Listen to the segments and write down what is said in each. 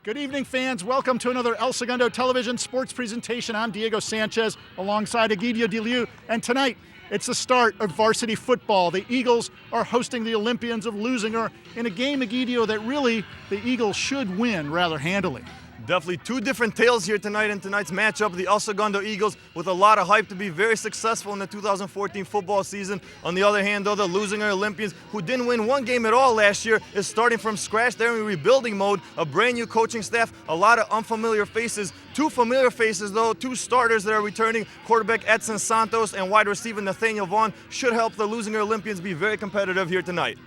Good evening, fans. Welcome to another El Segundo television sports presentation. I'm Diego Sanchez alongside Egidio DeLiu, and tonight it's the start of varsity football. The Eagles are hosting the Olympians of Leuzinger in a game, Egidio, that really the Eagles should win rather handily. Definitely two different tales here tonight in tonight's matchup. The El Segundo Eagles with a lot of hype to be very successful in the 2014 football season. On the other hand, though, the Leuzinger Olympians, who didn't win one game at all last year, is starting from scratch. They're in rebuilding mode, a brand new coaching staff, a lot of unfamiliar faces. Two familiar faces, though, two starters that are returning. Quarterback Edson Santos and wide receiver Nathaniel Vaughn should help the Leuzinger Olympians be very competitive here tonight.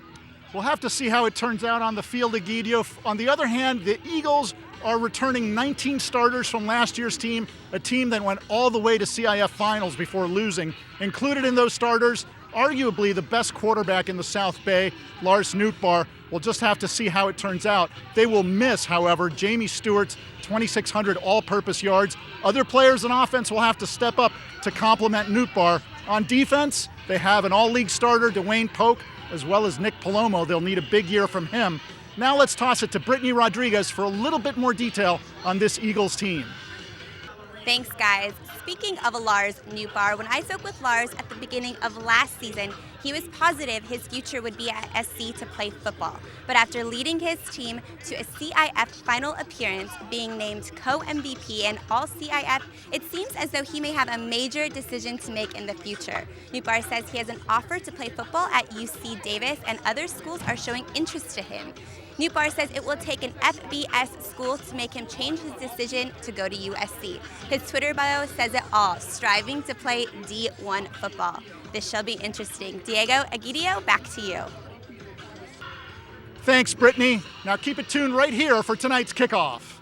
We'll have to see how it turns out on the field, Egidio. On the other hand, the Eagles are returning 19 starters from last year's team, a team that went all the way to CIF finals before losing. Included in those starters, arguably the best quarterback in the South Bay, Lars Nootbaar. We'll just have to see how it turns out. They will miss, however, Jamie Stewart's 2,600 all-purpose yards. Other players on offense will have to step up to complement Nootbaar. On defense, they have an all-league starter, Dwayne Polk, as well as Nick Palomo. They'll need a big year from him. Now let's toss it to Brittany Rodriguez for a little bit more detail on this Eagles team. Thanks, guys. Speaking of Lars Nootbaar, when I spoke with Lars at the beginning of last season, he was positive his future would be at SC to play football. But after leading his team to a CIF final appearance, being named co-MVP and all-CIF, it seems as though he may have a major decision to make in the future. Nootbaar says he has an offer to play football at UC Davis, and other schools are showing interest to him. Nootbaar says it will take an FBS school to make him change his decision to go to USC. His Twitter bio says it all, striving to play D1 football. This shall be interesting. Diego, Egidio, back to you. Thanks, Brittany. Now keep it tuned right here for tonight's kickoff.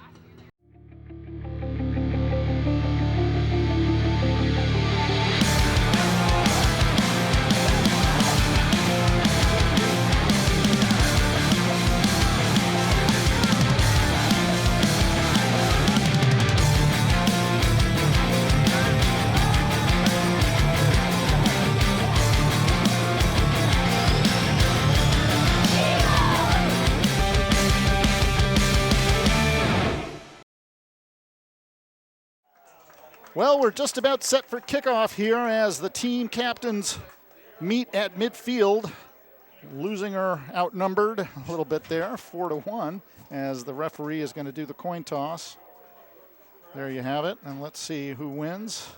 Well, we're just about set for kickoff here as the team captains meet at midfield. Leuzinger outnumbered a little bit there, 4-1, as the referee is going to do the coin toss. There you have it, and let's see who wins.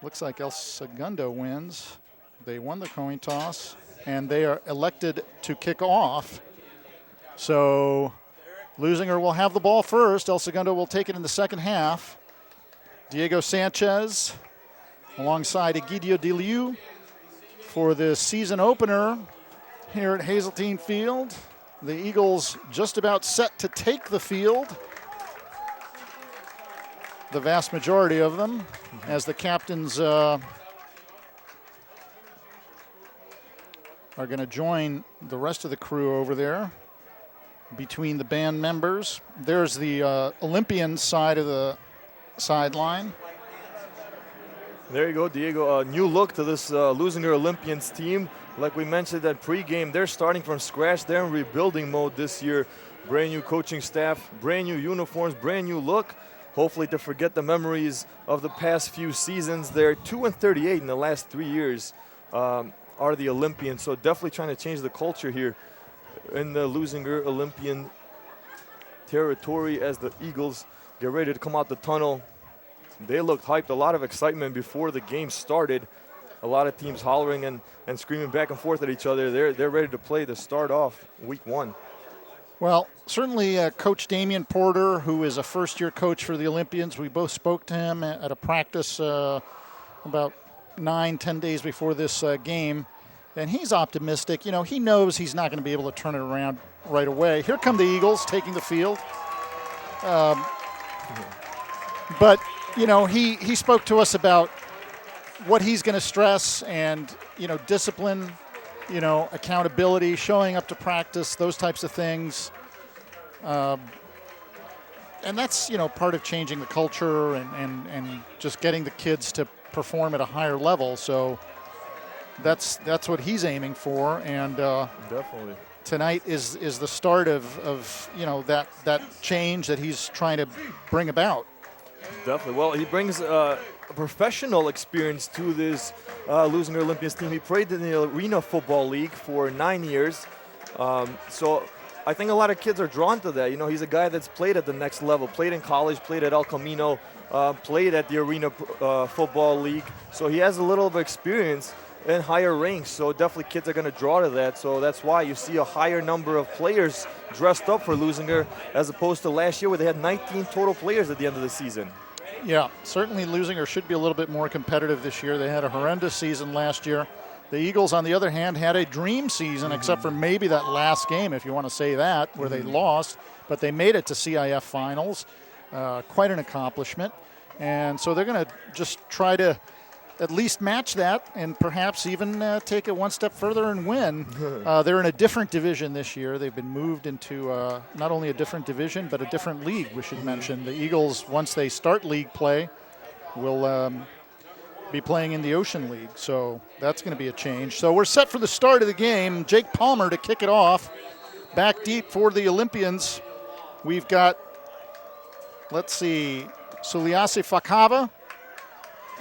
Looks like El Segundo wins. They won the coin toss, and they are elected to kick off. So Leuzinger will have the ball first. El Segundo will take it in the second half. Diego Sanchez alongside Egidio DeLiu for the season opener here at Hazeltine Field. The Eagles just about set to take the field. The vast majority of them, as the captains are going to join the rest of the crew over there. Between the band members, there's the Olympian side of the sideline. There you go, Diego. A new look to this Leuzinger Olympians team. Like we mentioned at pregame, they're starting from scratch. They're in rebuilding mode this year. Brand new coaching staff, brand new uniforms, brand new look. Hopefully to forget the memories of the past few seasons. They're 2-38 in the last 3 years are the Olympians. So definitely trying to change the culture here in the Leuzinger Olympian territory as the Eagles get ready to come out the tunnel. They looked hyped, a lot of excitement before the game started. A lot of teams hollering and screaming back and forth at each other. They're ready to play to start off week one. Well, certainly Coach Damian Porter, who is a first-year coach for the Olympians, we both spoke to him at a practice about 9-10 days before this game. And he's optimistic. You know, he knows he's not going to be able to turn it around right away. Here come the Eagles taking the field. But, you know, he spoke to us about what he's going to stress and, you know, discipline, you know, accountability, showing up to practice, those types of things. And that's, you know, part of changing the culture and just getting the kids to perform at a higher level. So that's what he's aiming for. And definitely tonight is the start of that change that he's trying to bring about. Definitely. Well, he brings a professional experience to this Leuzinger Olympians team. He played in the Arena Football League for 9 years. So I think a lot of kids are drawn to that. He's a guy that's played at the next level, played in college, played at El Camino, played at the Arena Football League. So he has a little of experience in higher ranks. So definitely kids are going to draw to that. So that's why you see a higher number of players dressed up for Leuzinger as opposed to last year where they had 19 total players at the end of the season. Yeah, certainly Leuzinger should be a little bit more competitive this year. They had a horrendous season last year. The Eagles, on the other hand, had a dream season, except for maybe that last game, if you want to say that, where they lost. But they made it to CIF finals. Quite an accomplishment. And so they're going to just try to at least match that and perhaps even take it one step further and win. They're in a different division this year. They've been moved into not only a different division, but a different league, we should mention. The Eagles, once they start league play, will be playing in the Ocean League. So that's going to be a change. So we're set for the start of the game. Jake Palmer to kick it off. Back deep for the Olympians. We've got, let's see, Suliasi Fakava.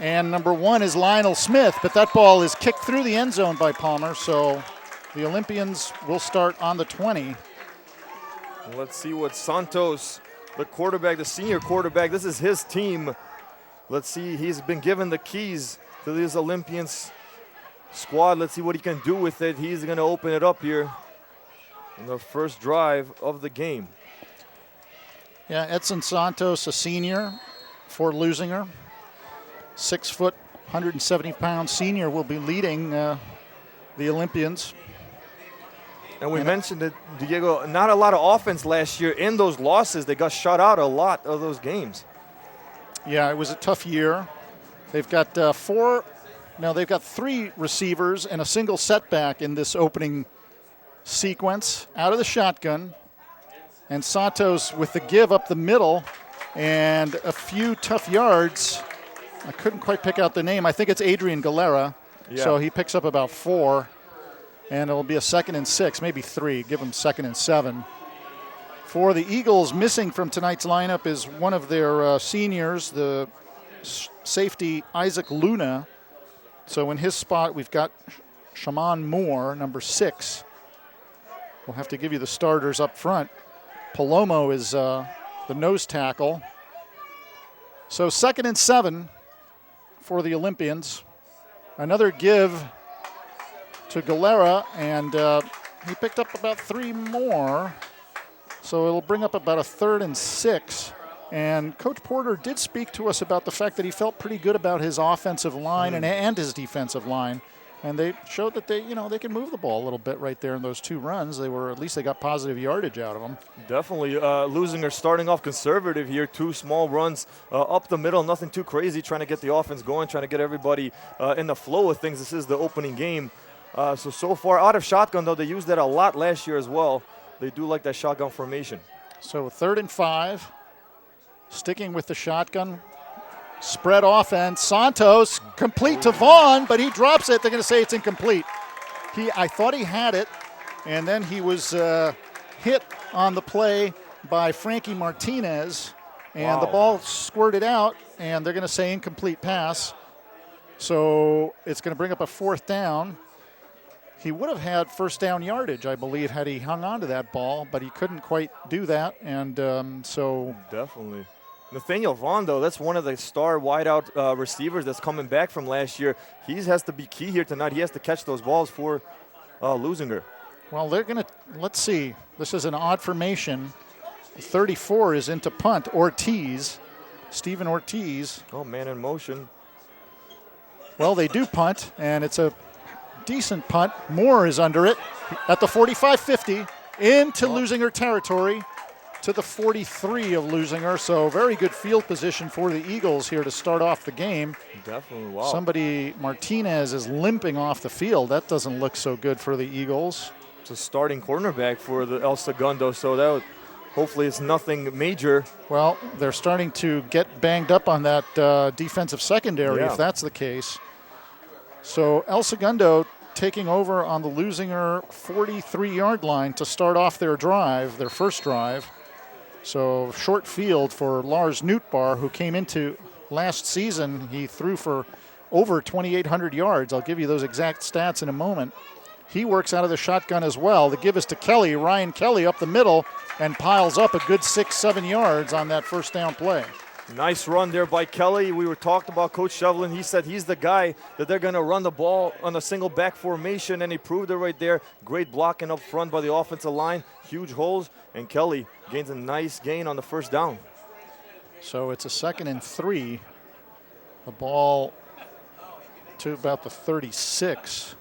And number 1 is Lionel Smith, but that ball is kicked through the end zone by Palmer, so the Olympians will start on the 20. Let's see what Santos, the quarterback, the senior quarterback, this is his team. Let's see, he's been given the keys to this Olympians squad. Let's see what he can do with it. He's going to open it up here in the first drive of the game. Yeah, Edson Santos, a senior for Leuzinger. 6 foot, 170-pound senior will be leading the Olympians. And we mentioned that, Diego, not a lot of offense last year. In those losses, they got shut out a lot of those games. Yeah, it was a tough year. They've got they've got 3 receivers and a single setback in this opening sequence out of the shotgun. And Santos with the give up the middle and a few tough yards. I couldn't quite pick out the name. I think it's Adrian Galera. Yeah. So he picks up about 4. And it'll be a 2nd and 6, maybe 3. Give him 2nd and 7. For the Eagles, missing from tonight's lineup is one of their seniors, the safety Isaac Luna. So in his spot, we've got Shaman Moore, number 6. We'll have to give you the starters up front. Palomo is the nose tackle. So 2nd and 7 for the Olympians. Another give to Galera, and he picked up about 3 more. So it'll bring up about a 3rd and 6. And Coach Porter did speak to us about the fact that he felt pretty good about his offensive line and his defensive line. And they showed that they can move the ball a little bit right there in those 2 runs. At least they got positive yardage out of them. Definitely. Leuzinger starting off conservative here. 2 small runs up the middle. Nothing too crazy. Trying to get the offense going. Trying to get everybody in the flow of things. This is the opening game. So far out of shotgun, though, they used that a lot last year as well. They do like that shotgun formation. So 3rd and 5. Sticking with the shotgun. Spread offense. Santos complete to Vaughn, but he drops it. They're going to say it's incomplete. I thought he had it, and then he was hit on the play by Frankie Martinez, and the ball squirted out, and they're going to say incomplete pass. So it's going to bring up a 4th down. He would have had first down yardage, I believe, had he hung on to that ball, but he couldn't quite do that, and so. Definitely. Nathaniel Vaughn, though, that's one of the star wideout receivers that's coming back from last year. He has to be key here tonight. He has to catch those balls for Leuzinger. Well, they're going to, let's see. This is an odd formation. 34 is into punt. Ortiz, Stephen Ortiz. Oh, man in motion. Well, they do punt, and it's a decent punt. Moore is under it at the 45-50 into Leuzinger territory. To the 43 of Leuzinger, so very good field position for the Eagles here to start off the game. Definitely, wow. Martinez is limping off the field. That doesn't look so good for the Eagles. It's a starting cornerback for the El Segundo, so that hopefully it's nothing major. Well, they're starting to get banged up on that defensive secondary, if that's the case. So El Segundo taking over on the Leuzinger 43-yard line to start off their drive, their first drive. So short field for Lars Nootbaar, who came into last season. He threw for over 2,800 yards. I'll give you those exact stats in a moment. He works out of the shotgun as well. The give is to Kelly. Ryan Kelly up the middle and piles up a good 6-7 yards on that first down play. Nice run there by Kelly. We were talked about Coach Shevlin. He said he's the guy that they're going to run the ball on a single back formation, and he proved it right there. Great blocking up front by the offensive line. Huge holes, and Kelly gains a nice gain on the first down. So it's a 2nd and 3. The ball to about the 36.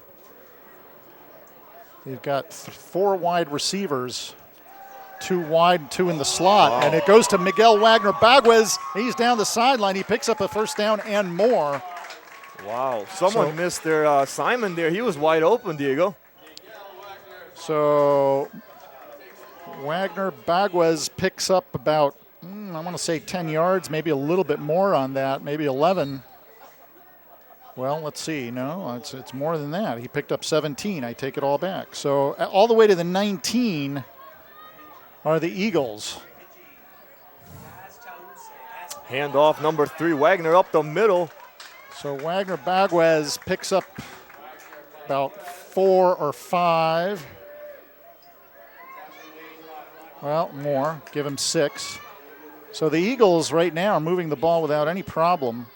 You've got 4 wide receivers. 2 wide, 2 in the slot. Wow. And it goes to Miguel Wagner-Baguez. He's down the sideline. He picks up a first down and more. Wow. Someone missed their Simon there. He was wide open, Diego. So Wagner-Baguez picks up about, I want to say 10 yards, maybe a little bit more on that, maybe 11. Well, let's see. No, it's more than that. He picked up 17. I take it all back. So all the way to the 19 are the Eagles. Handoff number 3, Wagner up the middle. So Wagner-Baguez picks up about 4 or 5. Well, more. Give him 6. So the Eagles right now are moving the ball without any problem.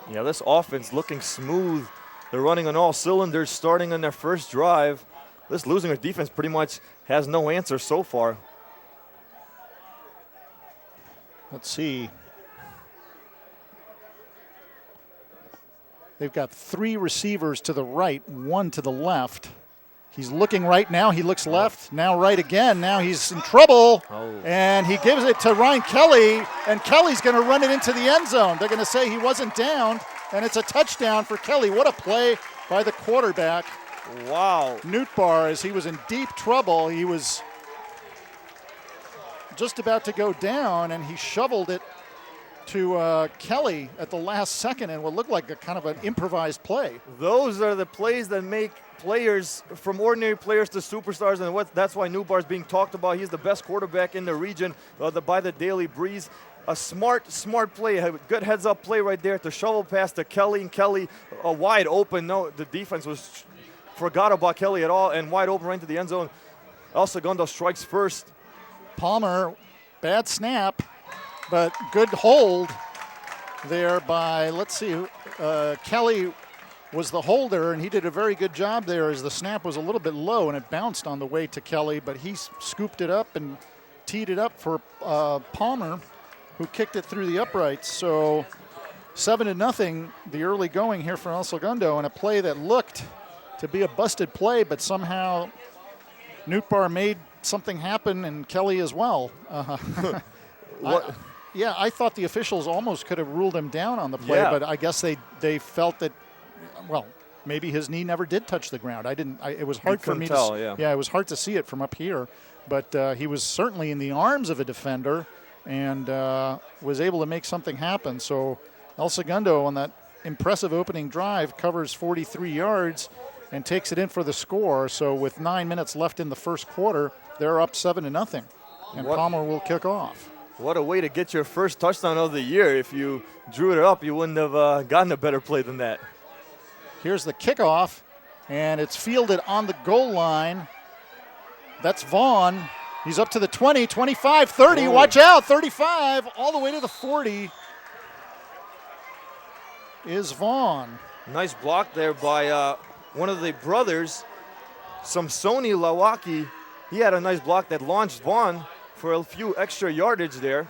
Yeah, this offense looking smooth. They're running on all cylinders starting on their first drive. This Leuzinger defense pretty much has no answer so far. Let's see. They've got 3 receivers to the right, 1 to the left. He's looking right now. He looks left. Now right again. Now he's in trouble. And he gives it to Ryan Kelly. And Kelly's going to run it into the end zone. They're going to say he wasn't down. And it's a touchdown for Kelly. What a play by the quarterback. Wow. Nootbaar, as he was in deep trouble. He was just about to go down, and he shoveled it to Kelly at the last second and what looked like a kind of an improvised play. Those are the plays that make players from ordinary players to superstars, and that's why Nootbaar is being talked about. He's the best quarterback in the region by the Daily Breeze. A smart play, a good heads-up play right there to shovel pass to Kelly, and Kelly wide open. No, the defense forgot about Kelly at all, and wide open right into the end zone. El Segundo strikes first. Palmer, bad snap, but good hold there by, let's see, Kelly was the holder, and he did a very good job there as the snap was a little bit low, and it bounced on the way to Kelly, but he scooped it up and teed it up for Palmer, who kicked it through the uprights. So 7-0, the early going here for El Segundo, and a play that looked to be a busted play, but somehow Nootbaar made something happen, and Kelly as well. I thought the officials almost could have ruled him down on the play, but I guess they felt that, well, maybe his knee never did touch the ground. It was hard for me to tell. It was hard to see it from up here, but he was certainly in the arms of a defender and was able to make something happen. So El Segundo on that impressive opening drive covers 43 yards and takes it in for the score. So with 9 minutes left in the first quarter, they're up 7-0, and Palmer will kick off. What a way to get your first touchdown of the year. If you drew it up, you wouldn't have gotten a better play than that. Here's the kickoff, and it's fielded on the goal line. That's Vaughn. He's up to the 20, 25, 30. Watch out, 35, all the way to the 40 is Vaughn. Nice block there by one of the brothers, Samsoni Lawaki. He had a nice block that launched Vaughn for a few extra yardage there.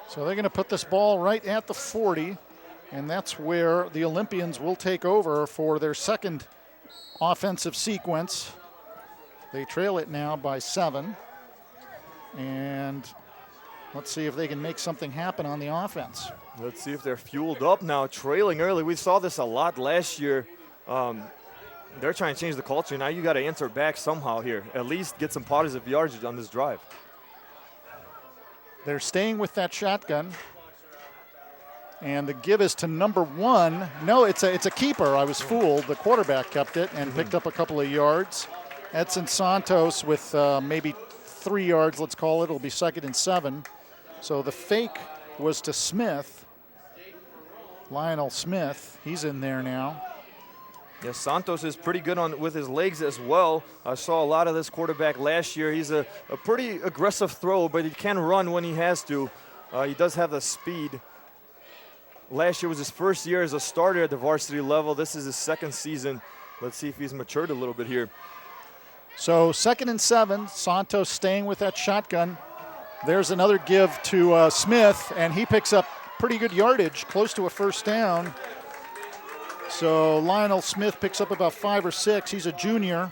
So they're going to put this ball right at the 40, and that's where the Olympians will take over for their second offensive sequence. They trail it now by 7, and let's see if they can make something happen on the offense. Let's see if they're fueled up now, trailing early. We saw this a lot last year. They're trying to change the culture. Now you got to answer back somehow here. At least get some positive yardage on this drive. They're staying with that shotgun. And the give is to number 1. No, it's a keeper. I was fooled. The quarterback kept it and picked up a couple of yards. Edson Santos with maybe 3 yards, let's call it. It'll be 2nd and 7. So the fake was to Smith. Lionel Smith, he's in there now. Yeah, Santos is pretty good with his legs as well. I saw a lot of this quarterback last year. He's a pretty aggressive throw, but he can run when he has to. He does have the speed. Last year was his first year as a starter at the varsity level. This is his 2nd season. Let's see if he's matured a little bit here. So 2nd and 7, Santos staying with that shotgun. There's another give to Smith, and he picks up pretty good yardage, close to a 1st down. So Lionel Smith picks up about 5 or 6. He's a junior.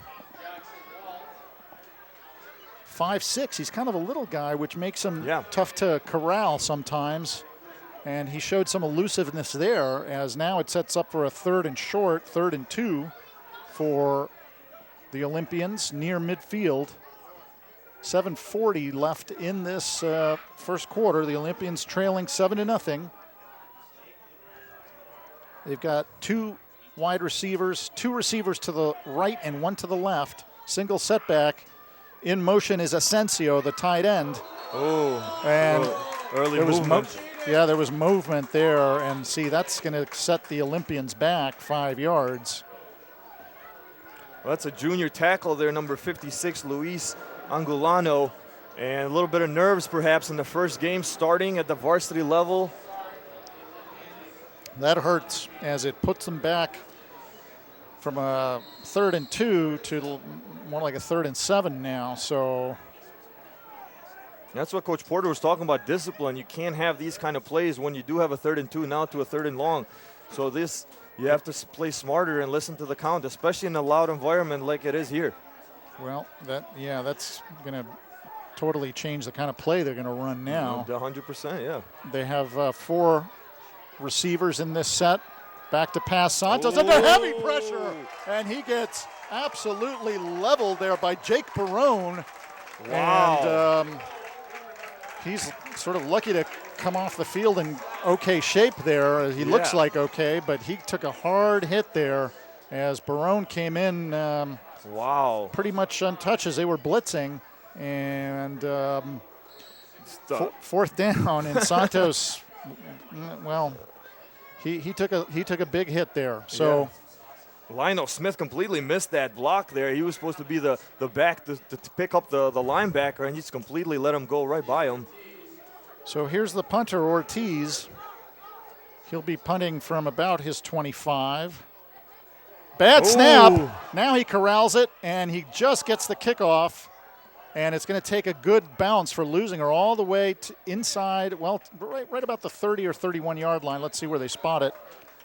5'6". He's kind of a little guy, which makes him tough to corral sometimes. And he showed some elusiveness there, as now it sets up for a 3rd and short, 3rd and 2 for the Olympians near midfield. 7:40 left in this first quarter. The Olympians trailing 7-0. They've got 2 wide receivers, 2 receivers to the right and 1 to the left. Single setback. In motion is Asensio, the tight end. Oh, and early movement. There was movement there, and see, that's going to set the Olympians back 5 yards. Well, that's a junior tackle there, number 56, Luis Angulano. And a little bit of nerves perhaps in the first game starting at the varsity level. That hurts as it puts them back from a 3rd and 2 to more like a 3rd and 7 now. So that's what Coach Porter was talking about, discipline. You can't have these kind of plays when you do have a 3rd and 2 now to a 3rd and long. So you have to play smarter and listen to the count, especially in a loud environment like it is here. Well, that's going to totally change the kind of play they're going to run now. 100%, yeah. They have 4 receivers in this set. Back to pass Santos under heavy pressure, and he gets absolutely leveled there by Jake Barone. Wow. And he's sort of lucky to come off the field in okay shape there. He looks like okay, but he took a hard hit there as Barone came in pretty much untouched as they were blitzing. And 4th down, and Santos, well, he took a big hit there. So Lionel Smith completely missed that block there. He was supposed to be the back to pick up the linebacker, and he just completely let him go right by him. So here's the punter, Ortiz. He'll be punting from about his 25. Bad snap. Now he corrals it, and he just gets the kickoff. And it's going to take a good bounce for Leuzinger all the way to inside, well, right about the 30 or 31-yard line. Let's see where they spot it.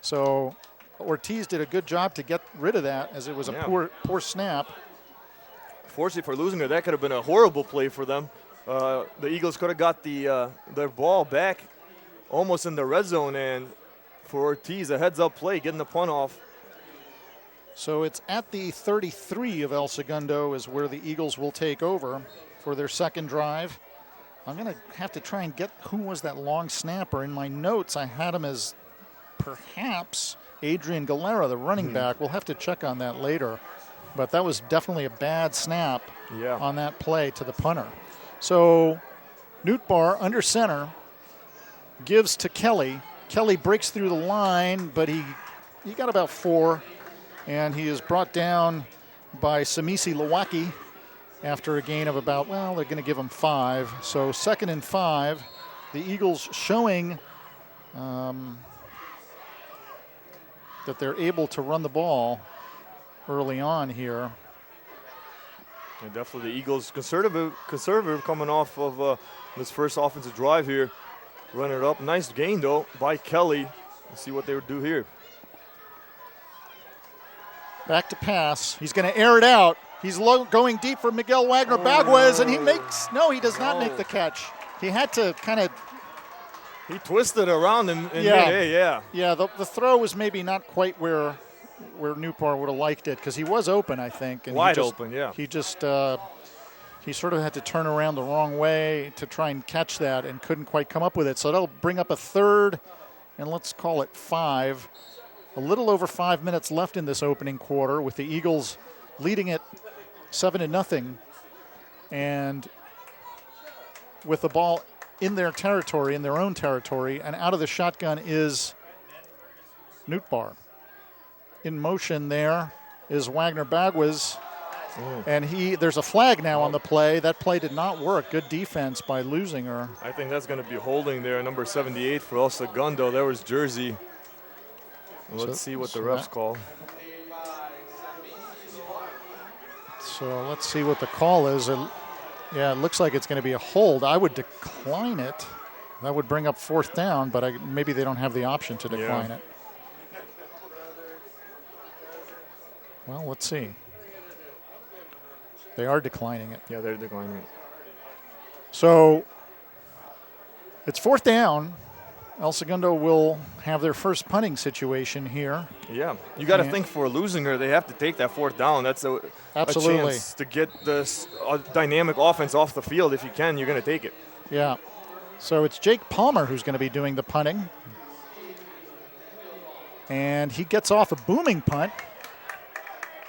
So Ortiz did a good job to get rid of that, as it was a poor snap. Fortunately for Leuzinger, that could have been a horrible play for them. The Eagles could have got their ball back almost in the red zone, and for Ortiz, a heads-up play, getting the punt off. So it's at the 33 of El Segundo is where the Eagles will take over for their second drive. I'm going to have to try and get who was that long snapper. In my notes, I had him as perhaps Adrian Galera, the running back. We'll have to check on that later. But that was definitely a bad snap on that play to the punter. So Newtbar under center gives to Kelly. Kelly breaks through the line, but he got about 4. And he is brought down by Samisi Lawaki after a gain of about, well, they're going to give him 5. So 2nd and 5. The Eagles showing that they're able to run the ball early on here. And definitely the Eagles conservative coming off of this first offensive drive here. Running it up. Nice gain, though, by Kelly. Let's see what they would do here. Back to pass. He's going to air it out. He's going deep for Miguel Wagner Baguez, and he does not make the catch. He had to kind of. He twisted around in mid-air, Yeah, the throw was maybe not quite where Newport would have liked it, because he was open, I think. And Wide open. He just he sort of had to turn around the wrong way to try and catch that and couldn't quite come up with it. So that'll bring up a 3rd and let's call it 5. A little over 5 minutes left in this opening quarter with the Eagles leading it 7-0. And with the ball in their territory, in their own territory, and out of the shotgun is Nootbaar. In motion there is Wagner Bagwes. And there's a flag now on the play. That play did not work. Good defense by Leuzinger. I think that's going to be holding there, number 78 for El Segundo. There was jersey. Let's see what the refs call. So let's see what the call is. Yeah, it looks like it's going to be a hold. I would decline it. That would bring up 4th down, but maybe they don't have the option to decline it. Well, let's see. They are declining it. Yeah, they're declining it. So it's 4th down. El Segundo will have their first punting situation here. Yeah, you got to think for Leuzinger, they have to take that 4th down. That's a chance to get this dynamic offense off the field. If you can, you're going to take it. Yeah. So it's Jake Palmer who's going to be doing the punting. And he gets off a booming punt.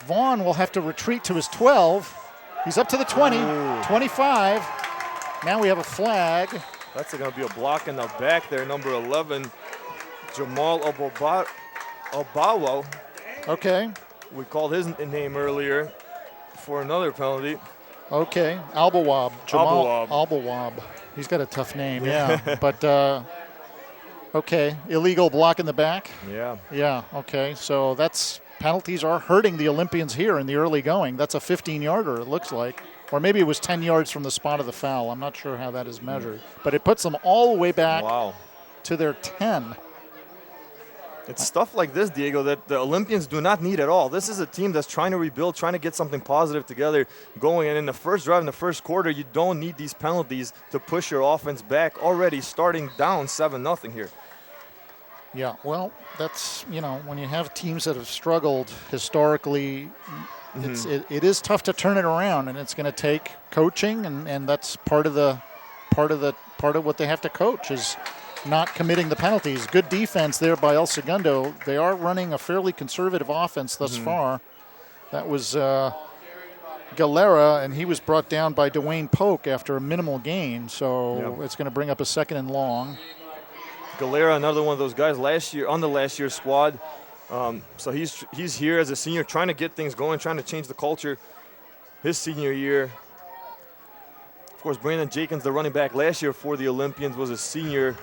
Vaughn will have to retreat to his 12. He's up to the 20, 25. Now we have a flag. That's going to be a block in the back there, number 11, Jamal Obawa. Okay. We called his name earlier for another penalty. Okay, Albawab. Jamal Albawab. He's got a tough name, yeah. But, okay, illegal block in the back. Yeah. Yeah, okay. So penalties are hurting the Olympians here in the early going. That's a 15-yarder, it looks like. Or maybe it was 10 yards from the spot of the foul. I'm not sure how that is measured. But it puts them all the way back to their 10. It's stuff like this, Diego, that the Olympians do not need at all. This is a team that's trying to rebuild, trying to get something positive together going. And in the first drive, in the first quarter, you don't need these penalties to push your offense back, already starting down 7-0 here. Yeah, well, that's, when you have teams that have struggled historically, it is tough to turn it around, and it's going to take coaching, and that's part of what they have to coach is not committing the penalties. Good defense there by El Segundo. They are running a fairly conservative offense thus far. That was Galera, and he was brought down by Dwayne Polk after a minimal gain, so it's going to bring up a 2nd and long. Galera, another one of those guys on the last year's squad. So he's here as a senior, trying to get things going, trying to change the culture his senior year. Of course, Brandon Jenkins, the running back last year for the Olympians, was a senior.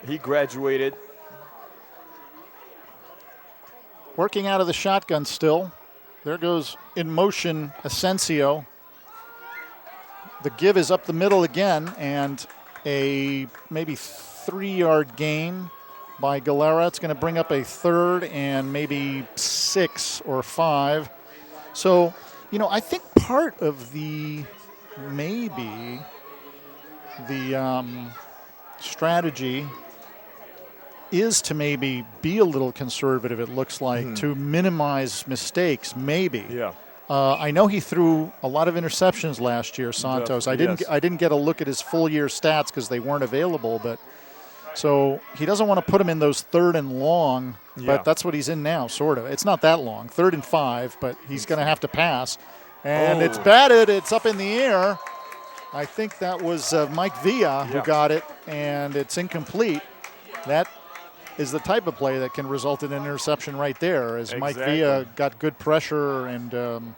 He graduated. Working out of the shotgun still. There goes in motion Asensio. The give is up the middle again, and a maybe 3-yard gain by Galera. It's going to bring up a 3rd and maybe 6 or 5. So, I think part of the strategy is to maybe be a little conservative, it looks like, to minimize mistakes, maybe. Yeah. I know he threw a lot of interceptions last year, Santos. I didn't get a look at his full year stats because they weren't available, but so he doesn't want to put him in those 3rd and long, but that's what he's in now, sort of. It's not that long, 3rd and 5, but he's going to have to pass. And it's batted. It's up in the air. I think that was Mike Villa who got it, and it's incomplete. That is the type of play that can result in an interception right there, as Mike Villa got good pressure and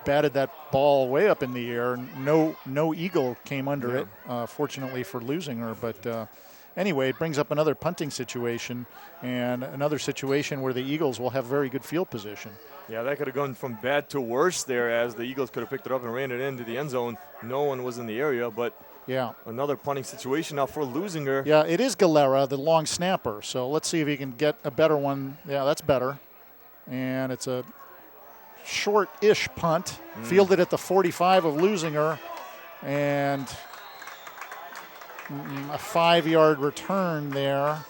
batted that ball way up in the air. No eagle came under it, fortunately for Leuzinger, but anyway, it brings up another punting situation and another situation where the Eagles will have very good field position. Yeah, that could have gone from bad to worse there, as the Eagles could have picked it up and ran it into the end zone. No one was in the area, but another punting situation now for Leuzinger. Yeah, it is Galera, the long snapper. So let's see if he can get a better one. Yeah, that's better. And it's a short-ish punt, fielded at the 45 of Leuzinger, and a 5-yard return there.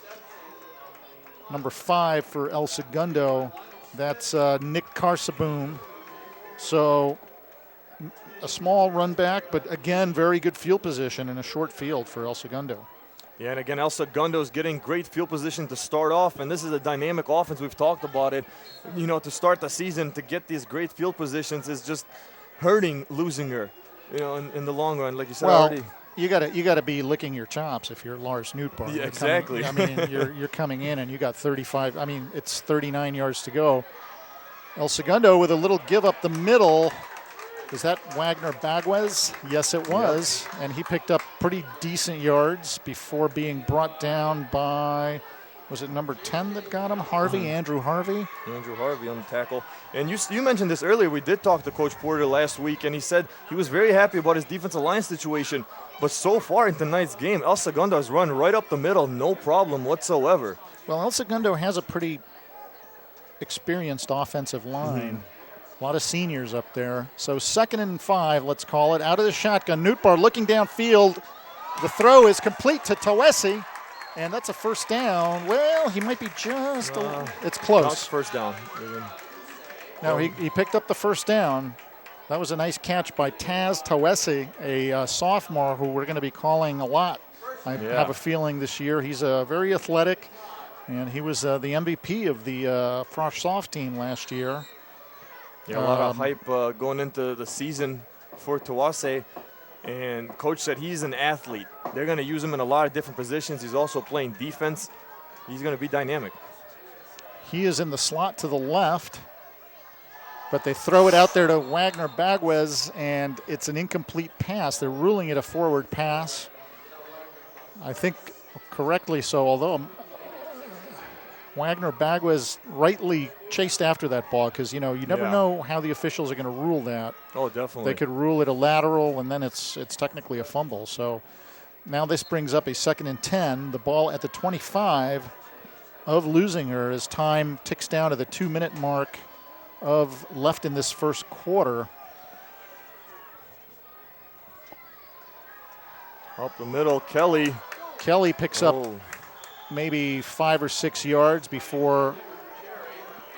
Number 5 for El Segundo. That's Nick Carsaboom. So a small run back, but again, very good field position in a short field for El Segundo. Yeah, and again, El Segundo's getting great field position to start off, and this is a dynamic offense. We've talked about it. You know, to start the season, to get these great field positions is just hurting Leuzinger, you know, in the long run, like you said already. You got to be licking your chops if you're Lars Nootbaar. Yeah, exactly. You're coming in and you got 35. I mean, it's 39 yards to go. El Segundo with a little give up the middle. Is that Wagner Baguez? Yes, it was. Yep. And he picked up pretty decent yards before being brought down by, was it number 10 that got him? Harvey, Andrew Harvey? Andrew Harvey on the tackle. And you mentioned this earlier. We did talk to Coach Porter last week, and he said he was very happy about his defensive line situation. But so far in tonight's game, El Segundo has run right up the middle, no problem whatsoever. Well, El Segundo has a pretty experienced offensive line. A lot of seniors up there. So 2nd and 5, let's call it. Out of the shotgun, Nootbaar looking downfield. The throw is complete to Tawesi, and that's a first down. Well, he might be just it's close. First down. No, he picked up the first down. That was a nice catch by Taz Tawesi, a sophomore who we're going to be calling a lot. I have a feeling this year. He's very athletic, and he was the MVP of the Frosh Soft team last year. Yeah, a lot of hype going into the season for Tawase, and Coach said he's an athlete. They're going to use him in a lot of different positions. He's also playing defense. He's going to be dynamic. He is in the slot to the left, but they throw it out there to Wagner Baguez, and it's an incomplete pass. They're ruling it a forward pass. I think correctly so, although Wagner Baguez rightly chased after that ball because, you never know how the officials are going to rule that. Oh, definitely. They could rule it a lateral, and then it's technically a fumble. So now this brings up a 2nd and 10. The ball at the 25 of Leuzinger as time ticks down to the 2-minute mark of left in this first quarter. Up the middle, Kelly. Kelly picks up maybe 5 or 6 yards before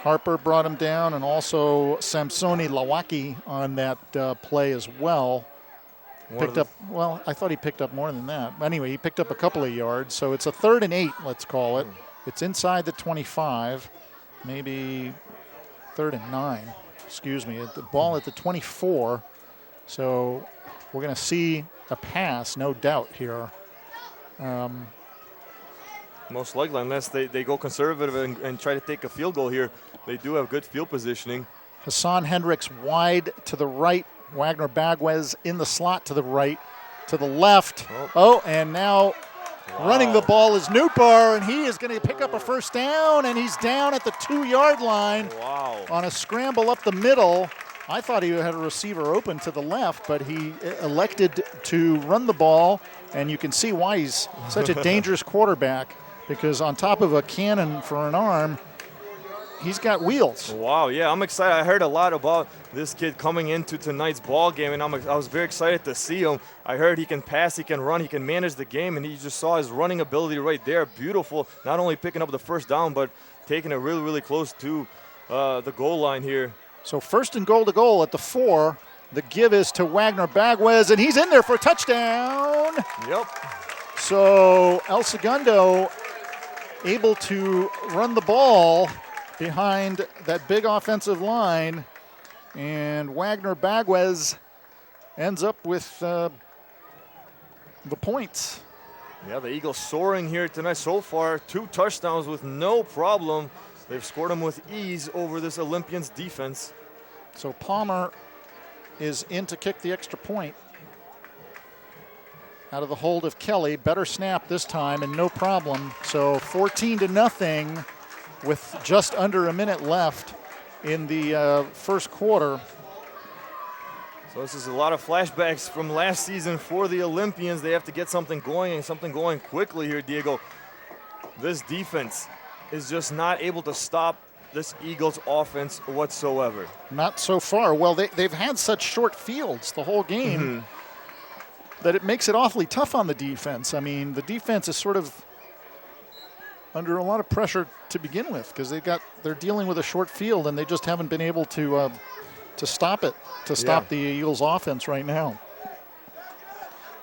Harper brought him down, and also Samsoni Lawaki on that play as well. I thought he picked up more than that. Anyway, he picked up a couple of yards, so it's a 3rd and 8, let's call it. It's inside the 25, maybe 3rd and 9, excuse me. The ball at the 24, so we're going to see a pass, no doubt here. Most likely, unless they go conservative and try to take a field goal here. They do have good field positioning. Hassan Hendricks wide to the right. Wagner Baguez in the slot to the right. To the left. And now running the ball is Nootbaar, and he is going to pick up a first down, and he's down at the 2-yard line on a scramble up the middle. I thought he had a receiver open to the left, but he elected to run the ball, and you can see why he's such a dangerous quarterback, because on top of a cannon for an arm, he's got wheels. Wow, yeah, I'm excited. I heard a lot about this kid coming into tonight's ball game, and I was very excited to see him. I heard he can pass, he can run, he can manage the game, and he just saw his running ability right there. Beautiful, not only picking up the first down, but taking it really, really close to the goal line here. So 1st and goal to goal at the 4. The give is to Wagner Baguez, and he's in there for a touchdown. Yep. So El Segundo able to run the ball behind that big offensive line, and Wagner Baguez ends up with the points. Yeah, the Eagles soaring here tonight so far. 2 touchdowns with no problem. They've scored them with ease over this Olympians defense. So Palmer is in to kick the extra point. Out of the hold of Kelly. Better snap this time, and no problem. So 14-0 with just under a minute left in the first quarter. So this is a lot of flashbacks from last season for the Olympians. They have to get something going, and something going quickly here, Diego. This defense is just not able to stop this Eagles offense whatsoever. Not so far. Well, they've had such short fields the whole game that it makes it awfully tough on the defense. I mean, the defense is sort of under a lot of pressure to begin with because they're dealing with a short field, and they just haven't been able to stop it, stop the Eagles offense right now.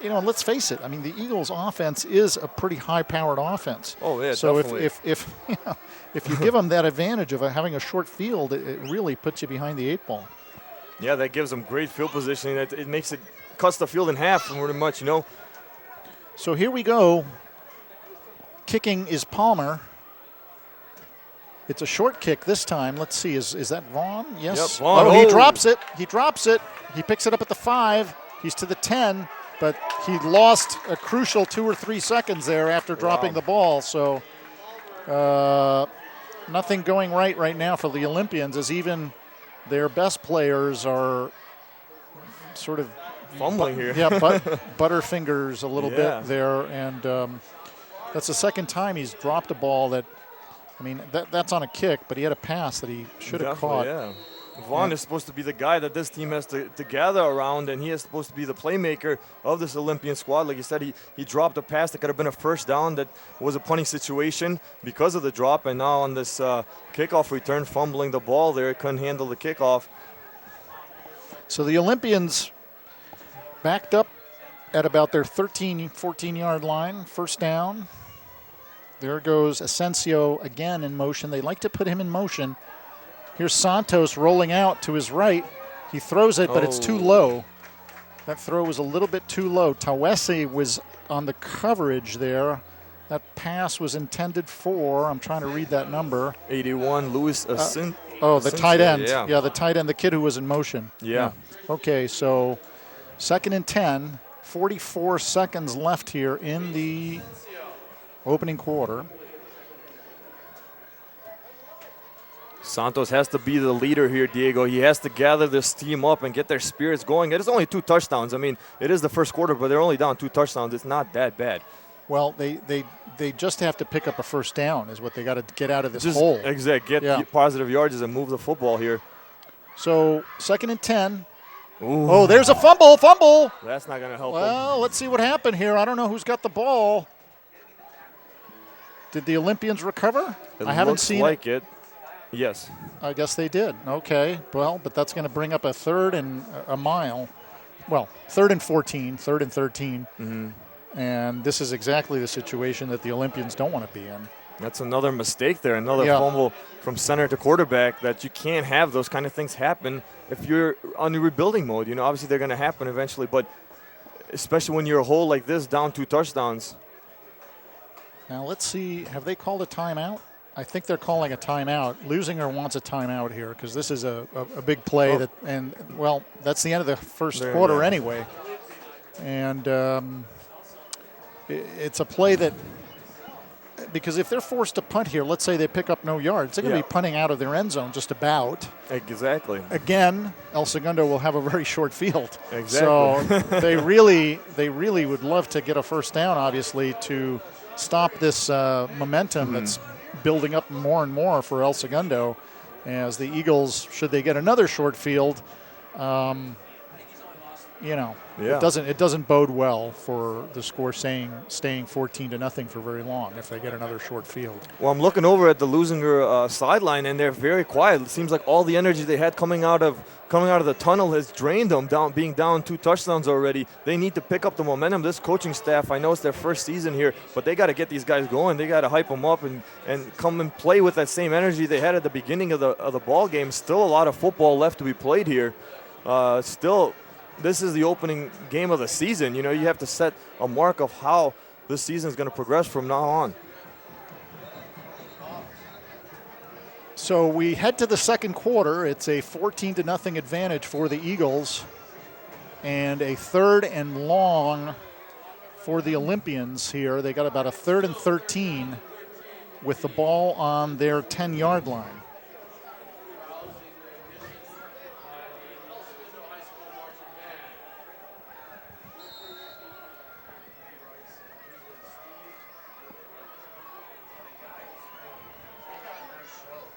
let's face it. I mean, the Eagles' offense is a pretty high-powered offense. Oh yeah, so definitely. if you give them that advantage of having a short field, it really puts you behind the 8 ball. Yeah, that gives them great field positioning. It makes it cuts the field in half pretty much. So here we go. Kicking is Palmer. It's a short kick this time. Let's see. Is that Vaughn? Yes. Yep, Vaughn. Oh, he drops it. He drops it. He picks it up at the 5. He's to the 10, but he lost a crucial 2 or 3 seconds there after dropping the ball. So nothing going right now for the Olympians, as even their best players are sort of fumbling here. Yeah, butterfingers a little bit there, and that's the second time he's dropped a ball that. I mean, that's on a kick, but he had a pass that he should have caught. Yeah. Vaughn is supposed to be the guy that this team has to gather around, and he is supposed to be the playmaker of this Olympian squad. Like you said, he dropped a pass that could have been a first down that was a punting situation because of the drop, and now on this kickoff return, fumbling the ball there, couldn't handle the kickoff. So the Olympians backed up at about their 13, 14-yard line, first down. There goes Asensio again in motion. They like to put him in motion. Here's Santos rolling out to his right. He throws it, but it's too low. That throw was a little bit too low. Tawesi was on the coverage there. That pass was intended for, I'm trying to read that number. 81, Luis Asensio. The tight end. Yeah, the tight end, the kid who was in motion. Yeah. Okay, so 2nd and 10, 44 seconds left here in the opening quarter. Santos has to be the leader here, Diego. He has to gather this team up and get their spirits going. It is only 2 touchdowns. I mean, it is the first quarter, but they're only down 2 touchdowns. It's not that bad. Well, they just have to pick up a first down is what they got to get out of this hole. Exactly. Get positive yards and move the football here. So 2nd and 10. Ooh. Oh, there's a fumble. That's not going to help Well, let's see what happened here. I don't know who's got the ball. Did the Olympians recover? I haven't seen like it. Yes. I guess they did. Okay. Well, but that's going to bring up a 3rd and a mile. Well, 3rd and 14, 3rd and 13. Mm-hmm. And this is exactly the situation that the Olympians don't want to be in. That's another mistake there, another fumble from center to quarterback, that you can't have those kind of things happen if you're on the rebuilding mode. Obviously they're going to happen eventually, but especially when you're a hole like this, down 2 touchdowns. Now let's see, have they called a timeout? I think they're calling a timeout. Leuzinger wants a timeout here because this is a big play that's the end of the first quarter anyway. And it's a play that, because if they're forced to punt here, let's say they pick up no yards, they're going to be punting out of their end zone just about. Exactly. Again, El Segundo will have a very short field. Exactly. So they really would love to get a first down, obviously, to stop this momentum that's building up more and more for El Segundo, as the Eagles, should they get another short field, it doesn't bode well for the score staying 14-0 for very long if they get another short field. Well, I'm looking over at the Leuzinger sideline, and they're very quiet. It seems like all the energy they had coming out of the tunnel has drained them, being down 2 touchdowns already. They need to pick up the momentum. This coaching staff, I know it's their first season here, but they got to get these guys going. They got to hype them up and come and play with that same energy they had at the beginning of the ball game. Still a lot of football left to be played here. This is the opening game of the season. You have to set a mark of how this season is going to progress from now on. So we head to the second quarter. It's a 14-0 advantage for the Eagles, and a 3rd and long for the Olympians here. They got about a 3rd and 13 with the ball on their 10-yard line.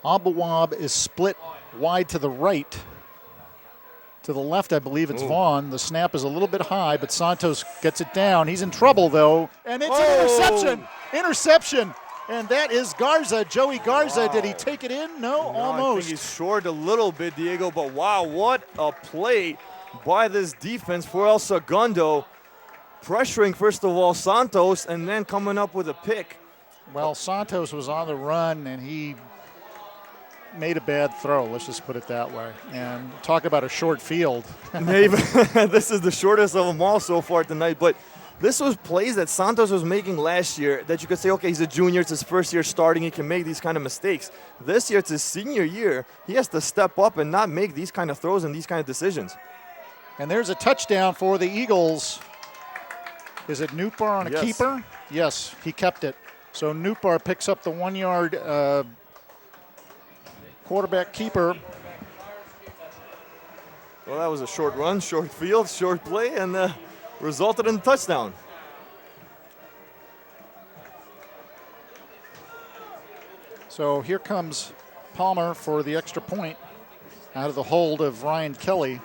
Abawab is split wide to the right. To the left, I believe it's Vaughn. The snap is a little bit high, but Santos gets it down. He's in trouble, though. And it's an interception. Interception. And that is Garza, Joey Garza. Wow. Did he take it in? No, almost. I think he's short a little bit, Diego, but wow, what a play by this defense for El Segundo. pressuring, first of all, Santos, and then coming up with a pick. Well, Santos was on the run, and he made a bad throw. Let's just put it that way. And talk about a short field. Maybe this is the shortest of them all so far tonight. But this was plays that Santos was making last year that you could say, okay, he's a junior. It's his first year starting. He can make these kind of mistakes. This year, it's his senior year. He has to step up and not make these kind of throws and these kind of decisions. And there's a touchdown for the Eagles. Is it Newbar on a keeper? Yes, he kept it. So Newbar picks up the 1 yard quarterback keeper. Well, that was a short run, short field, short play, and resulted in a touchdown. So here comes Palmer for the extra point out of the hold of Ryan Kelly.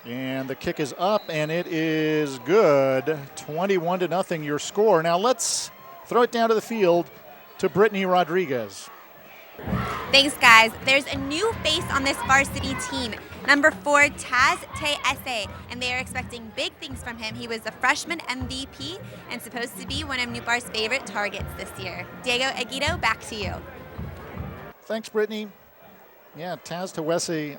And the kick is up, and it is good. 21-0 your score. Now let's throw it down to the field to Brittany Rodriguez. Thanks, guys. There's a new face on this varsity team. Number 4, Taz Te-Ese, and they are expecting big things from him. He was a freshman MVP and supposed to be one of Newbar's favorite targets this year. Diego Aguido, back to you. Thanks, Brittany. Yeah, Taz Te-Ese,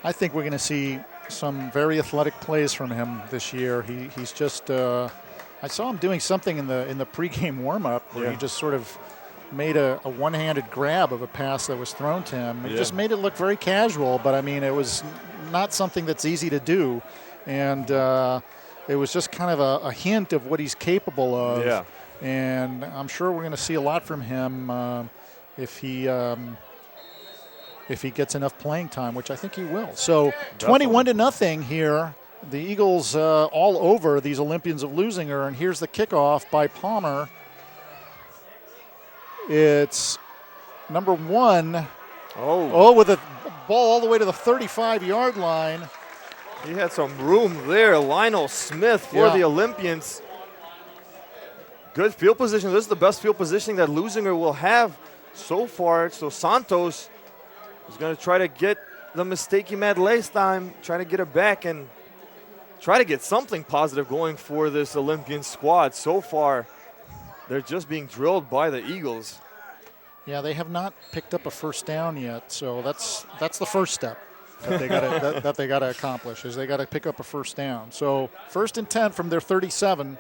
I think we're going to see some very athletic plays from him this year. He's just, I saw him doing something in the pregame warm-up where he just sort of made a one-handed grab of a pass that was thrown to him. It just made it look very casual, but I mean, it was not something that's easy to do. And it was just kind of a hint of what he's capable of. Yeah. And I'm sure we're going to see a lot from him if he gets enough playing time, which I think he will. So 21-0 here. The Eagles all over these Olympians of Leuzinger, and here's the kickoff by Palmer. It's number 1. Oh, with a ball all the way to the 35-yard line. He had some room there. Lionel Smith for the Olympians. Good field position. This is the best field positioning that Leuzinger will have so far. So Santos is going to try to get the mistake he made last time, try to get it back and try to get something positive going for this Olympian squad. So far, they're just being drilled by the Eagles. Yeah, they have not picked up a first down yet, so that's the first step that they got to accomplish is they got to pick up a first down. So 1st and 10 from their 37.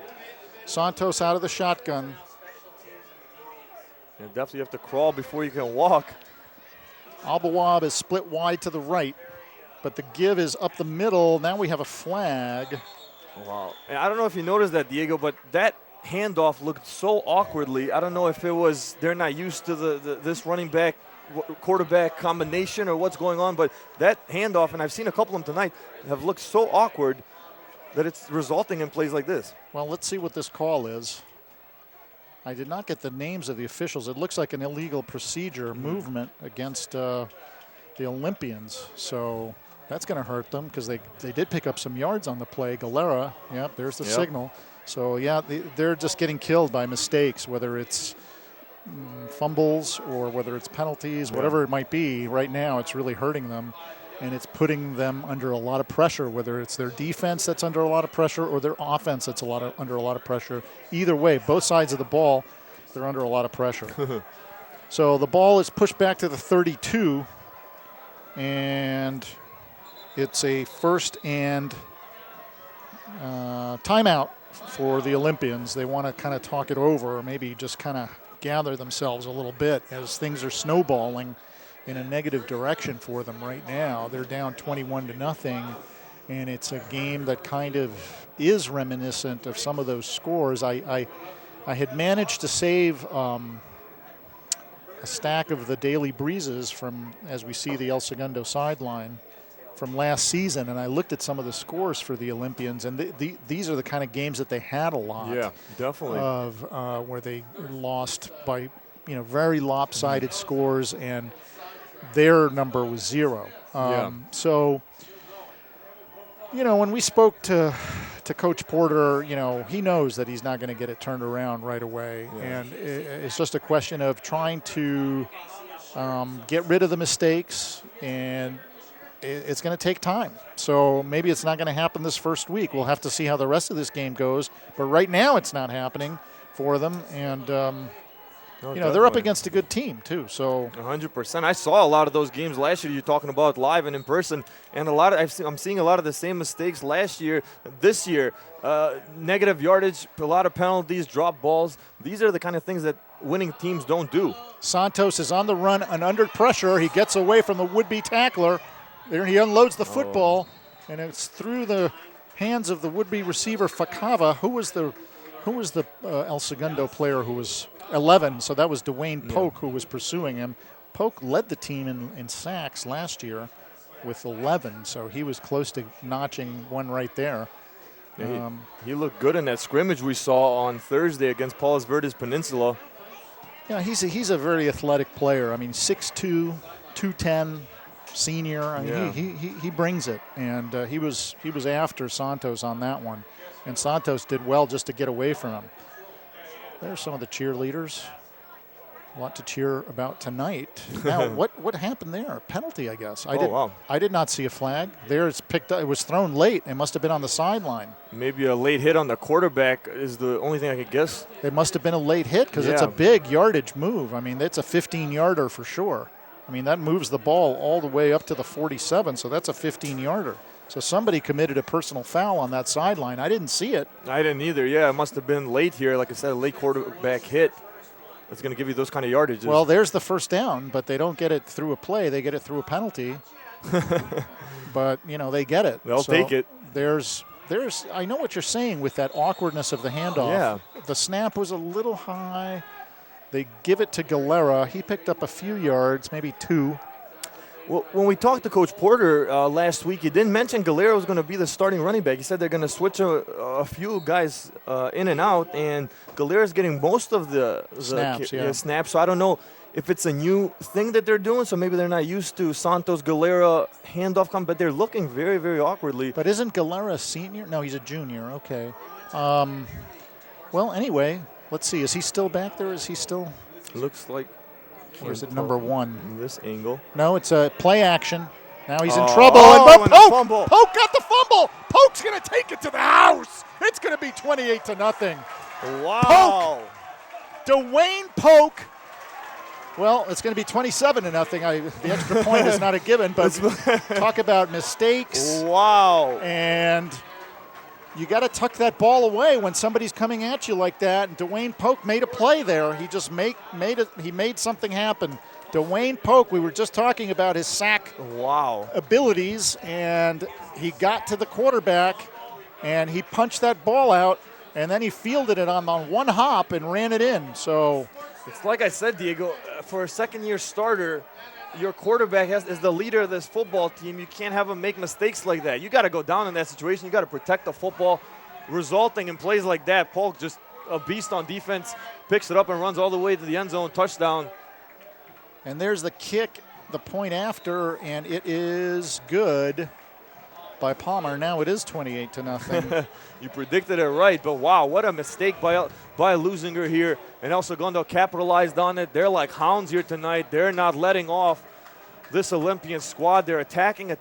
Santos out of the shotgun. You definitely have to crawl before you can walk. Abawab is split wide to the right, but the give is up the middle. Now we have a flag. Wow. And I don't know if you noticed that, Diego, but that handoff looked so awkwardly. I don't know if it was they're not used to this running back quarterback combination or what's going on, but that handoff, and I've seen a couple of them tonight, have looked so awkward that it's resulting in plays like this. Well, let's see what this call is. I did not get the names of the officials. It looks like an illegal procedure movement against the Olympians. So that's going to hurt them because they did pick up some yards on the play. Galera, there's the signal. So, they're just getting killed by mistakes, whether it's fumbles or whether it's penalties, whatever it might be. Right now it's really hurting them, and it's putting them under a lot of pressure, whether it's their defense that's under a lot of pressure or their offense that's under a lot of pressure. Either way, both sides of the ball, they're under a lot of pressure. So the ball is pushed back to the 32, and it's a first and timeout for the Olympians. They want to kind of talk it over, or maybe just kind of gather themselves a little bit as things are snowballing in a negative direction for them right now. They're down 21-0, and it's a game that kind of is reminiscent of some of those scores. I had managed to save a stack of the Daily Breezes from, as we see the El Segundo sideline, from last season, and I looked at some of the scores for the Olympians, and these are the kind of games that they had a lot. Yeah, definitely. Of where they lost by very lopsided scores, and their number was 0. So, when we spoke to Coach Porter, he knows that he's not going to get it turned around right away, and it's just a question of trying to get rid of the mistakes and it's going to take time. So maybe it's not going to happen this first week. We'll have to see how the rest of this game goes. But right now it's not happening for them. And, they're up against a good team, too. So 100%. I saw a lot of those games last year you're talking about live and in person. And I'm seeing a lot of the same mistakes last year, this year. Negative yardage, a lot of penalties, drop balls. These are the kind of things that winning teams don't do. Santos is on the run and under pressure. He gets away from the would-be tackler. There he unloads the football, and it's through the hands of the would-be receiver Fakava. Who was the El Segundo player who was 11? So that was Dwayne Polk who was pursuing him. Polk led the team in sacks last year with 11, so he was close to notching one right there. Yeah, he looked good in that scrimmage we saw on Thursday against Palos Verdes Peninsula. Yeah, he's a very athletic player. I mean, 6'2", 210. Senior, I mean, he brings it, and he was after Santos on that one, and Santos did well just to get away from him. There's some of the cheerleaders. A lot to cheer about tonight. Now, what happened there? A penalty, I guess. I did not see a flag. There it's picked up. It was thrown late. It must have been on the sideline. Maybe a late hit on the quarterback is the only thing I could guess. It must have been a late hit because it's a big yardage move. I mean, it's a 15-yarder for sure. I mean, that moves the ball all the way up to the 47, so that's a 15-yarder. So somebody committed a personal foul on that sideline. I didn't see it. I didn't either. Yeah, it must have been late here. Like I said, a late quarterback hit. That's going to give you those kind of yardages. Well, there's the first down, but they don't get it through a play. They get it through a penalty. But, they get it. They'll take it. I know what you're saying with that awkwardness of the handoff. Yeah. The snap was a little high. They give it to Galera. He picked up a few yards, maybe 2. Well, when we talked to Coach Porter last week, he didn't mention Galera was going to be the starting running back. He said they're going to switch a few guys in and out, and Galera's getting most of the snaps. So I don't know if it's a new thing that they're doing, so maybe they're not used to Santos-Galera handoff come, but they're looking very, very awkwardly. But isn't Galera a senior? No, he's a junior. Okay. Well, anyway, let's see. Is he still back there? Is he still? Looks like. Or is it number 1? In this angle. No, it's a play action. Now he's in trouble. And Polk got the fumble. Polk's going to take it to the house. It's going to be 28-0. Wow. Dwayne Polk. Well, it's going to be 27-0. The extra point is not a given, but talk about mistakes. Wow. And you got to tuck that ball away when somebody's coming at you like that. And Dwayne Polk made a play there. He just made something happen. Dwayne Polk, we were just talking about his sack abilities, and he got to the quarterback, and he punched that ball out, and then he fielded it on one hop and ran it in. So it's like I said, Diego, for a second-year starter, your quarterback is the leader of this football team. You can't have him make mistakes like that. You got to go down in that situation. You got to protect the football. Resulting in plays like that, Polk just a beast on defense, picks it up and runs all the way to the end zone, touchdown. And there's the kick, the point after, and it is good by Palmer. Now it is 28-0. You predicted it right, but wow, what a mistake by Leuzinger here. And El Segundo capitalized on it. They're like hounds here tonight. They're not letting off this Olympian squad. They're attacking. And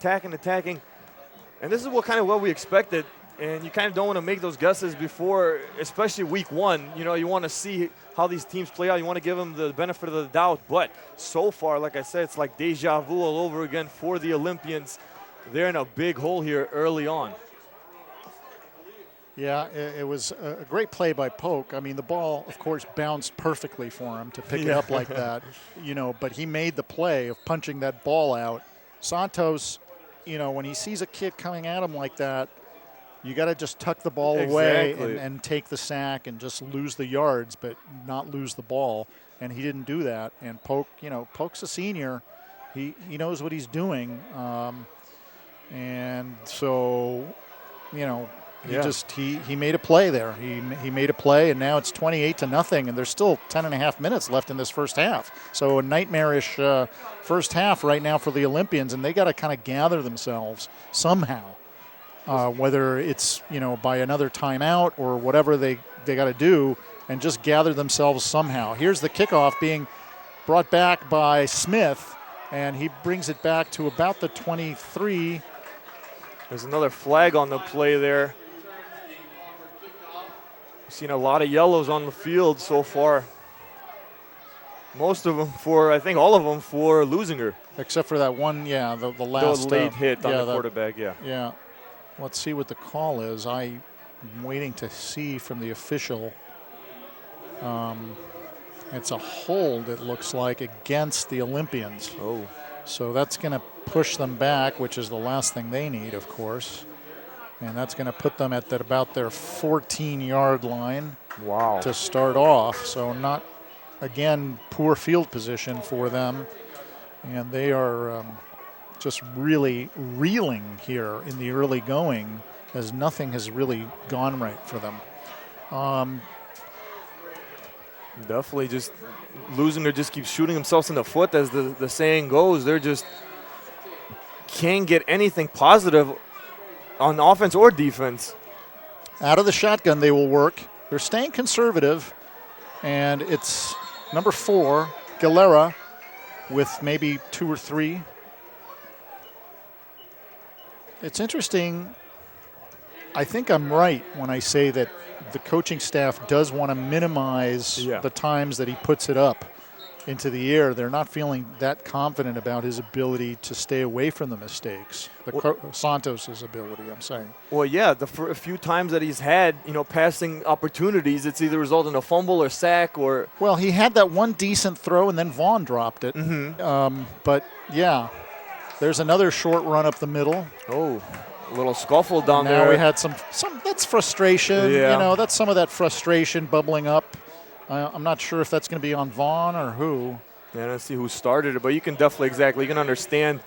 this is what we expected. And you kind of don't want to make those guesses before, especially week 1. You want to see how these teams play out. You want to give them the benefit of the doubt. But so far, like I said, it's like deja vu all over again for the Olympians. They're in a big hole here early on. Yeah, it was a great play by Polk. I mean, the ball, of course, bounced perfectly for him to pick it up like that, but he made the play of punching that ball out. Santos, when he sees a kid coming at him like that, you got to just tuck the ball away and take the sack and just lose the yards, but not lose the ball. And he didn't do that. And Polk, Polk's a senior. He knows what he's doing. And so, he made a play there. He made a play, and now it's 28-0, and there's still 10.5 minutes left in this first half. So a nightmarish first half right now for the Olympians, and they got to kind of gather themselves somehow, whether it's by another timeout or whatever they got to do, and just gather themselves somehow. Here's the kickoff being brought back by Smith. and he brings it back to about the 23. There's another flag on the play there. We've seen a lot of yellows on the field so far. Most of them I think all of them for Leuzinger. Except for that one, the last. The late hit on the that, quarterback, Yeah. Let's see what the call is. I'm waiting to see from the official. It's a hold, it looks like, against the Olympians. Oh. So that's going to push them back, which is the last thing they need, of course. And that's going to put them at about their 14-yard line. Wow. To start off. So not, again, poor field position for them. And they are just really reeling here in the early going, as nothing has really gone right for them. Definitely just Leuzinger just keeps shooting themselves in the foot, as the saying goes. They're just can't get anything positive on offense or defense. Out of the shotgun they will work. They're staying conservative, and it's number 4, Galera, with maybe 2 or 3. It's interesting. I think I'm right when I say that the coaching staff does want to minimize the times that he puts it up into the air. They're not feeling that confident about his ability to stay away from the mistakes. Santos's ability, I'm saying. Well, yeah, a few times that he's had, passing opportunities, it's either resulted in a fumble or sack or. Well, he had that one decent throw, and then Vaughn dropped it. Mm-hmm. But yeah, there's another short run up the middle. Oh. A little scuffle down now there. Now we had some that's frustration. Yeah. That's some of that frustration bubbling up. I'm not sure if that's going to be on Vaughn or who. Yeah, I don't see who started it, but you can definitely you can understand.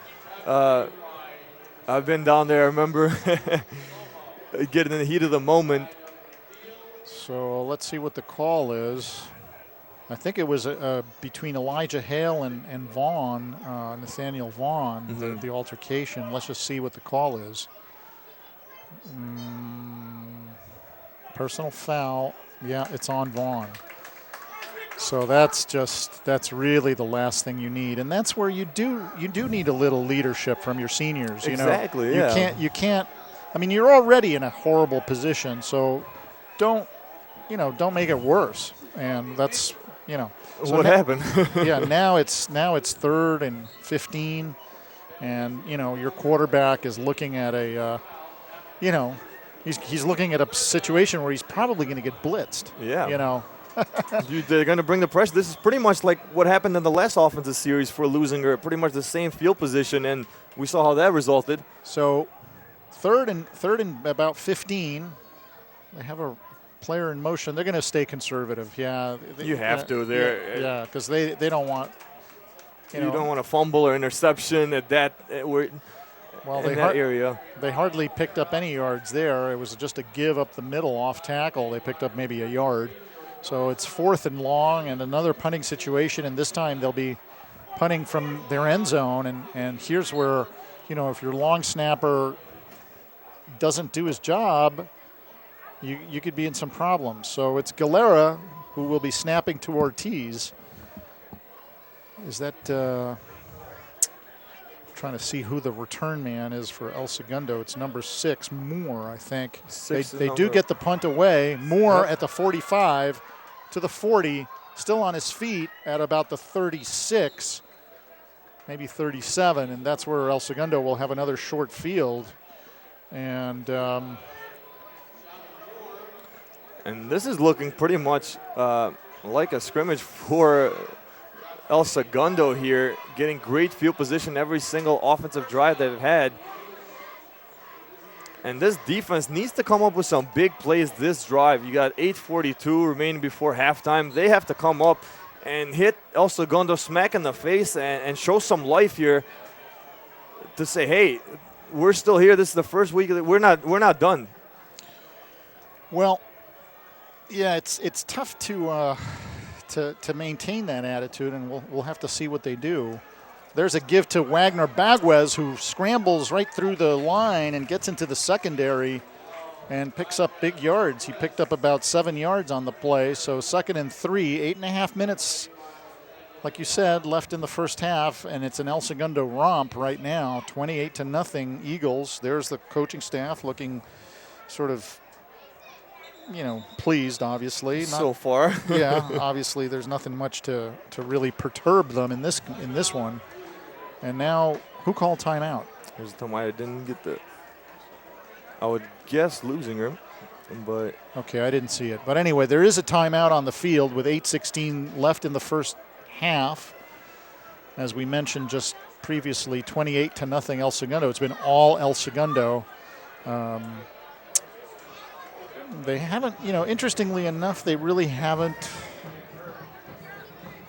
I've been down there. I remember getting in the heat of the moment. So let's see what the call is. I think it was between Elijah Hale and Vaughn, Nathaniel Vaughn, the altercation. Let's just see what the call is. Personal foul. Yeah, it's on Vaughn. So that's really the last thing you need, and that's where you do need a little leadership from your seniors. Exactly. Yeah. You can't. I mean, you're already in a horrible position, so don't make it worse. And that's So what happened? Yeah, now it's 3rd and 15, and your quarterback is looking at he's looking at a situation where he's probably going to get blitzed. Yeah. They're going to bring the pressure. This is pretty much like what happened in the last offensive series for Leuzinger. Pretty much the same field position, and we saw how that resulted. So, third and about 15. They have a player in motion. They're going to stay conservative. Yeah. You have to. Yeah, because they don't want. You don't want a fumble or interception at that. That area. They hardly picked up any yards there. It was just a give up the middle off tackle. They picked up maybe a yard. So it's 4th and long and another punting situation, and this time they'll be punting from their end zone. And here's where, if your long snapper doesn't do his job, you could be in some problems. So it's Galera who will be snapping to Ortiz. Is that trying to see who the return man is for El Segundo? It's number 6, Moore, I think. They do get the punt away. Moore at the 45 to the 40, still on his feet at about the 36, maybe 37, and that's where El Segundo will have another short field. And this is looking pretty much like a scrimmage for El Segundo here, getting great field position every single offensive drive they've had. And this defense needs to come up with some big plays this drive. You got 8:42 remaining before halftime. They have to come up and hit El Segundo smack in the face and show some life here to say, hey, we're still here. This is the first week. We're not done. Well, yeah, it's tough to maintain that attitude, and we'll have to see what they do. There's a give to Wagner Baguez, who scrambles right through the line and gets into the secondary and picks up big yards. He picked up about 7 yards on the play. So 2nd and 3, 8.5 minutes like you said, left in the first half, and it's an El Segundo romp right now, 28-0 Eagles. There's the coaching staff looking sort of, pleased, obviously. So far. Yeah, obviously there's nothing much to really perturb them in this one. And now, who called timeout? There's a time I didn't get the. I would guess Leuzinger, but. Okay, I didn't see it. But anyway, there is a timeout on the field with 8:16 left in the first half. As we mentioned just previously, 28-0 El Segundo. It's been all El Segundo. They haven't, interestingly enough, they really haven't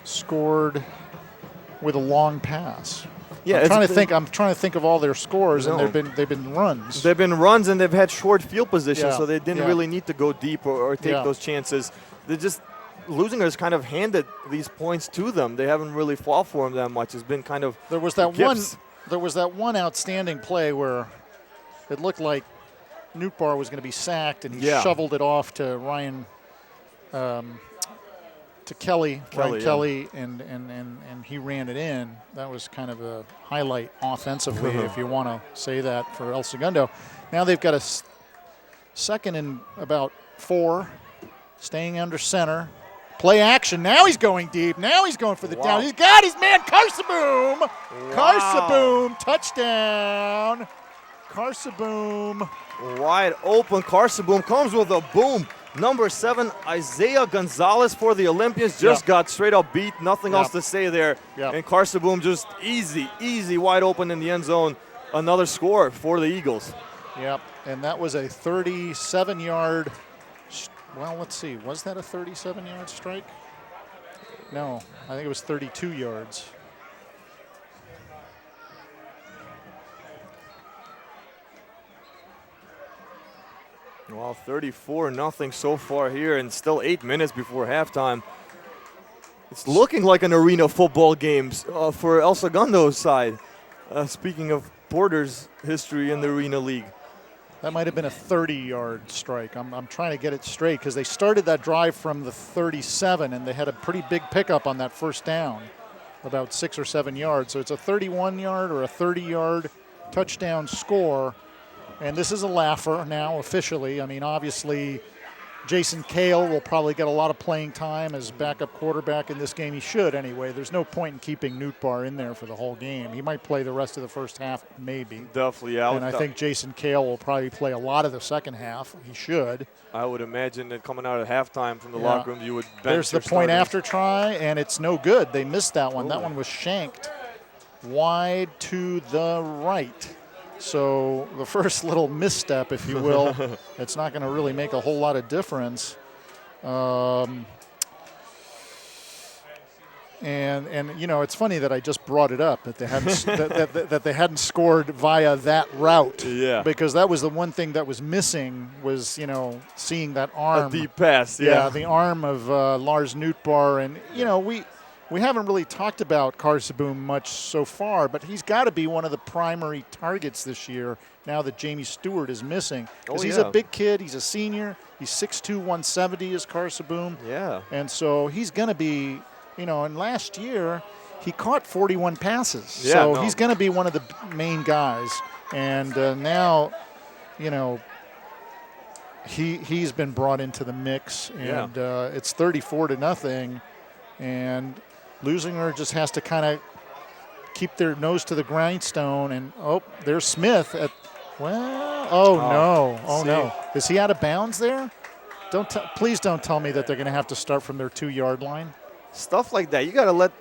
scored with a long pass. Yeah, I'm trying to think of all their scores, and they've been runs. They've been runs, and they've had short field position, Yeah, so they didn't really need to go deep or take those chances. They just Leuzinger has kind of handed these points to them. They haven't really fought for them that much. It's been kind of There was that one outstanding play where it looked like Newtbar was going to be sacked, and he shoveled it off to Ryan, to Kelly, and he ran it in. That was kind of a highlight offensively, if you want to say that, for El Segundo. Now they've got a second and about 4, staying under center. Play action. Now he's going deep. Now he's going for the down. He's got his man, Carsaboom. Wow. Carsaboom, touchdown. Carsaboom. Wide open. Carsaboom comes with a boom. Number 7, Isaiah Gonzalez for the Olympians just got straight up beat. Nothing else to say there. And Carsaboom just easy, wide open in the end zone. Another score for the Eagles. Yep, and that was a 37-yard. Well, let's see. Was that a 37-yard strike? No, I think it was 32 yards. Well, 34-0 so far here, and still 8 minutes before halftime. It's looking like an arena football game for El Segundo's side. Speaking of Porter's history in the Arena League. That might have been a 30-yard strike. I'm trying to get it straight because they started that drive from the 37, and they had a pretty big pickup on that first down, about 6 or 7 yards. So it's a 31-yard or a 30-yard touchdown score. And this is a laugher now officially. I mean, obviously, Jason Cale will probably get a lot of playing time as backup quarterback in this game. He should anyway. There's no point in keeping Newtbar in there for the whole game. He might play the rest of the first half, maybe. Definitely, yeah. And I think Jason Cale will probably play a lot of the second half. He should. I would imagine that coming out at halftime from the locker room, you would bench There's the your point starters. after try, and it's no good. They missed that one. That one was shanked wide to the right. So the first little misstep, if you will, it's not going to really make a whole lot of difference. And it's funny that I just brought it up that they hadn't that they hadn't scored via that route. Yeah. Because that was the one thing that was missing was seeing that arm. A deep pass. Yeah, the arm of Lars Newtbar, and we haven't really talked about Carsaboom much so far, but he's got to be one of the primary targets this year now that Jamie Stewart is missing. Because he's a big kid. He's a senior. He's 6'2", 170 is Carsaboom. Yeah. And so he's going to be, and last year he caught 41 passes. Yeah, so he's going to be one of the main guys. And now, he's been brought into the mix. And it's 34-0. And Leuzinger just has to kind of keep their nose to the grindstone. And, there's Smith. No. Is he out of bounds there? Please don't tell me that they're going to have to start from their 2-yard line. Stuff like that. You got to let.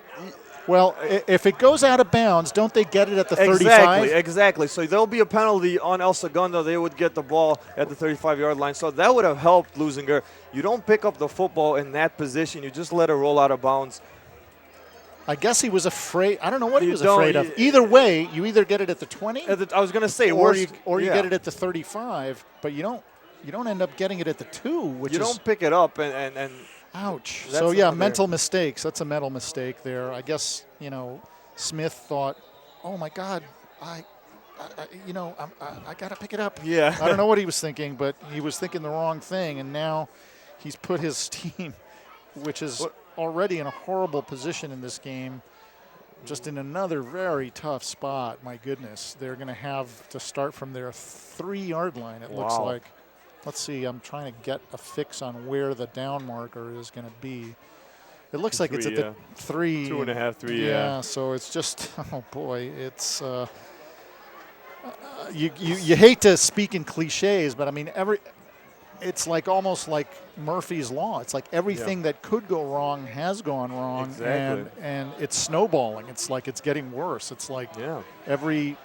Well, if it goes out of bounds, don't they get it at the 35? Exactly. So there'll be a penalty on El Segundo. They would get the ball at the 35-yard line. So that would have helped Leuzinger. You don't pick up the football in that position. You just let it roll out of bounds. I guess he was afraid. I don't know what he was afraid of. Either way, you either get it at the 20. I was going to say, or you get it at the 35, but you don't end up getting it at the 2, which you don't pick it up and ouch. So mental mistakes. That's a mental mistake there. I guess Smith thought, oh my God, I got to pick it up. Yeah. I don't know what he was thinking, but he was thinking the wrong thing, and now he's put his team, which is already in a horrible position in this game, just in another very tough spot. My goodness, they're going to have to start from their 3-yard line, it looks like. Let's see, I'm trying to get a fix on where the down marker is going to be. It looks like it's at the 3. 2.5, 3, yeah. So it's just, oh boy, it's, you hate to speak in cliches, but I mean, it's like almost like Murphy's Law. It's like everything that could go wrong has gone wrong. Exactly. And it's snowballing. It's like it's getting worse. It's like every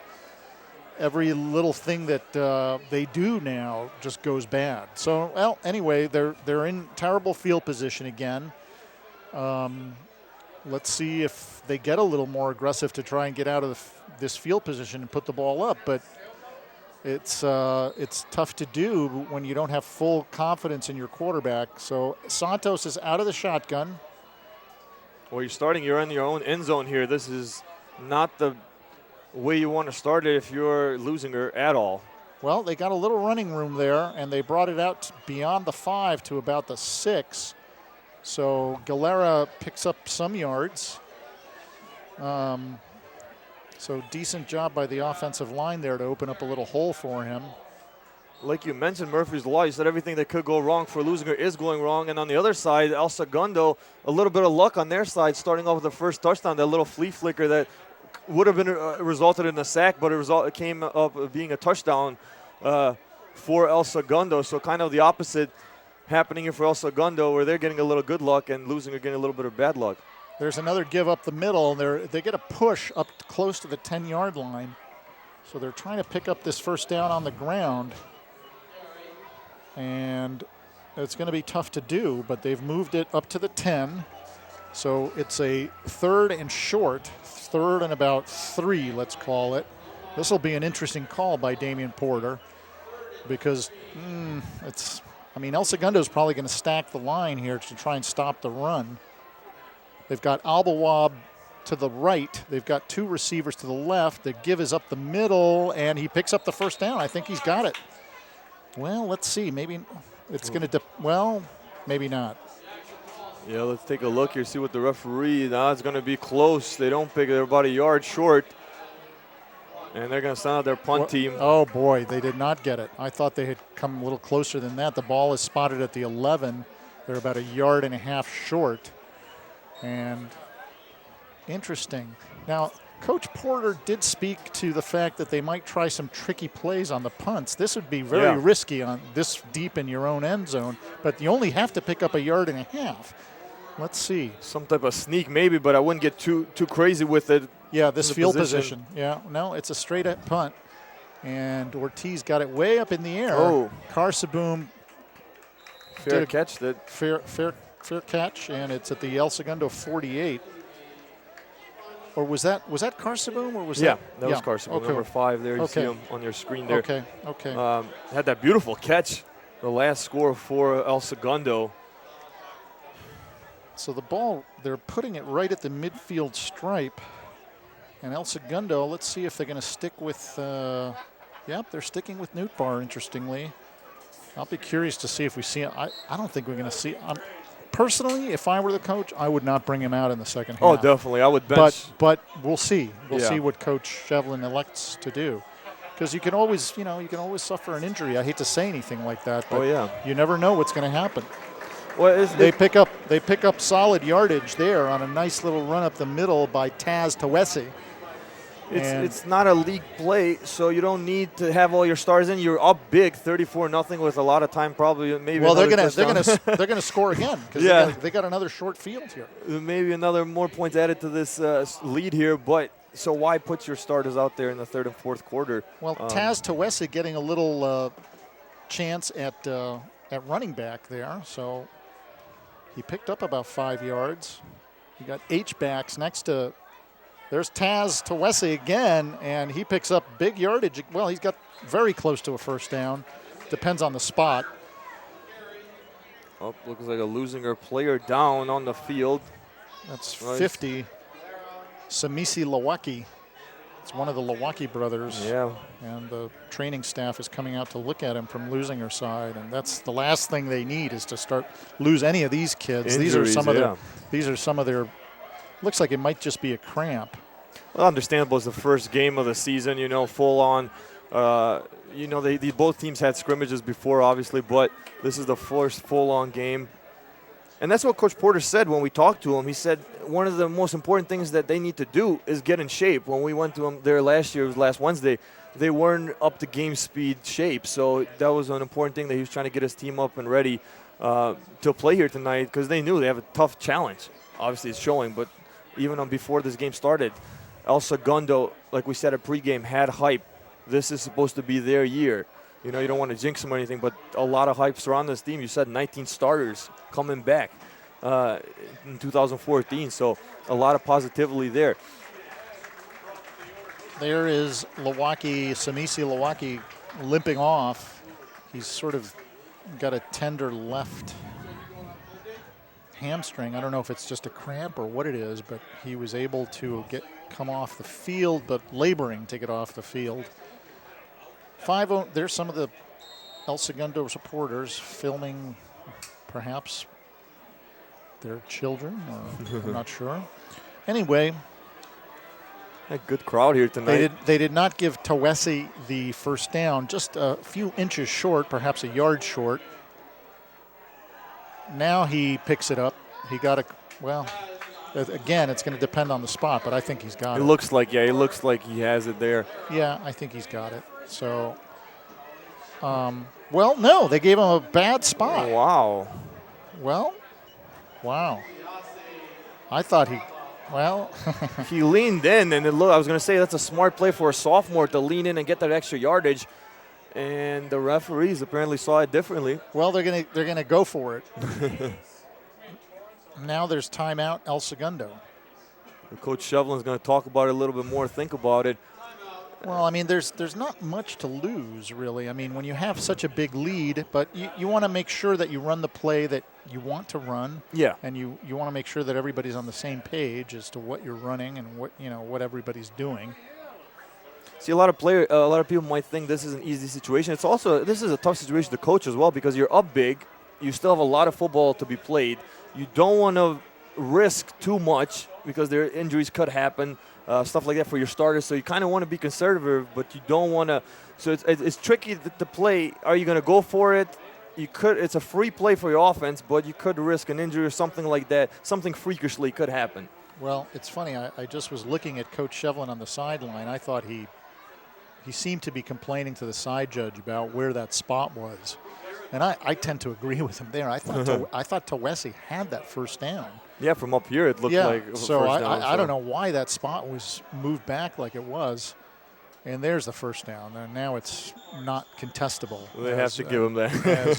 little thing that they do now just goes bad. So, well, anyway, they're in terrible field position again. Let's see if they get a little more aggressive to try and get out of this field position and put the ball up. But it's tough to do when you don't have full confidence in your quarterback. So Santos is out of the shotgun. Well, you're in your own end zone here. This is not the way you want to start it if you're Leuzinger at all. Well, they got a little running room there, and they brought it out beyond the 5 to about the 6. So Galera picks up some yards. So decent job by the offensive line there to open up a little hole for him. Like you mentioned, Murphy's Law, you said everything that could go wrong for Leuzinger is going wrong. And on the other side, El Segundo, a little bit of luck on their side, starting off with the first touchdown, that little flea flicker that would have been resulted in a sack, but it came up being a touchdown for El Segundo. So kind of the opposite happening here for El Segundo, where they're getting a little good luck and Leuzinger getting a little bit of bad luck. There's another give up the middle. They get a push up close to the 10-yard line. So they're trying to pick up this first down on the ground. And it's going to be tough to do, but they've moved it up to the 10. So it's a 3rd and short, 3rd and about 3, let's call it. This will be an interesting call by Damian Porter because El Segundo is probably going to stack the line here to try and stop the run. They've got Albawab to the right. They've got 2 receivers to the left. The give is up the middle, and he picks up the first down. I think he's got it. Well, let's see. Maybe it's going to maybe not. Yeah, let's take a look here, see what the referee, it's going to be close. They don't pick, they're about a yard short. And they're going to send out their punt team. Oh, boy, they did not get it. I thought they had come a little closer than that. The ball is spotted at the 11. They're about a yard and a half short. And interesting. Now, Coach Porter did speak to the fact that they might try some tricky plays on the punts. This would be very risky on this deep in your own end zone, but you only have to pick up a yard and a half. Let's see. Some type of sneak maybe, but I wouldn't get too crazy with it. Yeah, this field position. Yeah, no, it's a straight up punt. And Ortiz got it way up in the air. Oh. Carsaboom. Fair catch. Fair catch, and it's at the El Segundo 48. Or was that Carsaboom, or was that? That was Carsaboom, okay. number 5 there. You see him on your screen there. Okay. Had that beautiful catch, the last score for El Segundo. So the ball, they're putting it right at the midfield stripe. And El Segundo, let's see if they're going to stick with, they're sticking with Newtbar, interestingly. I'll be curious to see if we see it. I don't think we're going to see personally, if I were the coach, I would not bring him out in the second half. Oh, definitely. I would bench. But we'll see. We'll see what Coach Shevlin elects to do. Because you can always suffer an injury. I hate to say anything like that, but you never know what's going to happen. Well, they pick up solid yardage there on a nice little run up the middle by Taz Tawesi. It's not a league play, so you don't need to have all your stars in. You're up big, 34-0, with a lot of time, probably maybe. Well, they're gonna score again because they got another short field here. Maybe another more points added to this lead here, but so why put your starters out there in the 3rd and 4th quarter? Well, Taz Tawesi getting a little chance at running back there, so he picked up about 5 yards. You got H-backs next to. There's Taz Tawesi again, and he picks up big yardage. Well, he's got very close to a first down. Depends on the spot. Oh, looks like a Leuzinger player down on the field. That's 50. Samisi Lawaki. It's one of the Lewacki brothers. Yeah. And the training staff is coming out to look at him from Leuzinger side, and that's the last thing they need is to lose any of these kids. Injuries, these are some of their. Looks like it might just be a cramp. Well, understandable. It's the first game of the season, full on. Both teams had scrimmages before, obviously, but this is the first full-on game. And that's what Coach Porter said when we talked to him. He said one of the most important things that they need to do is get in shape. When we went to him there last year, it was last Wednesday, they weren't up to game speed shape. So that was an important thing that he was trying to get his team up and ready to play here tonight because they knew they have a tough challenge. Obviously, it's showing, but even before this game started, El Segundo, like we said at pregame, had hype. This is supposed to be their year. You don't want to jinx them or anything, but a lot of hype surrounding this team. You said 19 starters coming back in 2014, so a lot of positivity there. There is Samisi Lewacki limping off. He's sort of got a tender left hamstring. I don't know if it's just a cramp or what it is, but he was able to come off the field, but laboring to get off the field. 5-0, there's some of the El Segundo supporters filming perhaps their children, or I'm not sure. Anyway. A good crowd here tonight. They did not give Tawesi the first down, just a few inches short, perhaps a yard short. Now he picks it up. He got again, it's going to depend on the spot, but I think he's got it. It looks like he has it there. Yeah, I think he's got it. So, no, they gave him a bad spot. Wow. Well, wow. I thought he leaned in, and I was going to say that's a smart play for a sophomore to lean in and get that extra yardage, and the referees apparently saw it differently. Well, they're gonna go for it. Now there's timeout, El Segundo. Coach Shevlin's going to talk about it a little bit more, think about it. Well, I mean, there's not much to lose, really. I mean, when you have such a big lead, but you want to make sure that you run the play that you want to run. Yeah. And you want to make sure that everybody's on the same page as to what you're running and what everybody's doing. See, a lot of people might think this is an easy situation. This is a tough situation to coach as well because you're up big. You still have a lot of football to be played. You don't want to risk too much because their injuries could happen. Stuff like that for your starters. So you kind of want to be conservative, but you don't want to. So it's tricky to play. Are you going to go for it? It's a free play for your offense, but you could risk an injury or something like that. Something freakishly could happen. Well, it's funny. I just was looking at Coach Shevlin on the sideline. I thought he seemed to be complaining to the side judge about where that spot was. And I tend to agree with him there. I thought Tawesi had that first down. Yeah, from up here it looked like so first down. I don't know why that spot was moved back like it was. And there's the first down. And now it's not contestable. They have to give him that.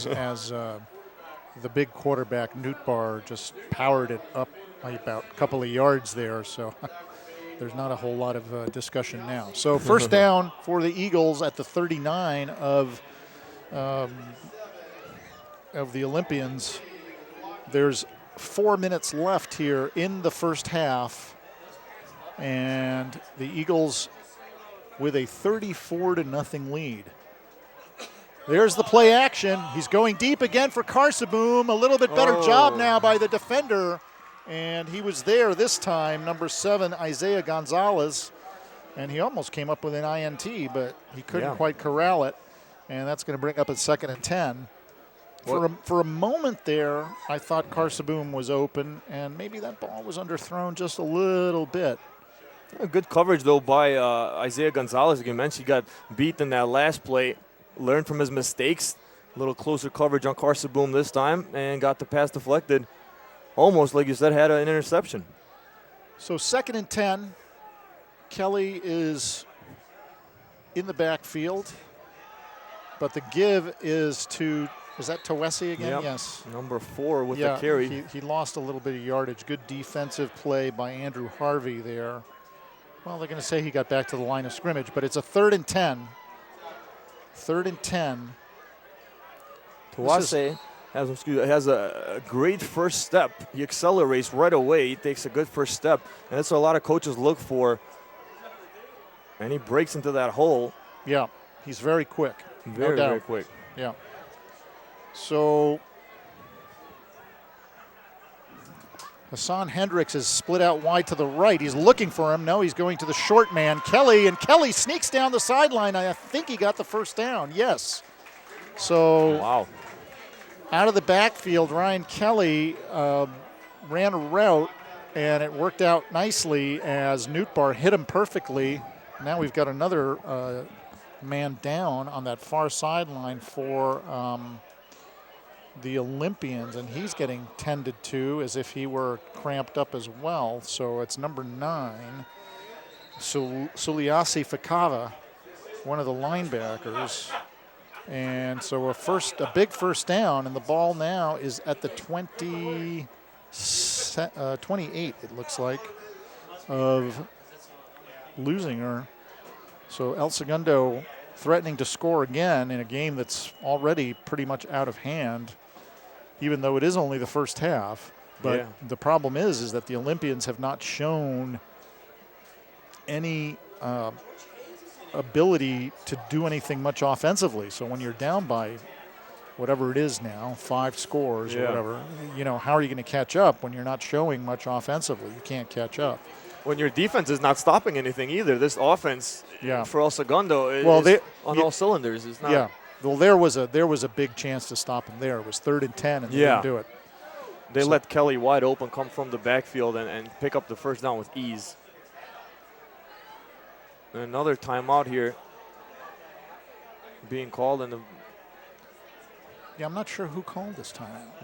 as the big quarterback, Nutbar, just powered it up about a couple of yards there. So there's not a whole lot of discussion now. So first down for the Eagles at the 39 of the Olympians. There's 4 minutes left here in the first half, and the Eagles with a 34-0 lead. There's the play action. He's going deep again for Carsaboom. A little bit better job now by the defender, and he was there this time, number 7, Isaiah Gonzalez, and he almost came up with an INT, but he couldn't quite corral it, and that's going to bring up a 2nd and 10. For a moment there, I thought Carsaboom was open, and maybe that ball was underthrown just a little bit. Good coverage, though, by Isaiah Gonzalez. Like you mentioned, he got beat in that last play, learned from his mistakes. A little closer coverage on Carsaboom this time, and got the pass deflected. Almost, like you said, had an interception. So 2nd and 10. Kelly is in the backfield, but the give is to... Is that Tawesi again? Yep. Yes. Number 4 with the carry. He lost a little bit of yardage. Good defensive play by Andrew Harvey there. Well, they're going to say he got back to the line of scrimmage, but it's a 3rd and 10. 3rd and 10. Tawesi has a great first step. He accelerates right away. He takes a good first step, and that's what a lot of coaches look for. And he breaks into that hole. Yeah, he's very quick. Very, no doubt. very quick. Yeah. So Hassan Hendricks is split out wide to the right. He's looking for him. No, he's going to the short man, Kelly, and Kelly sneaks down the sideline. I think he got the first down. Yes. So wow. Out of the backfield, Ryan Kelly ran a route, and it worked out nicely as Newtbar hit him perfectly. Now we've got another man down on that far sideline for the Olympians, and he's getting tended to as if he were cramped up as well. So it's number 9, Suliasi Fakava, one of the linebackers. And so a big first down, and the ball now is at the 28, it looks like, of Leuzinger. So El Segundo threatening to score again in a game that's already pretty much out of hand, even though it is only the first half. But the problem is that the Olympians have not shown any ability to do anything much offensively. So when you're down by whatever it is now, 5 scores or whatever, how are you going to catch up when you're not showing much offensively? You can't catch up. When your defense is not stopping anything either, this offense for El Segundo is on all cylinders. It's not. Yeah. Well, there was a big chance to stop him there. It was 3rd and 10, and they didn't do it. They let Kelly wide open come from the backfield and pick up the first down with ease. Another timeout here being called in the. Yeah, I'm not sure who called this timeout.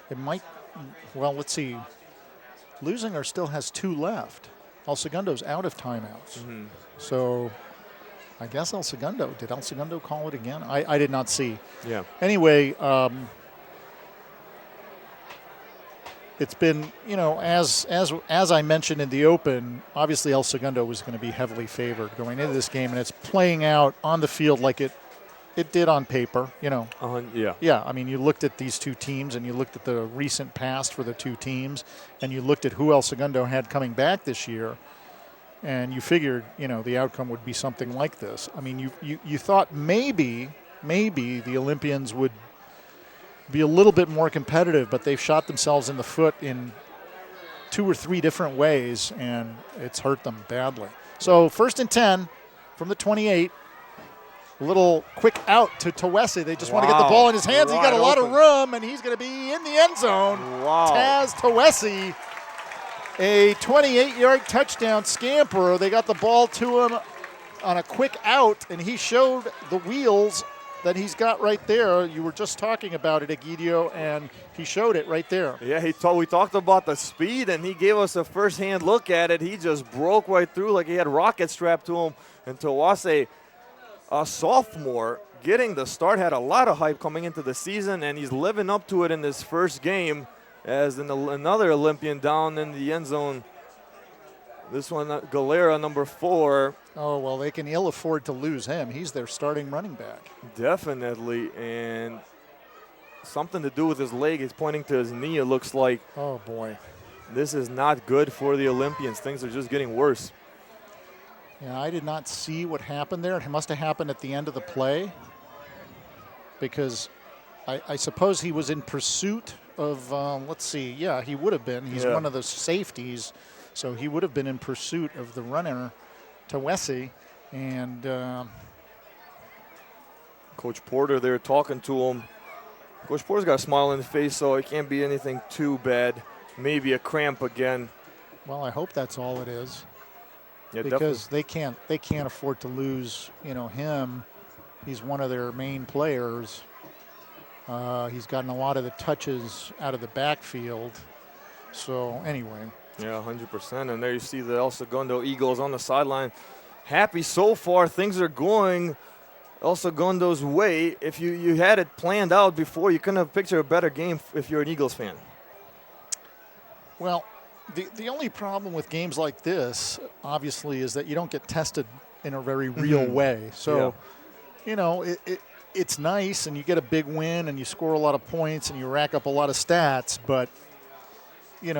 It might. Well, let's see. Leuzinger still has 2 left. El Segundo's out of timeouts. So I guess El Segundo. Did El Segundo call it again? I did not see. Yeah. Anyway, it's been, as I mentioned in the open, obviously El Segundo was going to be heavily favored going into this game, and it's playing out on the field like it did on paper, Yeah, I mean, you looked at these 2 teams, and you looked at the recent past for the 2 teams, and you looked at who El Segundo had coming back this year, and you figured, the outcome would be something like this. I mean, you thought maybe the Olympians would be a little bit more competitive, but they've shot themselves in the foot in 2 or 3 different ways, and it's hurt them badly. So 1st and 10 from the 28. A little quick out to Tawesi. They just want to get the ball in his hands. He got a lot of room, and he's going to be in the end zone. Wow. Taz Tawesi, a 28-yard touchdown scamper. They got the ball to him on a quick out, and he showed the wheels that he's got right there. You were just talking about it, Egidio, and he showed it right there. Yeah, we talked about the speed, and he gave us a first-hand look at it. He just broke right through like he had rockets strapped to him. And Tawase, a sophomore, getting the start, had a lot of hype coming into the season, and he's living up to it in this first game as another Olympian down in the end zone. This one, Galera, number 4. Oh, well, they can ill afford to lose him. He's their starting running back. Definitely, and something to do with his leg. He's pointing to his knee, it looks like. Oh, boy. This is not good for the Olympians. Things are just getting worse. Yeah, I did not see what happened there. It must have happened at the end of the play because I suppose he was in pursuit of, let's see. Yeah, he would have been. He's one of the safeties, so he would have been in pursuit of the runner, Tawesi, and Coach Porter there talking to him. Coach Porter's got a smile on his face, so it can't be anything too bad. Maybe a cramp again. Well, I hope that's all it is. Yeah, because they can't afford to lose, him. He's one of their main players. He's gotten a lot of the touches out of the backfield. So anyway. Yeah, 100%. And there you see the El Segundo Eagles on the sideline. Happy so far. Things are going El Segundo's way. If you had it planned out before, you couldn't have pictured a better game if you're an Eagles fan. Well, the only problem with games like this, obviously, is that you don't get tested in a very real way. So, it's nice, and you get a big win, and you score a lot of points, and you rack up a lot of stats. But, you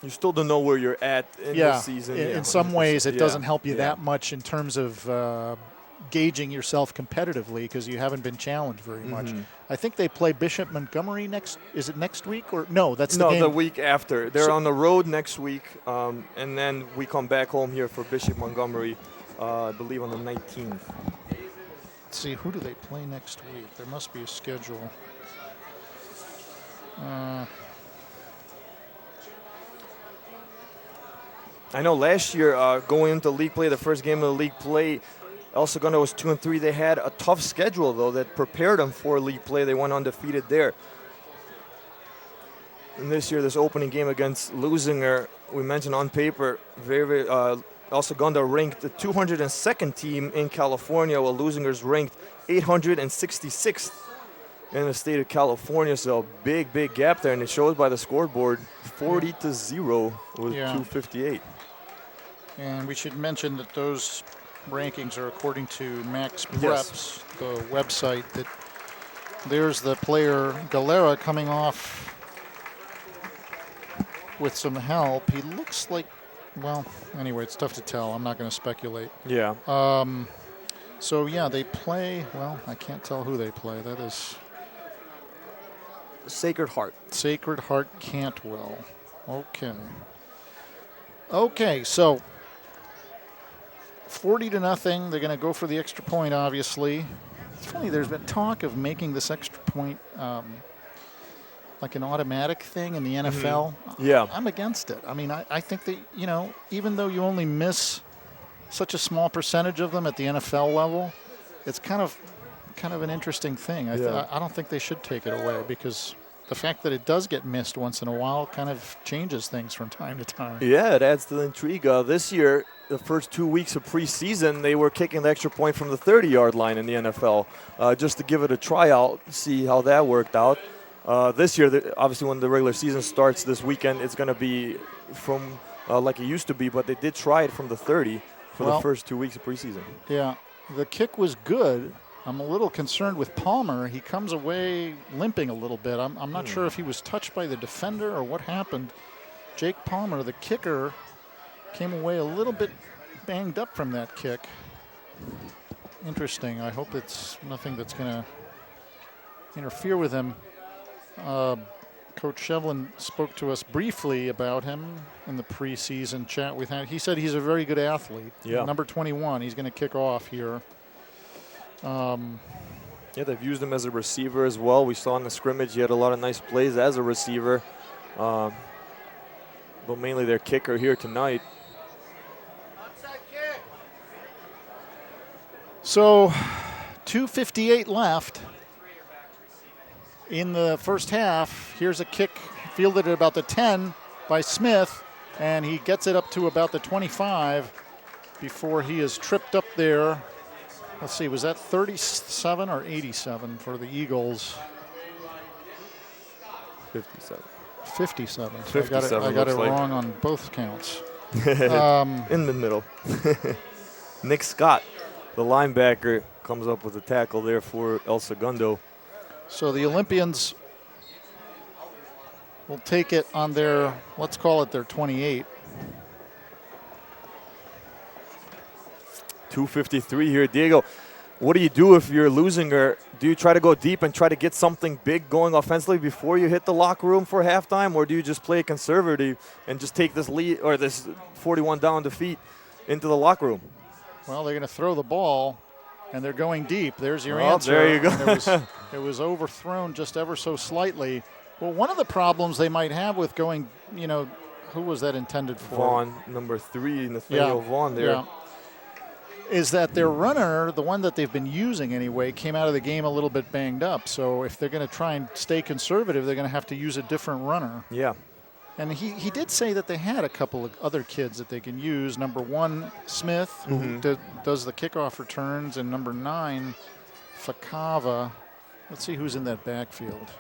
You still don't know where you're at in the season. In some ways, it doesn't help you that much in terms of gauging yourself competitively because you haven't been challenged very much. I think they play Bishop Montgomery next. Is it next week or no? That's the game. No, the week after. They're on the road next week, and then we come back home here for Bishop Montgomery, I believe on the 19th. Let's see, who do they play next week? There must be a schedule. I know last year, going into league play, the first game of the league play, El Segundo was 2-3. They had a tough schedule, though, that prepared them for league play. They went undefeated there. And this year, this opening game against Leuzinger, we mentioned on paper, very El Segundo ranked the 202nd team in California, while Leuzinger's ranked 866th in the state of California. So big gap there, and it shows by the scoreboard, 40-0 with 258. And we should mention that those rankings are according to Max Preps, the website. That there's the player Galera coming off with some help. He looks like, well, anyway, it's tough to tell. I'm not going to speculate. Yeah. So yeah, they play. Well, I can't tell who they play. That is Sacred Heart. Sacred Heart Cantwell. Okay, so 40-0. They're going to go for the extra point, obviously. It's funny, there's been talk of making this extra point like an automatic thing in the NFL. Yeah. I'm against it. I mean, I think that, even though you only miss such a small percentage of them at the NFL level, it's kind of an interesting thing. I don't think they should take it away because the fact that it does get missed once in a while kind of changes things from time to time. Yeah, it adds to the intrigue. This year, the first 2 weeks of preseason, they were kicking the extra point from the 30-yard line in the NFL just to give it a tryout, see how that worked out. This year, obviously, when the regular season starts this weekend, it's going to be from like it used to be, but they did try it from the 30 for the first 2 weeks of preseason. Yeah, the kick was good. I'm a little concerned with Palmer. He comes away limping a little bit. I'm not sure if he was touched by the defender or what happened. Jake Palmer, the kicker, came away a little bit banged up from that kick. Interesting. I hope it's nothing that's going to interfere with him. Coach Shevlin spoke to us briefly about him in the preseason chat we had. He said he's a very good athlete. Yeah. Number 21, he's going to kick off here. They've used him as a receiver as well. We saw in the scrimmage he had a lot of nice plays as a receiver. But mainly their kicker here tonight. So 2:58 left in the first half. Here's a kick fielded at about the 10 by Smith, and he gets it up to about the 25 before he is tripped up there. Let's see, was that 37 or 87 for the Eagles? 57. 57. 57 I got it like. wrong on both counts. In the middle. Nick Scott, the linebacker, comes up with a tackle there for El Segundo. So the Olympians will take it on their, let's call it their 28. 2:53 here. Diego, what do you do if you're Leuzinger? Do you try to go deep and try to get something big going offensively before you hit the locker room for halftime, or do you just play conservative and just take this lead or this 41 down defeat into the locker room? Well, they're going to throw the ball, and they're going deep. There's your answer. There you go. It was overthrown just ever so slightly. Well, one of the problems they might have with going, who was that intended for? Vaughn, number 3, Nathaniel Vaughn there. Yeah. Is that their runner, the one that they've been using anyway, came out of the game a little bit banged up. So if they're going to try and stay conservative, they're going to have to use a different runner. Yeah. And he did say that they had a couple of other kids that they can use. Number 1, Smith, who does the kickoff returns, and number 9, Fakava. Let's see who's in that backfield.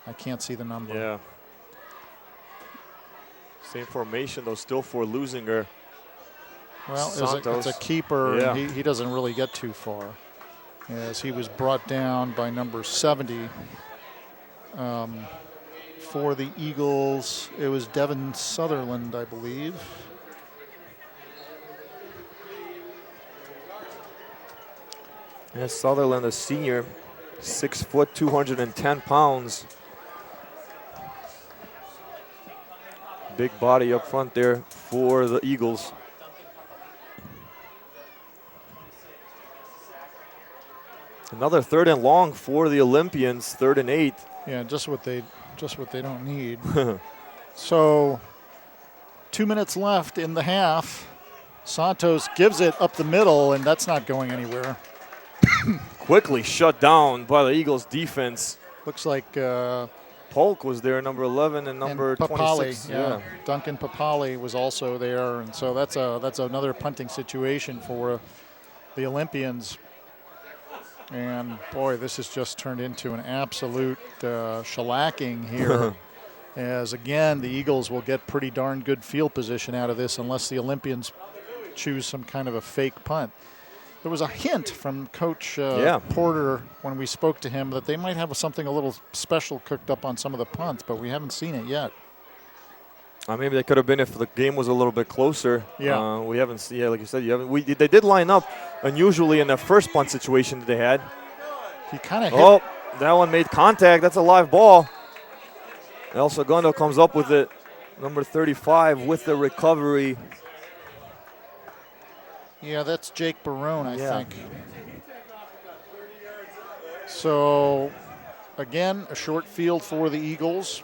I can't see the number. Yeah. Same formation, though, still for Leuzinger. Well, it's a keeper, and he doesn't really get too far. As he was brought down by number 70, for the Eagles. It was Devin Sutherland, I believe. Yeah, Sutherland, a senior, 6 foot, 210 pounds. Big body up front there for the Eagles. Another 3rd and long for the Olympians, 3rd and 8. Yeah, just what they don't need. So 2 minutes left in the half. Santos gives it up the middle, and that's not going anywhere. Quickly shut down by the Eagles defense. Looks like Polk was there, number 11, and number 26. Yeah. Duncan Papali was also there, and so that's another punting situation for the Olympians. And boy, this has just turned into an absolute shellacking here. As again, the Eagles will get pretty darn good field position out of this unless the Olympians choose some kind of a fake punt. There was a hint from Coach Porter when we spoke to him that they might have something a little special cooked up on some of the punts, but we haven't seen it yet. Maybe that could have been if the game was a little bit closer. Yeah. We haven't seen, like you said, they did line up unusually in the first punt situation that they had. He kind of hit. Oh, that one made contact. That's a live ball. El Segundo comes up with it. Number 35 with the recovery. Yeah, that's Jake Barone, I think. So, again, a short field for the Eagles.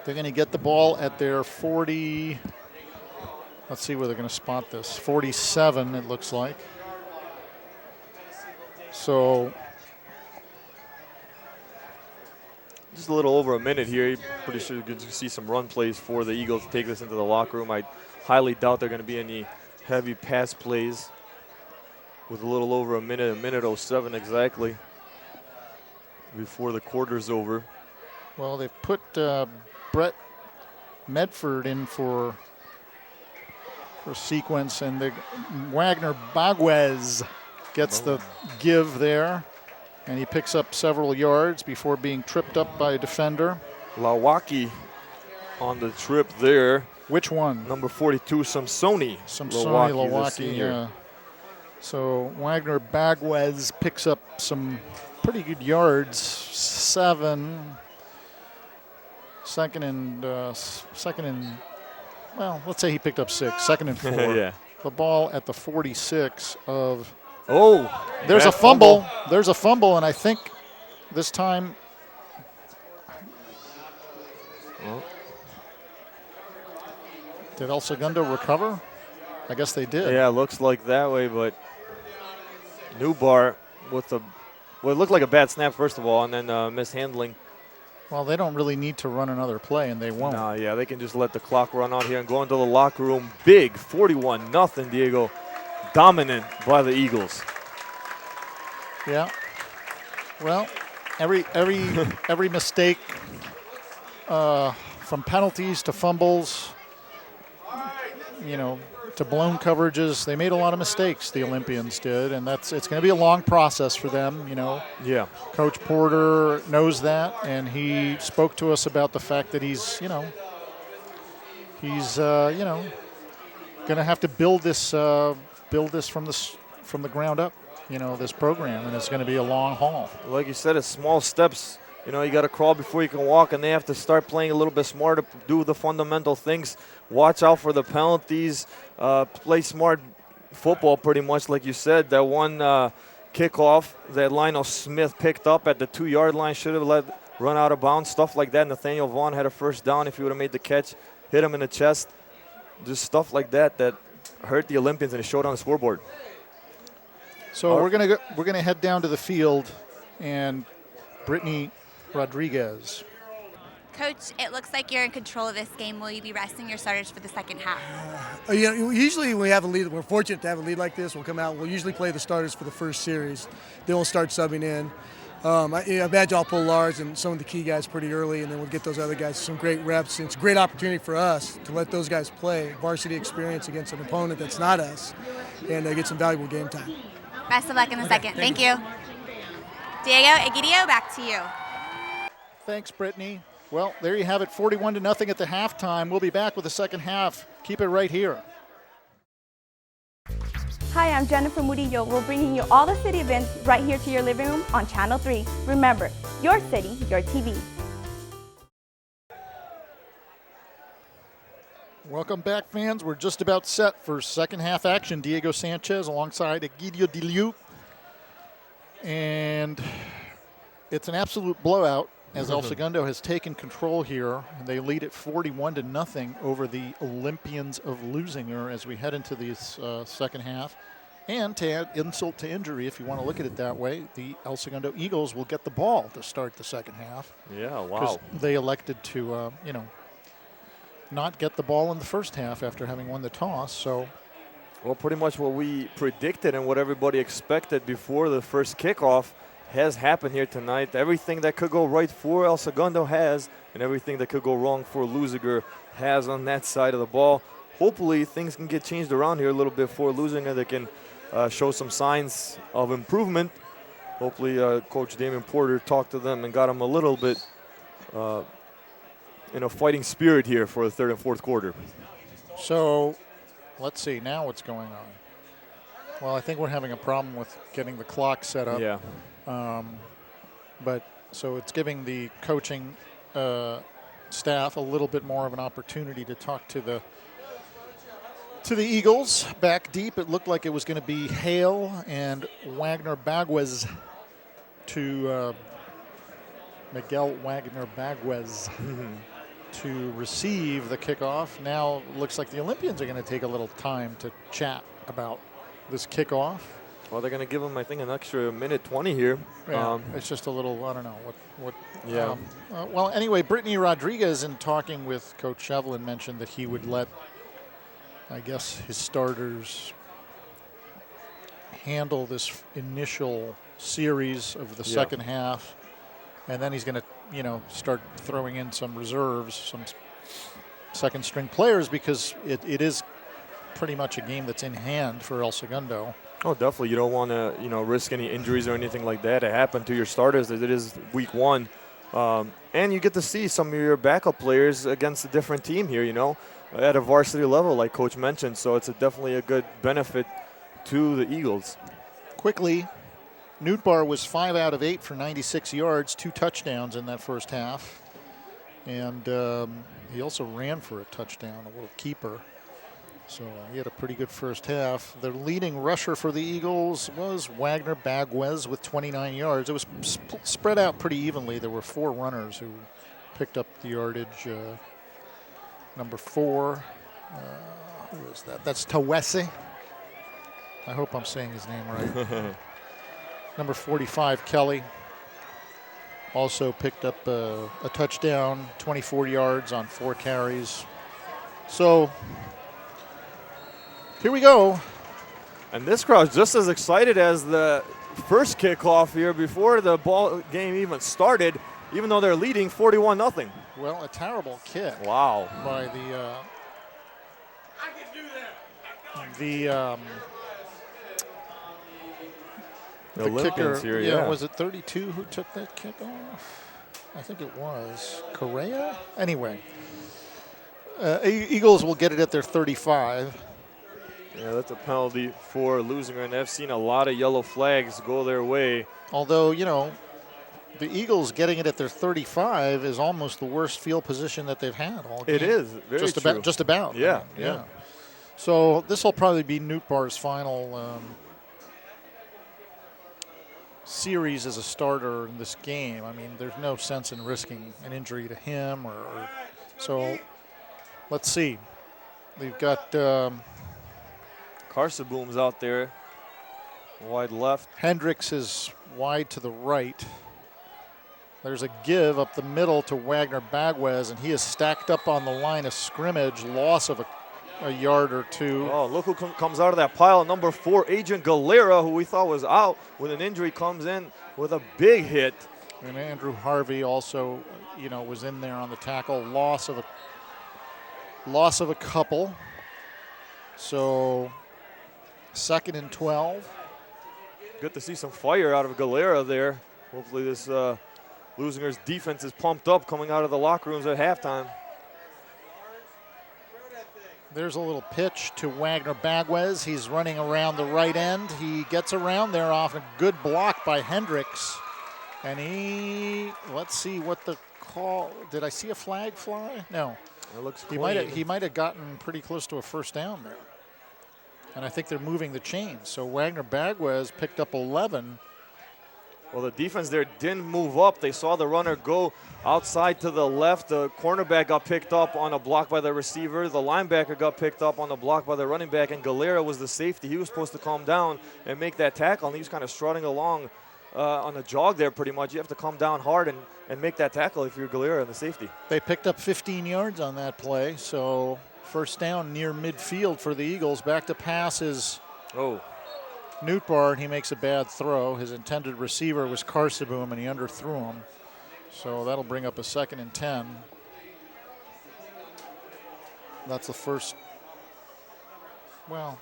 They're going to get the ball at their 40. Let's see where they're going to spot this. 47, it looks like. So, just a little over a minute here. Pretty sure you're going to see some run plays for the Eagles to take this into the locker room. I highly doubt there are going to be any heavy pass plays with a little over a minute 07 exactly before the quarter's over. Well, they've put Brett Medford in for sequence, and Wagner Baguez gets the give there, and he picks up several yards before being tripped up by a defender. Lawaki on the trip there. Which one? Number 42, Samsoni. Lawaki, yeah. So Wagner Baguez picks up some pretty good yards. 7. Second and well, let's say he picked up 6. 2nd and 4. Yeah. The ball at the 46 of. Oh, there's a fumble. There's a fumble, and I think this time. Well, did El Segundo recover? I guess they did. Yeah, looks like that way, but Newbar with it looked like a bad snap first of all, and then mishandling. Well, they don't really need to run another play, and they won't. No, yeah, they can just let the clock run out here and go into the locker room. Big 41-0, Diego. Dominant by the Eagles. Yeah. Well, every mistake from penalties to fumbles, to blown coverages, they made a lot of mistakes, the Olympians did, and it's going to be a long process for them, Yeah. Coach Porter knows that, and he spoke to us about the fact that he's going to have to build this from the ground up, this program, and it's going to be a long haul. Like you said, it's small steps. You got to crawl before you can walk, and they have to start playing a little bit smarter, do the fundamental things, watch out for the penalties, play smart football pretty much like you said. That one kickoff that Lionel Smith picked up at the 2-yard line should have run out of bounds, stuff like that. Nathaniel Vaughn had a first down if he would have made the catch, hit him in the chest. Just stuff like that hurt the Olympians and it showed on the scoreboard. So we're gonna head down to the field, and Brittany Rodriguez. Coach, it looks like you're in control of this game. Will you be resting your starters for the second half? Usually when we have a lead, we're fortunate to have a lead like this. We'll come out, we'll usually play the starters for the first series. Then we'll start subbing in. I imagine I'll pull Lars and some of the key guys pretty early, and then we'll get those other guys some great reps. And it's a great opportunity for us to let those guys play varsity experience against an opponent that's not us, and get some valuable game time. Best of luck in the second. Thank you. Diego Egidio, back to you. Thanks, Brittany. Well, there you have it, 41-0 at the halftime. We'll be back with the second half. Keep it right here. Hi, I'm Jennifer Murillo. We're bringing you all the city events right here to your living room on Channel 3. Remember, your city, your TV. Welcome back, fans. We're just about set for second half action. Diego Sanchez alongside Egidio Diliu. And it's an absolute blowout as El Segundo has taken control here. And they lead it 41-0 over the Olympians of Leuzinger as we head into this second half. And to add insult to injury, if you want to look at it that way, the El Segundo Eagles will get the ball to start the second half. Yeah, wow. Because they elected to, not get the ball in the first half after having won the toss. So, well, pretty much what we predicted and what everybody expected before the first kickoff has happened here tonight. Everything that could go right for El Segundo has, and everything that could go wrong for Leuzinger has on that side of the ball. Hopefully things can get changed around here a little bit for Leuzinger. They can show some signs of improvement. Hopefully Coach Damian Porter talked to them and got them a little bit in a fighting spirit here for the third and fourth quarter. So let's see now what's going on. Well, I think we're having a problem with getting the clock set up. Yeah. But so it's giving the coaching staff a little bit more of an opportunity to talk to the Eagles. Back deep, it looked like it was going to be Hale and Wagner Baguez to Miguel Wagner Baguez to receive the kickoff. Now it looks like the Olympians are going to take a little time to chat about this kickoff. Well, they're going to give him, I think, an extra minute 20 here. Yeah, it's just a little, I don't know what. Yeah. Well, anyway, Brittany Rodriguez, in talking with Coach Shevlin, mentioned that he would let, I guess, his starters handle this initial series of the second half, and then he's going to, start throwing in some reserves, some second string players, because it is pretty much a game that's in hand for El Segundo. Oh, definitely. You don't want to, risk any injuries or anything like that to happen to your starters, as it is week one. And you get to see some of your backup players against a different team here, at a varsity level, like Coach mentioned. So it's definitely a good benefit to the Eagles. Quickly, Nootbaar was 5 out of 8 for 96 yards, 2 touchdowns in that first half. And he also ran for a touchdown, a little keeper. So he had a pretty good first half. The leading rusher for the Eagles was Wagner Baguez with 29 yards. It was spread out pretty evenly. There were 4 runners who picked up the yardage. Number 4, who is that? That's Tawese. I hope I'm saying his name right. Number 45, Kelly, also picked up a touchdown, 24 yards on 4 carries. So here we go. And this crowd's just as excited as the first kickoff here before the ball game even started, even though they're leading 41-0. Well, a terrible kick. Wow. By the kicker here, yeah. Was it 32 who took that kick off? I think it was Correa. Anyway, Eagles will get it at their 35. Yeah, that's a penalty for Leuzinger, and I've seen a lot of yellow flags go their way. Although, the Eagles getting it at their 35 is almost the worst field position that they've had all game. It is, very true. Just about. Yeah, I mean, yeah. So this will probably be Nootbaar's final series as a starter in this game. I mean, there's no sense in risking an injury to him. So let's see. They've got Carseboom's out there, wide left. Hendricks is wide to the right. There's a give up the middle to Wagner Baguez, and he is stacked up on the line of scrimmage, loss of a yard or 2. Oh, look who comes out of that pile. Number 4, Agent Galera, who we thought was out with an injury, comes in with a big hit. And Andrew Harvey also, was in there on the tackle. Loss of a couple. So 2nd and 12. Good to see some fire out of Galera there. Hopefully this Leuzinger's defense is pumped up coming out of the locker rooms at halftime. There's a little pitch to Wagner Bagwez. He's running around the right end. He gets around there off a good block by Hendricks. And let's see what the call, did I see a flag fly? No. It looks clean. He might have gotten pretty close to a first down there. And I think they're moving the chains. So Wagner Bagwez picked up 11. Well, the defense there didn't move up. They saw the runner go outside to the left. The cornerback got picked up on a block by the receiver. The linebacker got picked up on a block by the running back. And Galera was the safety. He was supposed to calm down and make that tackle. And he was kind of strutting along on a jog there pretty much. You have to calm down hard and make that tackle if you're Galera and the safety. They picked up 15 yards on that play. So first down near midfield for the Eagles. Back to pass is Newtbar, and he makes a bad throw. His intended receiver was Carseboom, and he underthrew him. So that'll bring up a 2nd and 10. That's the first, well,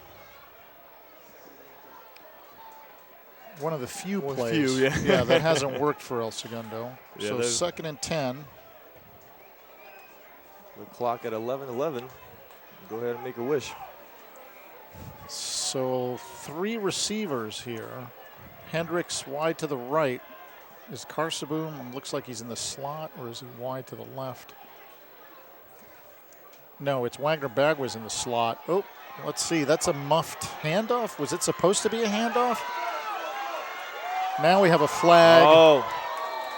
one of the few plays that hasn't worked for El Segundo. Yeah, so 2nd and 10. The clock at 11:11. Go ahead and make a wish. So 3 receivers here. Hendricks wide to the right. Is Carseboom, looks like he's in the slot, or is he wide to the left? No, it's Wagner Bagwez in the slot. Oh, let's see. That's a muffed handoff. Was it supposed to be a handoff? Now we have a flag. Oh,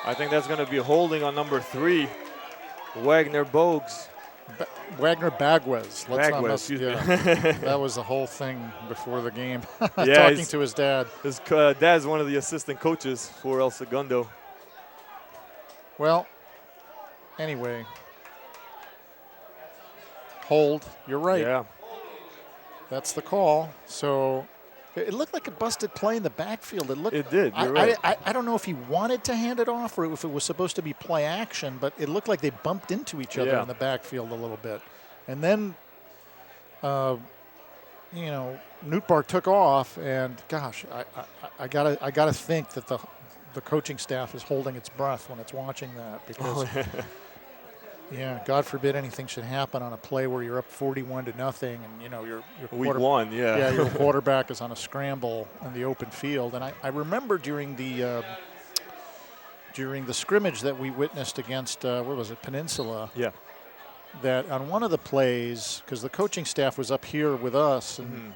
I think that's going to be holding on number 3, Wagner Bogues. Wagner Bagwez. That was the whole thing before the game. Talking to his dad. His dad's one of the assistant coaches for El Segundo. Well, anyway. Hold. You're right. Yeah. That's the call. So it looked like a busted play in the backfield. It did. You're right. I don't know if he wanted to hand it off or if it was supposed to be play action, but it looked like they bumped into each other in the backfield a little bit. And then, Newtbar took off, and gosh, I gotta think that the coaching staff is holding its breath when it's watching that because. God forbid anything should happen on a play where you're up 41-0, and your your quarterback is on a scramble in the open field. And I remember during the scrimmage that we witnessed against Peninsula. Yeah. That on one of the plays, because the coaching staff was up here with us, and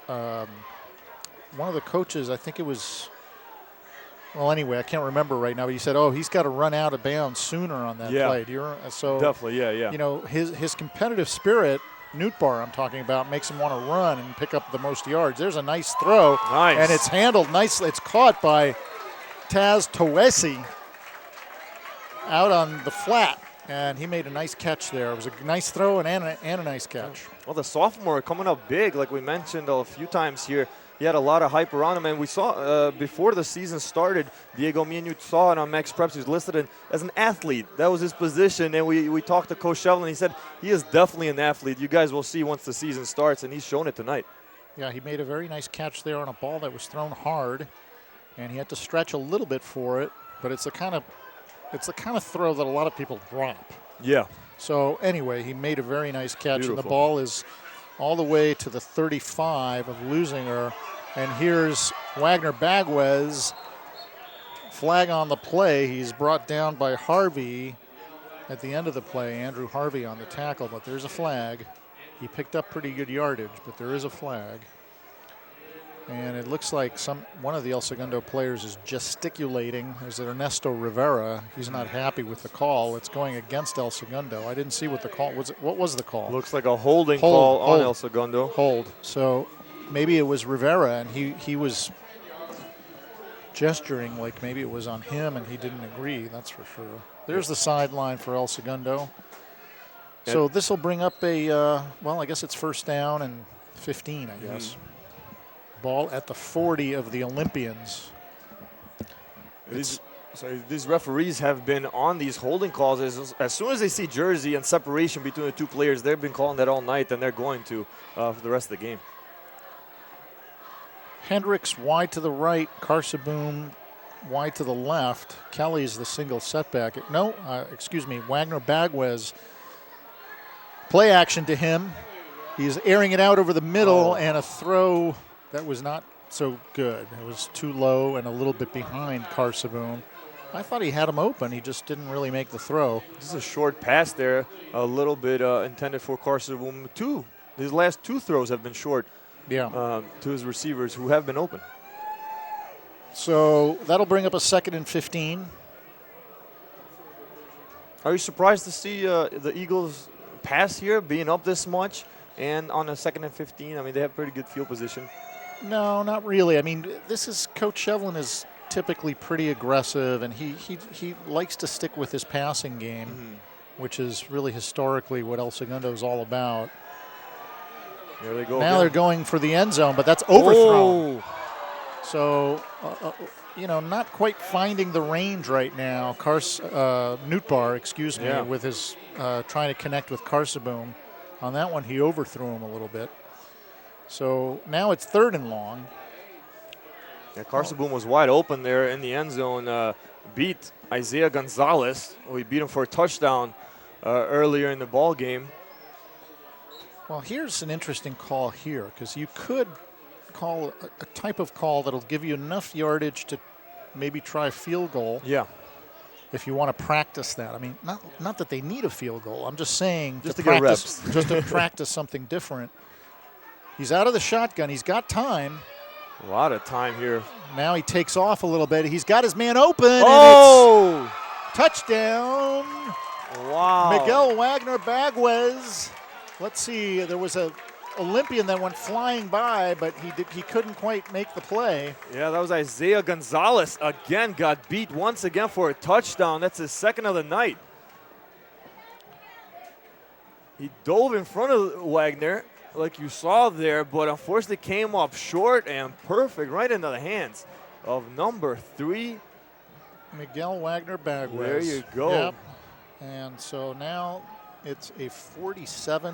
one of the coaches, I think it was. Well, anyway, I can't remember right now, but he said, he's got to run out of bounds sooner on that play. Definitely, yeah. His competitive spirit, Newtbar I'm talking about, makes him want to run and pick up the most yards. There's a nice throw. Nice. And it's handled nicely. It's caught by Taz Towesi out on the flat. And he made a nice catch there. It was a nice throw and a nice catch. Well, the sophomore coming up big, like we mentioned a few times here. He had a lot of hype around him, and we saw before the season started, Diego, me and you saw it on Max Preps. He was listed as an athlete. That was his position, and we talked to Coach Shevlin. He said he is definitely an athlete. You guys will see once the season starts, and he's shown it tonight. Yeah, he made a very nice catch there on a ball that was thrown hard, and he had to stretch a little bit for it, but it's the kind of throw that a lot of people drop. Yeah. So anyway, he made a very nice catch, Beautiful. And the ball is all the way to the 35 of Leuzinger. And here's Wagner Bagwez. Flag on the play. He's brought down by Harvey at the end of the play. Andrew Harvey on the tackle, but there's a flag. He picked up pretty good yardage, but there is a flag. And it looks like one of the El Segundo players is gesticulating. There's Ernesto Rivera. He's not happy with the call. It's going against El Segundo. I didn't see what the call was. What was the call? Looks like a holding call on El Segundo. Hold. So maybe it was Rivera, and he was gesturing like maybe it was on him, and he didn't agree. That's for sure. There's the sideline for El Segundo. So this will bring up I guess it's first down and 15, I guess. Ball at the 40 of the Olympians. These referees have been on these holding calls. As soon as they see jersey and separation between the two players, they've been calling that all night, and they're going to for the rest of the game. Hendricks wide to the right. Carseboom wide to the left. Kelly's the single setback. No, excuse me, Wagner Bagwez. Play action to him. He's airing it out over the middle, and a throw that was not so good. It was too low and a little bit behind Carseboom. I thought he had him open. He just didn't really make the throw. This is a short pass there, a little bit intended for Carseboom. His last 2 throws have been short to his receivers who have been open. So that'll bring up a 2nd and 15. Are you surprised to see the Eagles pass here, being up this much, and on a 2nd and 15? I mean, they have pretty good field position. No, not really. I mean, Coach Shevlin is typically pretty aggressive, and he likes to stick with his passing game, which is really historically what El Segundo is all about. There they go. Now they're going for the end zone, but that's overthrown. So, not quite finding the range right now. Newtbar, with his trying to connect with Carseboom. On that one, he overthrew him a little bit. So now it's 3rd and long. Yeah, Carseboom was wide open there in the end zone. Beat Isaiah Gonzalez. He beat him for a touchdown earlier in the ball game. Well, here's an interesting call here, because you could call a type of call that'll give you enough yardage to maybe try a field goal. Yeah. If you want to practice that. I mean, not that they need a field goal. I'm just saying just to practice, get reps. just to practice something different. He's out of the shotgun. He's got time. A lot of time here. Now he takes off a little bit. He's got his man open. Oh! And it's touchdown. Wow. Miguel Wagner Bagwez. Let's see. There was a Olympian that went flying by, but he couldn't quite make the play. Yeah, that was Isaiah Gonzalez again. Got beat once again for a touchdown. That's his 2nd of the night. He dove in front of Wagner, like you saw there, but unfortunately came up short and perfect right into the hands of number 3. Miguel Wagner Bagwez. There you go. Yep. And so now it's a 47-0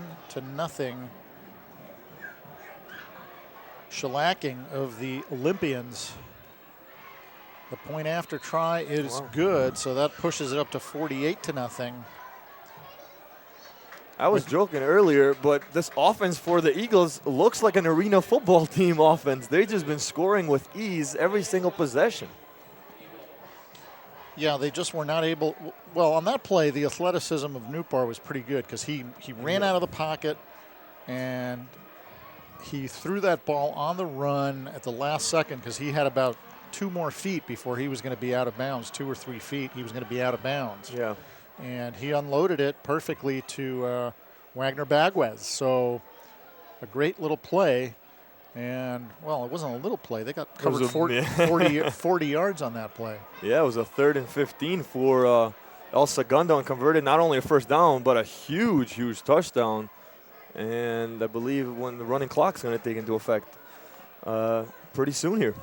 shellacking of the Olympians. The point after try is good, so that pushes it up to 48-0. I was joking earlier, but this offense for the Eagles looks like an arena football team offense. They've just been scoring with ease every single possession. Yeah, they just were not able. Well, on that play, the athleticism of Newtbar was pretty good, because he ran out of the pocket and he threw that ball on the run at the last second, because he had about 2 more feet before he was going to be out of bounds. 2 or 3 feet, he was going to be out of bounds. Yeah. And he unloaded it perfectly to Wagner Bagwez. So a great little play. And, well, it wasn't a little play. They got covered 40 yards on that play. Yeah, it was a 3rd and 15 for El Segundo, and converted not only a first down, but a huge, huge touchdown. And I believe when the running clock's going to take into effect pretty soon here.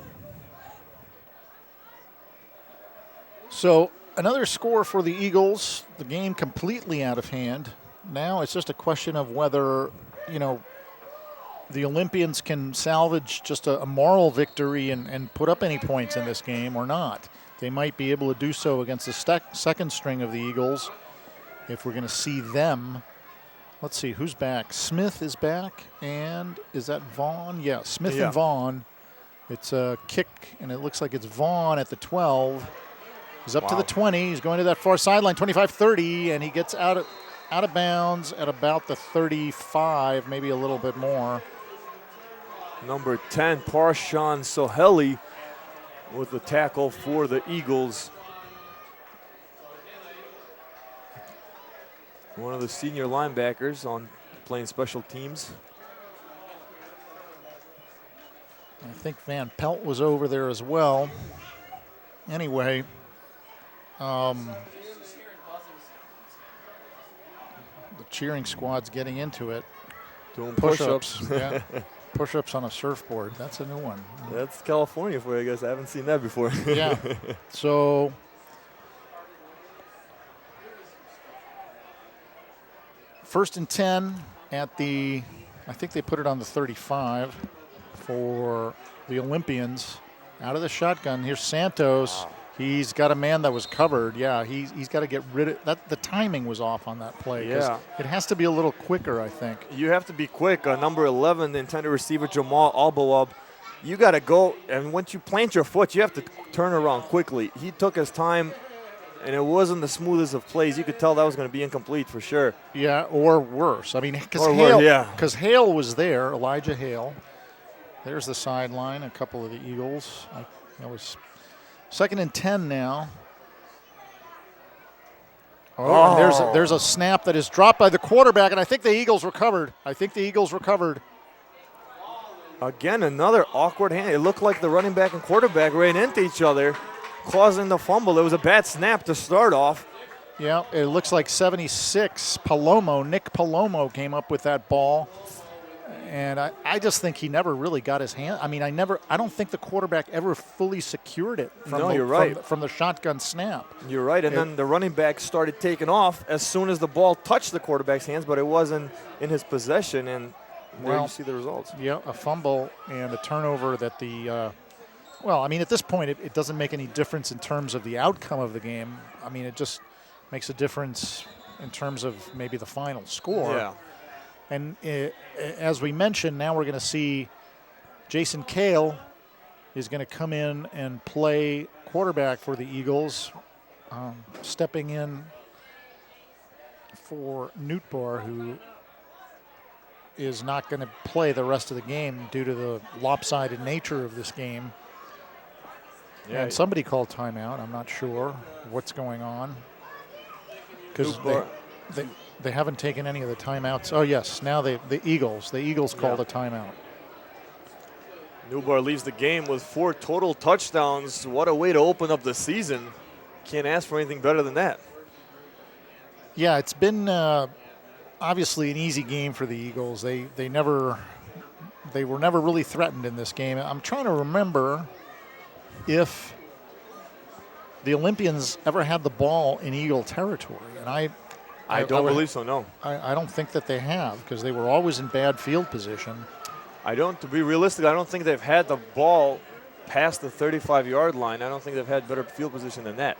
So another score for the Eagles. The game completely out of hand. Now it's just a question of whether, the Olympians can salvage just a moral victory and put up any points in this game or not. They might be able to do so against the second string of the Eagles if we're going to see them. Let's see, who's back? Smith is back, and is that Vaughn? Yeah, Smith and Vaughn. It's a kick, and it looks like it's Vaughn at the 12. He's up to the 20. He's going to that far sideline, 25-30, and he gets out of bounds at about the 35, maybe a little bit more. Number 10, Parshawn Soheli with the tackle for the Eagles. One of the senior linebackers on playing special teams. I think Van Pelt was over there as well. Anyway, the cheering squad's getting into it. Doing push-ups. Yeah. Push-ups on a surfboard. That's a new one. That's California for you, I guess. I haven't seen that before. Yeah. So first and 10 at I think they put it on the 35 for the Olympians. Out of the shotgun. Here's Santos. Wow. He's got a man that was covered. Yeah, he's got to get rid of that. The timing was off on that play. Yeah. It has to be a little quicker, I think. You have to be quick. Number 11, the intended receiver, Jamal Albawab. You got to go, and once you plant your foot, you have to turn around quickly. He took his time, and it wasn't the smoothest of plays. You could tell that was going to be incomplete for sure. Yeah, or worse. I mean, because Hale was there, Elijah Hale. There's the sideline, a couple of the Eagles. That was 2nd and 10 now. Oh, and there's a snap that is dropped by the quarterback, and I think the Eagles recovered. Again, another awkward hand. It looked like the running back and quarterback ran into each other, causing the fumble. It was a bad snap to start off. Yeah, it looks like 76, Nick Palomo came up with that ball. And I just think he never really got his hand. I mean, I don't think the quarterback ever fully secured it from the shotgun snap. You're right, and then the running back started taking off as soon as the ball touched the quarterback's hands, but it wasn't in his possession, and there you see the results. Yeah, a fumble and a turnover that at this point, it doesn't make any difference in terms of the outcome of the game. I mean, it just makes a difference in terms of maybe the final score. Yeah. And as we mentioned, now we're going to see Jason Kale is going to come in and play quarterback for the Eagles, stepping in for Newtbar, who is not going to play the rest of the game due to the lopsided nature of this game. Yeah. And somebody called timeout. I'm not sure what's going on. Because they haven't taken any of the timeouts. Oh, yes, now the Eagles called a timeout. Newbar leaves the game with 4 total touchdowns. What a way to open up the season. Can't ask for anything better than that. Yeah, it's been obviously an easy game for the Eagles. They were never really threatened in this game. I'm trying to remember if the Olympians ever had the ball in Eagle territory, and I don't believe so, no. I don't think that they have, because they were always in bad field position. To be realistic, I don't think they've had the ball past the 35-yard line. I don't think they've had better field position than that.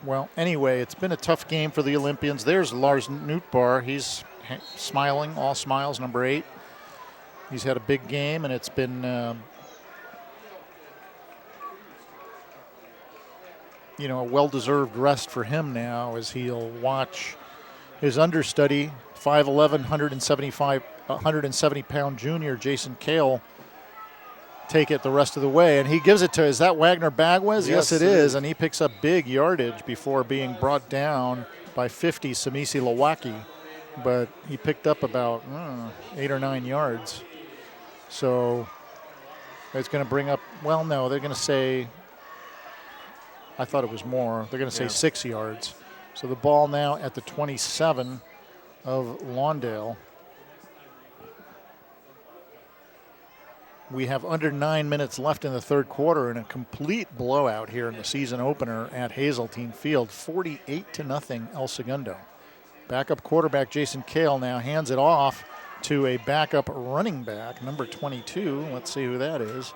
Well, anyway, it's been a tough game for the Olympians. There's Lars Newtbar. He's smiling, all smiles, number 8. He's had a big game, and it's been a well-deserved rest for him now, as he'll watch his understudy, 5'11", 170-pound junior Jason Kale, take it the rest of the way. And he gives it to, is that Wagner Bagwes? Yes, it is. And he picks up big yardage before being brought down by 50, Samisi Lawaki. But he picked up about 8 or 9 yards. So it's going to bring up, well, no, they're going to say, I thought it was more. They're going to say 6 yards. So the ball now at the 27 of Lawndale. We have under 9 minutes left in the third quarter, and a complete blowout here in the season opener at Hazeltine Field. 48-0 El Segundo. Backup quarterback Jason Kale now hands it off to a backup running back, number 22. Let's see who that is.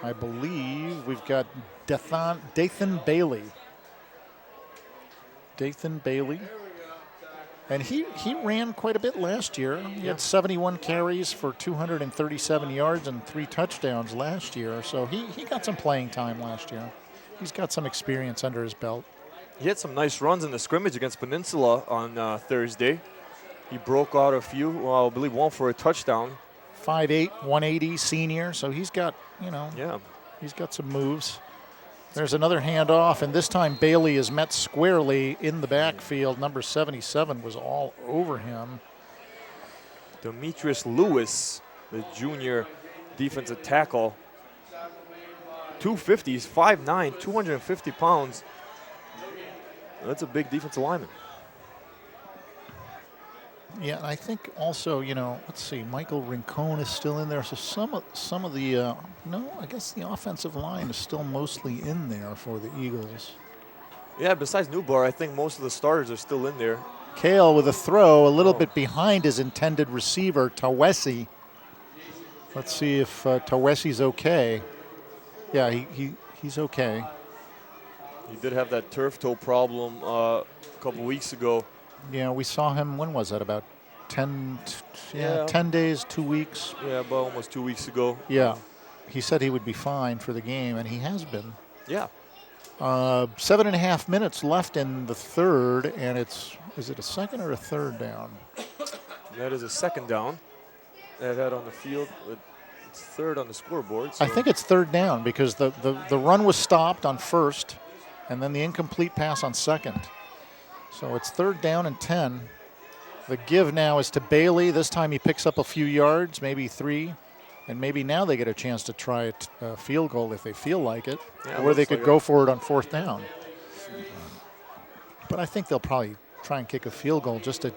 I believe we've got Dathan Bailey. And he ran quite a bit last year. He had 71 carries for 237 yards and 3 touchdowns last year. So he got some playing time last year. He's got some experience under his belt. He had some nice runs in the scrimmage against Peninsula on Thursday. He broke out a few, I believe one for a touchdown. 5'8", 180 senior. So he's got, he's got some moves. There's another handoff, and this time Bailey is met squarely in the backfield. Number 77 was all over him. Demetrius Lewis, the junior defensive tackle. 250s, 5'9", 250 pounds. That's a big defensive lineman. Yeah, and I think also, let's see, Michael Rincon is still in there. So some of the, I guess the offensive line is still mostly in there for the Eagles. Yeah, besides Newbar, I think most of the starters are still in there. Kale with a throw a little bit behind his intended receiver, Tawesi. Let's see if Tawesi's okay. Yeah, he's okay. He did have that turf toe problem a couple weeks ago. Yeah, we saw him, when was that, about 10 Yeah. 10 days, 2 weeks? Yeah, about almost 2 weeks ago. Yeah. He said he would be fine for the game, and he has been. Yeah. 7.5 minutes left in the third, and is it a second or a third down? That is a second down. That had on the field. It's third on the scoreboard. So. I think it's third down because the run was stopped on first, and then the incomplete pass on second. So it's third down and 10. The give now is to Bailey. This time he picks up a few yards, maybe 3. And maybe now they get a chance to try a field goal if they feel like it. Yeah, or they could go for it on fourth down. But I think they'll probably try and kick a field goal just to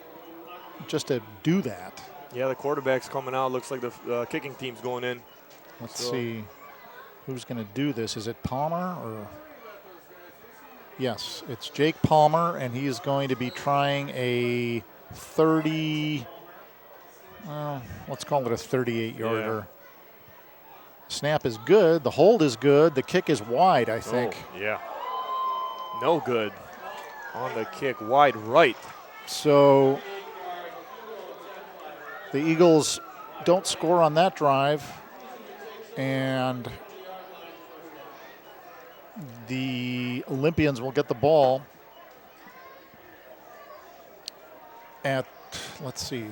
do that. Yeah, the quarterback's coming out. Looks like the kicking team's going in. Let's see who's going to do this. Is it Palmer or? Yes, it's Jake Palmer, and he is going to be trying a 30, let's call it a 38-yarder. Yeah. Snap is good. The hold is good. The kick is wide, I think. Oh, yeah. No good on the kick. Wide right. So the Eagles don't score on that drive. And the Olympians will get the ball at, let's see,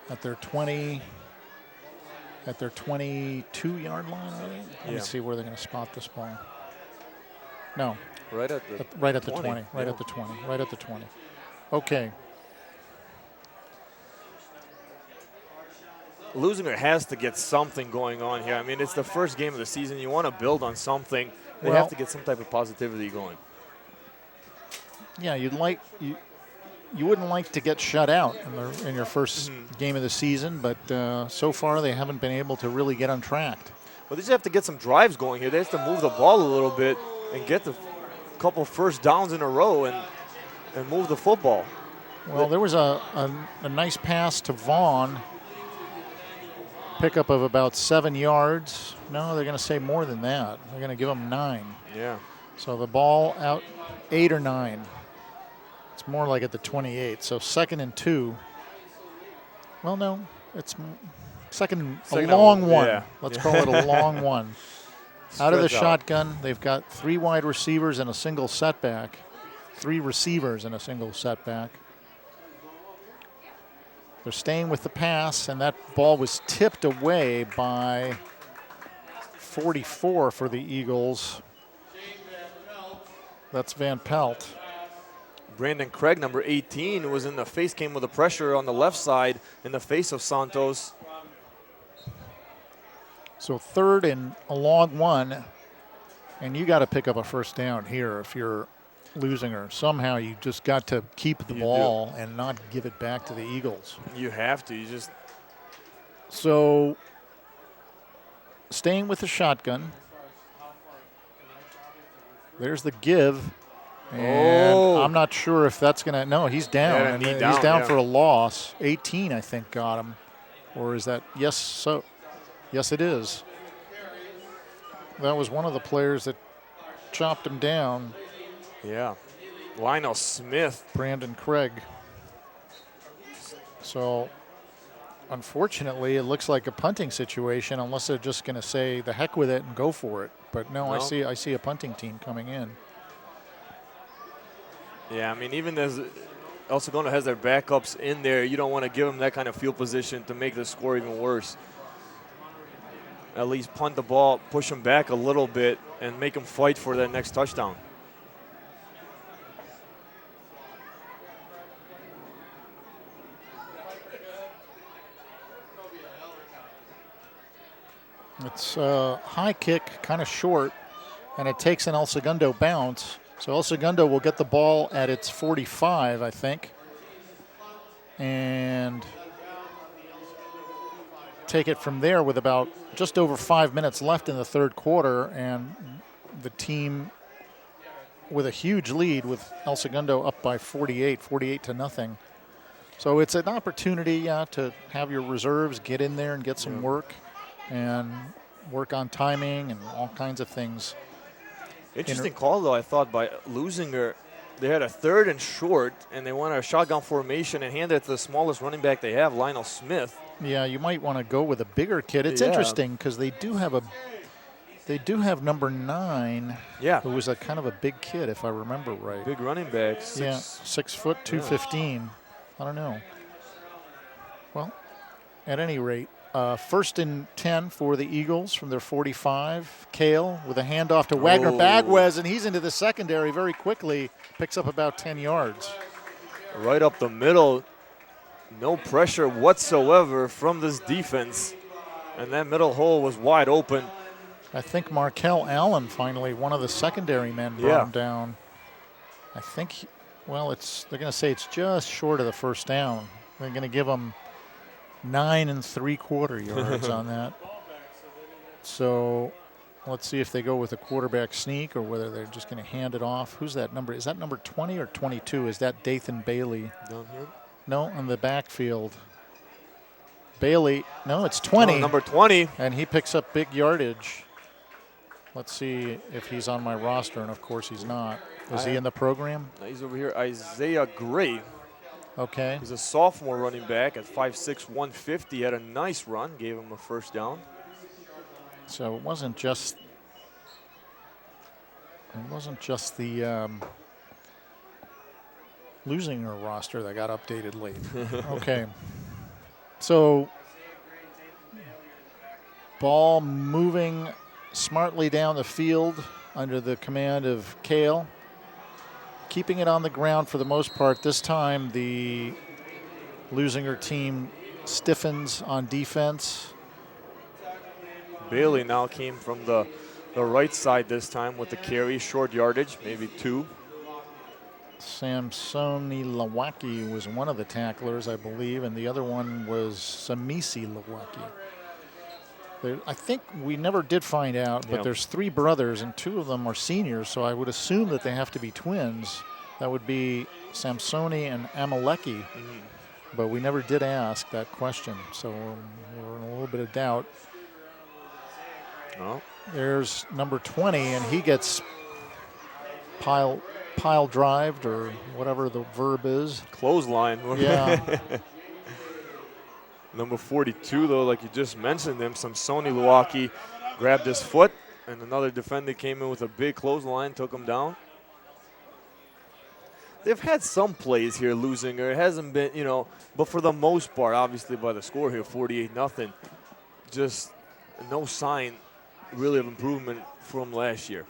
at their 22-yard line, I think. Let me see where they're going to spot this ball. No. Right at the 20. Right at the 20. Right at the 20. Okay. Leuzinger has to get something going on here. I mean, it's the first game of the season. You want to build on something. They have to get some type of positivity going. Yeah, you wouldn't like to get shut out in your first game of the season, but so far they haven't been able to really get on track. Well, they just have to get some drives going here. They have to move the ball a little bit and get the couple first downs in a row and move the football. Well, there was a nice pass to Vaughn. Pickup of about 7 yards. No, they're going to say more than that. They're going to give him 9. Yeah. So the ball out 8 or 9. It's more like at the 28. So 2nd and 2. Well, no, it's second a long one. Yeah. Let's call it a long one. Out of the shotgun, they've got 3 wide receivers and a single setback. 3 receivers and a single setback. They're staying with the pass, and that ball was tipped away by 44 for the Eagles. That's Van Pelt. Brandon Craig, number 18, was in the face, came with the pressure on the left side in the face of Santos. So 3rd and a long one, and you got to pick up a first down here if you're Leuzinger. Somehow you just got to keep the ball and not give it back to the Eagles. You have to. You just. So staying with the shotgun. There's the give. And I'm not sure if that's going to. No, he's down. Yeah, and he's down for a loss. 18, I think, got him. Or is that? Yes, so. Yes, it is. That was one of the players that chopped him down. Yeah. Lionel Smith. Brandon Craig. So, unfortunately, it looks like a punting situation unless they're just going to say the heck with it and go for it. But no, I see a punting team coming in. Yeah, I mean, even as El Segundo has their backups in there, you don't want to give them that kind of field position to make the score even worse. At least punt the ball, push them back a little bit, and make them fight for that next touchdown. It's a high kick, kind of short, and it takes an El Segundo bounce. So El Segundo will get the ball at its 45, I think, and take it from there with about just over 5 minutes left in the third quarter, and the team with a huge lead with El Segundo up by 48 to nothing. So it's an opportunity to have your reserves get in there and get some work and work on timing and all kinds of things. Interesting call, though, I thought, by Leuzinger. They had a 3rd and short, and they went a shotgun formation and handed it to the smallest running back they have, Lionel Smith. Yeah, you might want to go with a bigger kid. It's Yeah. interesting because they do have number 9, Yeah. who was a kind of a big kid, if I remember right. Big running back. 6 foot, 215. I don't know. Well, at any rate, 1st and 10 for the Eagles from their 45. Kale with a handoff to Wagner Bagwez, and he's into the secondary very quickly. Picks up about 10 yards. Right up the middle. No pressure whatsoever from this defense. And that middle hole was wide open. I think Markel Allen finally, one of the secondary men, brought him down. I think, they're going to say it's just short of the first down. They're going to give him 9 3/4 yards on that. So let's see if they go with a quarterback sneak or whether they're just going to hand it off. Who's that number? Is that number 20 or 22? Is that Dathan Bailey? Down here? No, in the backfield. Bailey, no, it's 20. Oh, number 20. And he picks up big yardage. Let's see if he's on my roster, and of course he's not. Is he in the program? He's over here, Isaiah Gray. Okay. He's a sophomore running back at 5'6", 150. Had a nice run, gave him a first down. So it wasn't just the Leuzinger roster that got updated late. Okay. So ball moving smartly down the field under the command of Kale. Keeping it on the ground for the most part. This time the Leuzinger team stiffens on defense. Bailey now came from the right side this time with the carry, short yardage, maybe 2. Samsoni Lawaki was one of the tacklers, I believe, and the other one was Samisi Lawaki. I think we never did find out, but there's 3 brothers, and 2 of them are seniors, so I would assume that they have to be twins. That would be Samsoni and Amaleki, but we never did ask that question, so we're in a little bit of doubt. Oh. There's number 20, and he gets pile drived, or whatever the verb is. Clothesline. Yeah. Number 42, though, like you just mentioned him, Samsoni Luwaki grabbed his foot, and another defender came in with a big clothesline, took him down. They've had some plays here, Leuzinger. It hasn't been, but for the most part, obviously by the score here, 48-0, just no sign really of improvement from last year.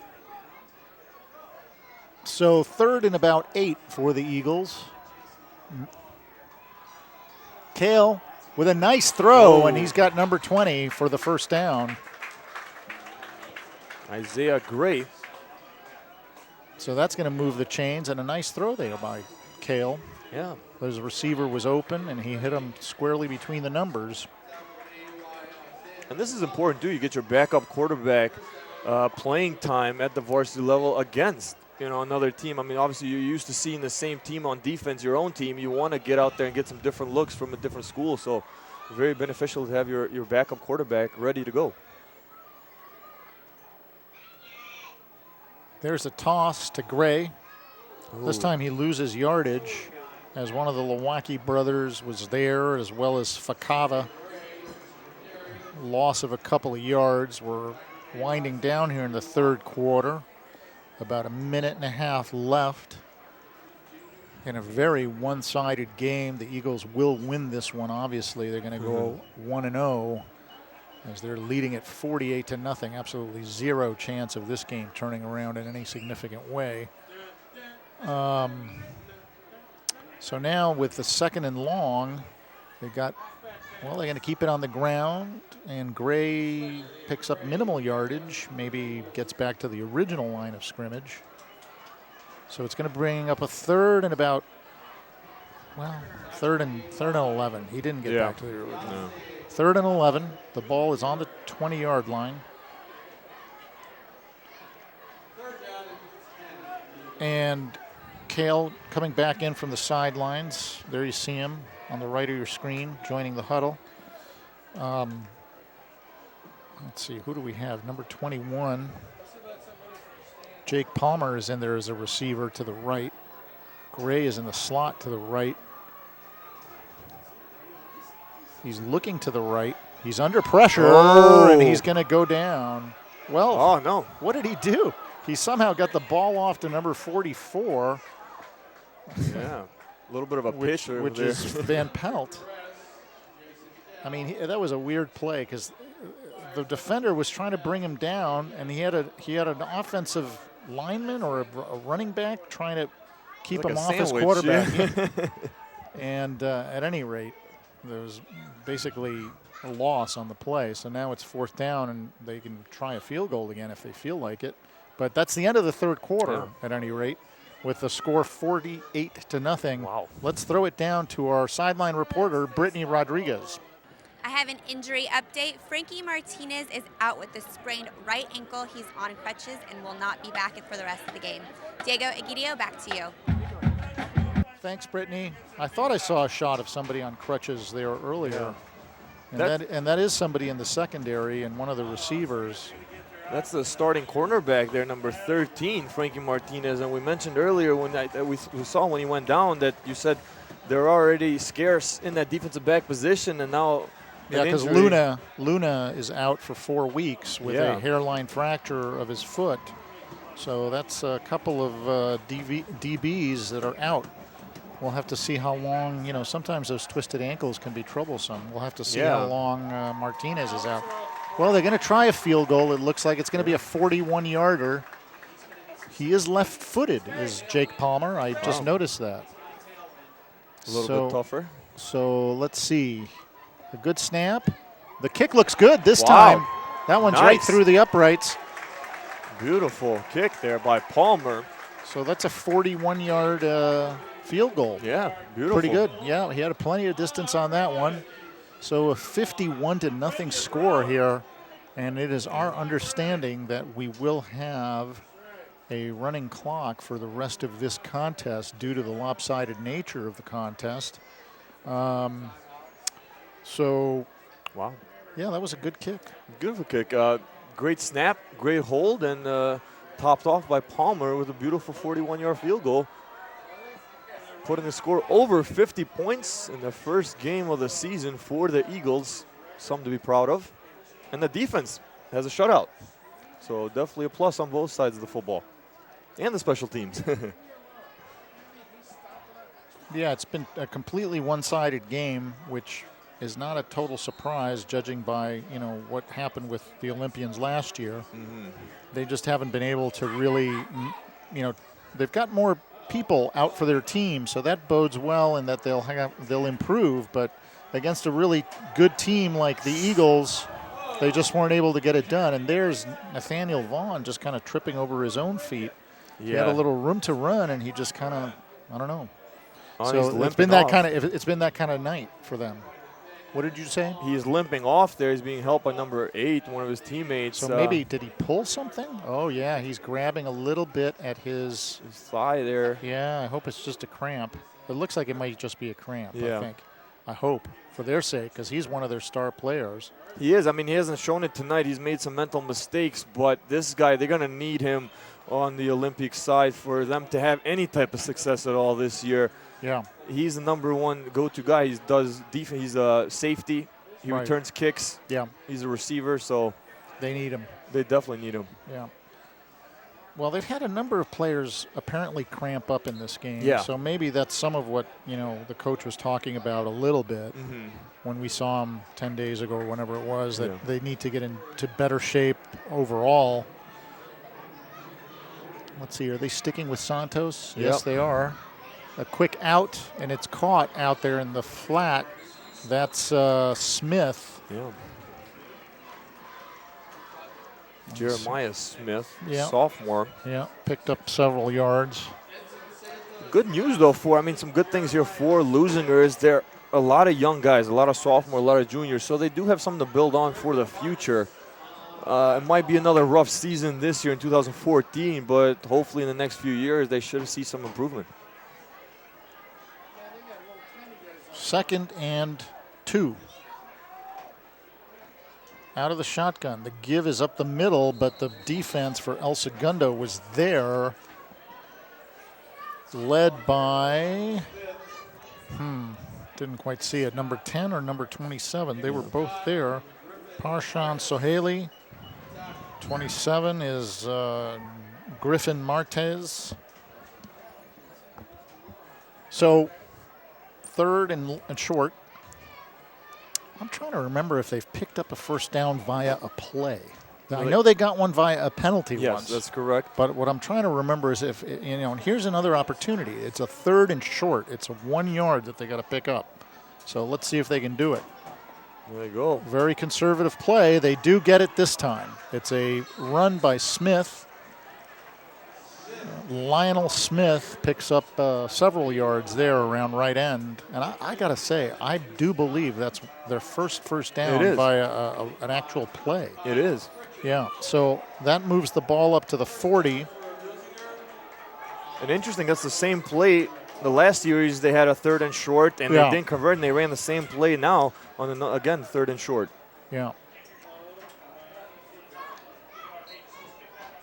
So 3rd and about 8 for the Eagles. Kale with a nice throw, and he's got number 20 for the first down. Isaiah Gray. So that's going to move the chains, and a nice throw there by Kale. Yeah. His receiver was open, and he hit him squarely between the numbers. And this is important, too. You get your backup quarterback playing time at the varsity level against another team. I mean, obviously, you're used to seeing the same team on defense, your own team. You want to get out there and get some different looks from a different school. So very beneficial to have your backup quarterback ready to go. There's a toss to Gray. This time he loses yardage as one of the Lawaki brothers was there, as well as Fakava. Loss of a couple of yards. We're winding down here in the 3rd quarter. About a minute and a half left in a very one-sided game. The Eagles will win this one, obviously. They're going to go 1-0 as they're leading at 48-0. Absolutely zero chance of this game turning around in any significant way. So now with the 2nd and long, they're going to keep it on the ground, and Gray picks up minimal yardage, maybe gets back to the original line of scrimmage. So it's going to bring up a 3rd and about, 3rd and 11. He didn't get back to the original. No. 3rd and 11. The ball is on the 20-yard line. And Kale coming back in from the sidelines. There you see him on the right of your screen, joining the huddle. let's see, who do we have? Number 21. Jake Palmer is in there as a receiver to the right. Gray is in the slot to the right. He's looking to the right. He's under pressure, and he's going to go down. Well, oh no! What did he do? He somehow got the ball off to number 44. Yeah, a little bit of a pitch over which there. is Van Pelt. I mean, that was a weird play because the defender was trying to bring him down, and he had an offensive lineman or a running back trying to keep like him a off his sandwich, quarterback. yeah. And at any rate, there was basically a loss on the play. So now it's 4th down, and they can try a field goal again if they feel like it. But that's the end of the 3rd quarter, at any rate, with the score 48-0. Wow. Let's throw it down to our sideline reporter, Brittany Rodriguez. I have an injury update. Frankie Martinez is out with a sprained right ankle. He's on crutches and will not be back for the rest of the game. Diego Egidio, back to you. Thanks, Brittany. I thought I saw a shot of somebody on crutches there earlier. Yeah. And that is somebody in the secondary and one of the receivers. That's the starting cornerback there, number 13, Frankie Martinez. And we mentioned earlier when we saw when he went down that you said they're already scarce in that defensive back position, and now yeah, because Luna is out for 4 weeks with a hairline fracture of his foot. So that's a couple of DBs that are out. We'll have to see how long, you know, sometimes those twisted ankles can be troublesome. We'll have to see how long Martinez is out. Well, they're going to try a field goal. It looks like it's going to be a 41-yarder. He is left-footed, is Jake Palmer. I just noticed that. A little bit tougher. So let's see. A good snap. The kick looks good this time. That one's right through the uprights. Beautiful kick there by Palmer. So that's a 41-yard field goal. Yeah, beautiful. Pretty good. Yeah, he had plenty of distance on that one. So a 51-0 score here, and it is our understanding that we will have a running clock for the rest of this contest due to the lopsided nature of the contest. Wow. Yeah, that was a good kick. Beautiful kick. Great snap, great hold, and topped off by Palmer with a beautiful 41-yard field goal, putting the score over 50 points in the first game of the season for the Eagles. Something to be proud of. And the defense has a shutout. So definitely a plus on both sides of the football. And the special teams. Yeah, it's been a completely one-sided game, which is not a total surprise judging by, you know, what happened with the Olympians last year. Mm-hmm. They just haven't been able to really, you know, they've got more people out for their team, so that bodes well and that they'll improve. But against a really good team like the Eagles, they just weren't able to get it done. And there's Nathaniel Vaughn just kind of tripping over his own feet. Yeah. He had a little room to run, and he just kind of, I don't know. So it's been that kind of night for them. What did you say? He's limping off there. He's being helped by number 8, one of his teammates. So maybe, did he pull something? Oh, yeah, he's grabbing a little bit at his thigh there. Yeah, I hope it's just a cramp. It looks like it might just be a cramp, I think. I hope, for their sake, because he's one of their star players. He is. I mean, he hasn't shown it tonight. He's made some mental mistakes, but this guy, they're going to need him on the Olympic side for them to have any type of success at all this year. Yeah. He's the number one go-to guy. He does defense. He's a safety. He returns kicks. Yeah. He's a receiver, so they need him. They definitely need him. Yeah. Well, they've had a number of players apparently cramp up in this game. Yeah. So maybe that's some of what, you know, the coach was talking about a little bit when we saw him 10 days ago or whenever it was, that they need to get into better shape overall. Let's see, are they sticking with Santos? Yep. Yes, they are. A quick out, and it's caught out there in the flat. That's Smith. Yeah. Jeremiah Smith, sophomore. Yeah, picked up several yards. Good news, though, some good things here for Leuzinger is there a lot of young guys, a lot of sophomore, a lot of juniors, so they do have something to build on for the future. It might be another rough season this year in 2014, but hopefully in the next few years they should see some improvement. 2nd and 2. out of the shotgun. The give is up the middle, but the defense for El Segundo was there. Led by, didn't quite see it, number 10 or number 27. They were both there. Parshan Sohaili. 27 is Griffin Martez. So, third and short. I'm trying to remember if they've picked up a first down via a play. Now, I know they got one via a penalty once. Yes, that's correct. But what I'm trying to remember is if, and here's another opportunity. It's a third and short. It's a 1 yard that they got to pick up. So let's see if they can do it. There you go. Very conservative play. They do get it this time. It's a run by Smith. Lionel Smith picks up several yards there around right end. And I got to say, I do believe that's their first down by an actual play. It is. Yeah, so that moves the ball up to the 40. And interesting, that's the same play. The last series, they had a third and short, and they didn't convert, and they ran the same play now on, again, third and short. Yeah.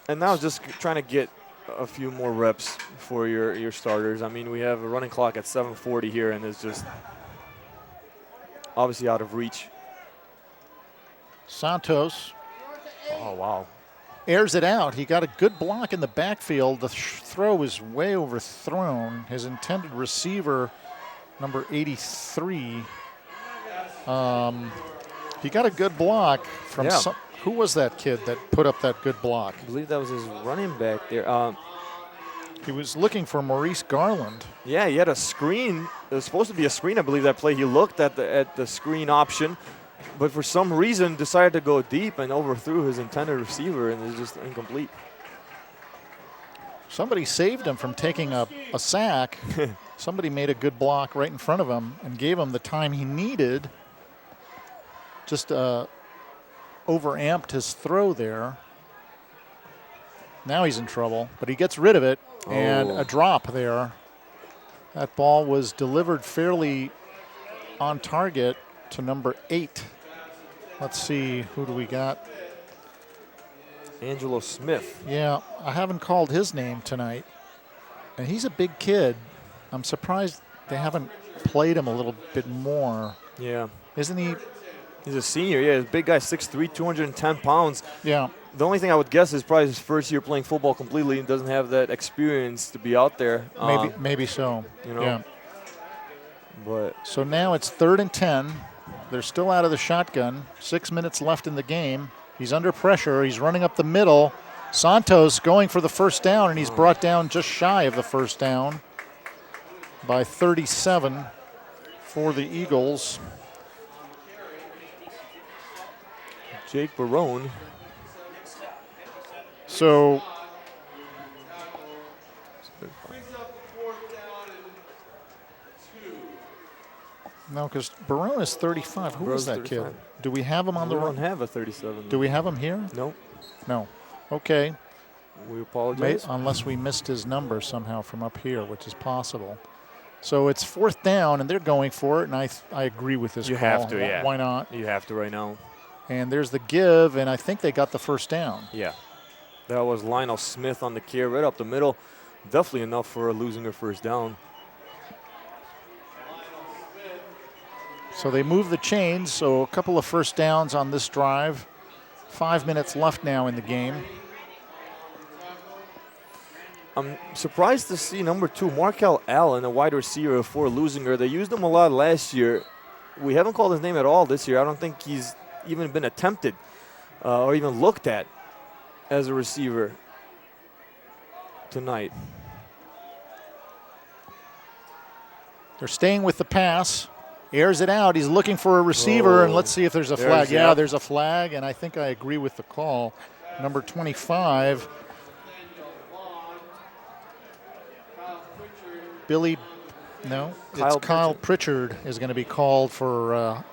And now just trying to get a few more reps for your starters. I mean, we have a running clock at 7:40 here, and it's just obviously out of reach. Santos. Oh, wow. Airs it out. He got a good block in the backfield. The throw is way overthrown. His intended receiver, number 83, he got a good block from who was that kid that put up that good block? I believe that was his running back there. He was looking for Maurice Garland. Yeah, he had a screen. It was supposed to be a screen, I believe, that play. He looked at the screen option, but for some reason decided to go deep and overthrew his intended receiver, and it's just incomplete. Somebody saved him from taking a sack. Somebody made a good block right in front of him and gave him the time he needed. Just overamped his throw there. Now he's in trouble, but he gets rid of it, and a drop there. That ball was delivered fairly on target to number 8. Let's see, who do we got? Angelo Smith. Yeah, I haven't called his name tonight. And he's a big kid. I'm surprised they haven't played him a little bit more. Yeah. Isn't he? He's a senior, yeah. He's a big guy, 6'3", 210 pounds. Yeah. The only thing I would guess is probably his first year playing football completely and doesn't have that experience to be out there. Maybe so. You know. Yeah. But so now it's 3rd and 10. They're still out of the shotgun. 6 minutes left in the game. He's under pressure. He's running up the middle. Santos going for the first down, and he's brought down just shy of the first down by 37 for the Eagles. Jake Barone. So no, because Barone is 35. Who is that 35. kid? Do we have him on the We run? don't have a 37. Do we have him here? No. No. Okay. We apologize. Unless we missed his number somehow from up here, which is possible. So it's 4th down, and they're going for it, and I agree with this You call. have to, yeah. Why not? You have to right now. And there's the give, and I think they got the first down. Yeah. That was Lionel Smith on the carry right up the middle. Definitely enough for a losing a first down. So they move the chains, so a couple of first downs on this drive. 5 minutes left now in the game. I'm surprised to see number 2, Markel Allen, a wide receiver for Leuzinger. They used him a lot last year. We haven't called his name at all this year. I don't think he's even been attempted or even looked at as a receiver tonight. They're staying with the pass. Airs it out. He's looking for a receiver, and let's see if there's a flag. Yeah, there's a flag, and I think I agree with the call. Number 25, Kyle Pritchard is going to be called for.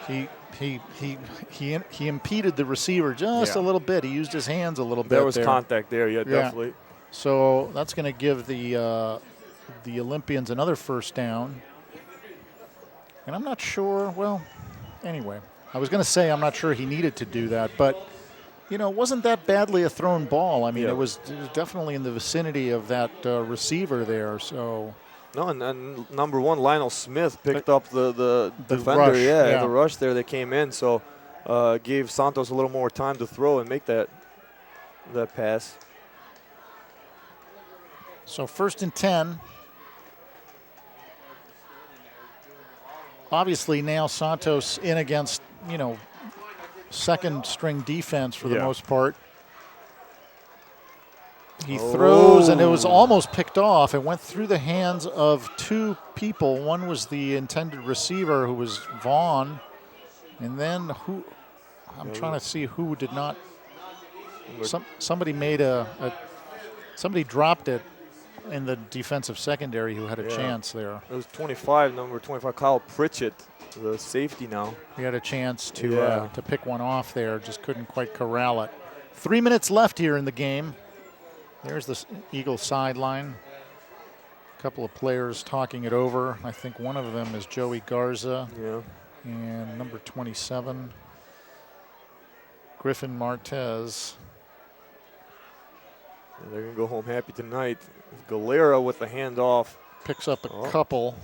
He impeded the receiver just a little bit. He used his hands a little bit. There was contact there, definitely. So that's going to give the Olympians another first down. And I'm not sure. Well, anyway, I was going to say I'm not sure he needed to do that, but you know, it wasn't that badly a thrown ball. I mean, it was definitely in the vicinity of that receiver there. So. No, and number 1, Lionel Smith picked up the defender. Rush, The rush there that came in. So gave Santos a little more time to throw and make that pass. So 1st and 10. Obviously now Santos in against, you know, second string defense for the most part. He throws, and it was almost picked off. It went through the hands of 2 people. One was the intended receiver, who was Vaughn, and then who? I'm trying to see who did not. Somebody made somebody dropped it in the defensive secondary who had a chance there. It was number 25, Kyle Pritchett, the safety now. He had a chance to pick one off there, just couldn't quite corral it. 3 minutes left here in the game. There's the Eagle sideline. A couple of players talking it over. I think one of them is Joey Garza. Yeah. And number 27, Griffin Martez. And they're going to go home happy tonight. Galera with the handoff. Picks up a couple.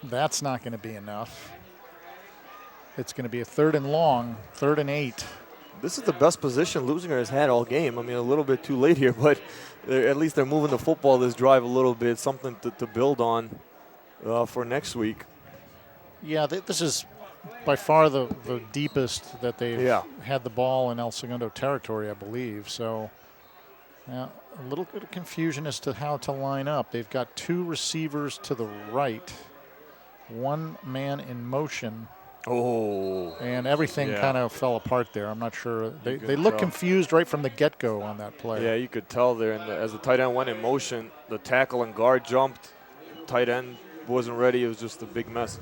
That's not going to be enough. It's going to be a 3rd and long, 3rd and 8. This is the best position Leuzinger has had all game. I mean, a little bit too late here, but at least they're moving the football this drive a little bit, something to build on for next week. Yeah, this is by far the deepest that they've had the ball in El Segundo territory, I believe. So a little bit of confusion as to how to line up. They've got 2 receivers to the right, 1 man in motion. And everything kind of fell apart there. I'm not sure. They look confused right from the get-go on that play. Yeah, you could tell there. And as the tight end went in motion, the tackle and guard jumped. Tight end wasn't ready. It was just a big mess.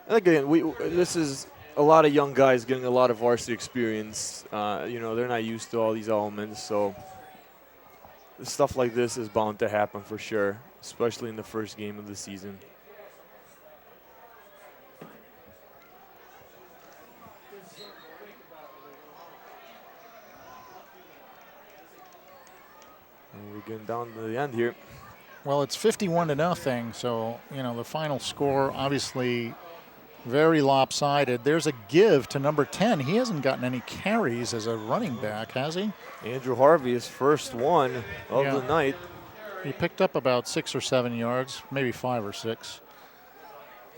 And again, this is a lot of young guys getting a lot of varsity experience. You know, they're not used to all these elements. So stuff like this is bound to happen for sure, especially in the first game of the season. We're getting down to the end here. Well, it's 51-0, so, you know, the final score obviously very lopsided. There's a give to number 10. He hasn't gotten any carries as a running back, has he? Andrew Harvey, his first one of the night. He picked up about 6 or 7 yards, maybe 5 or 6.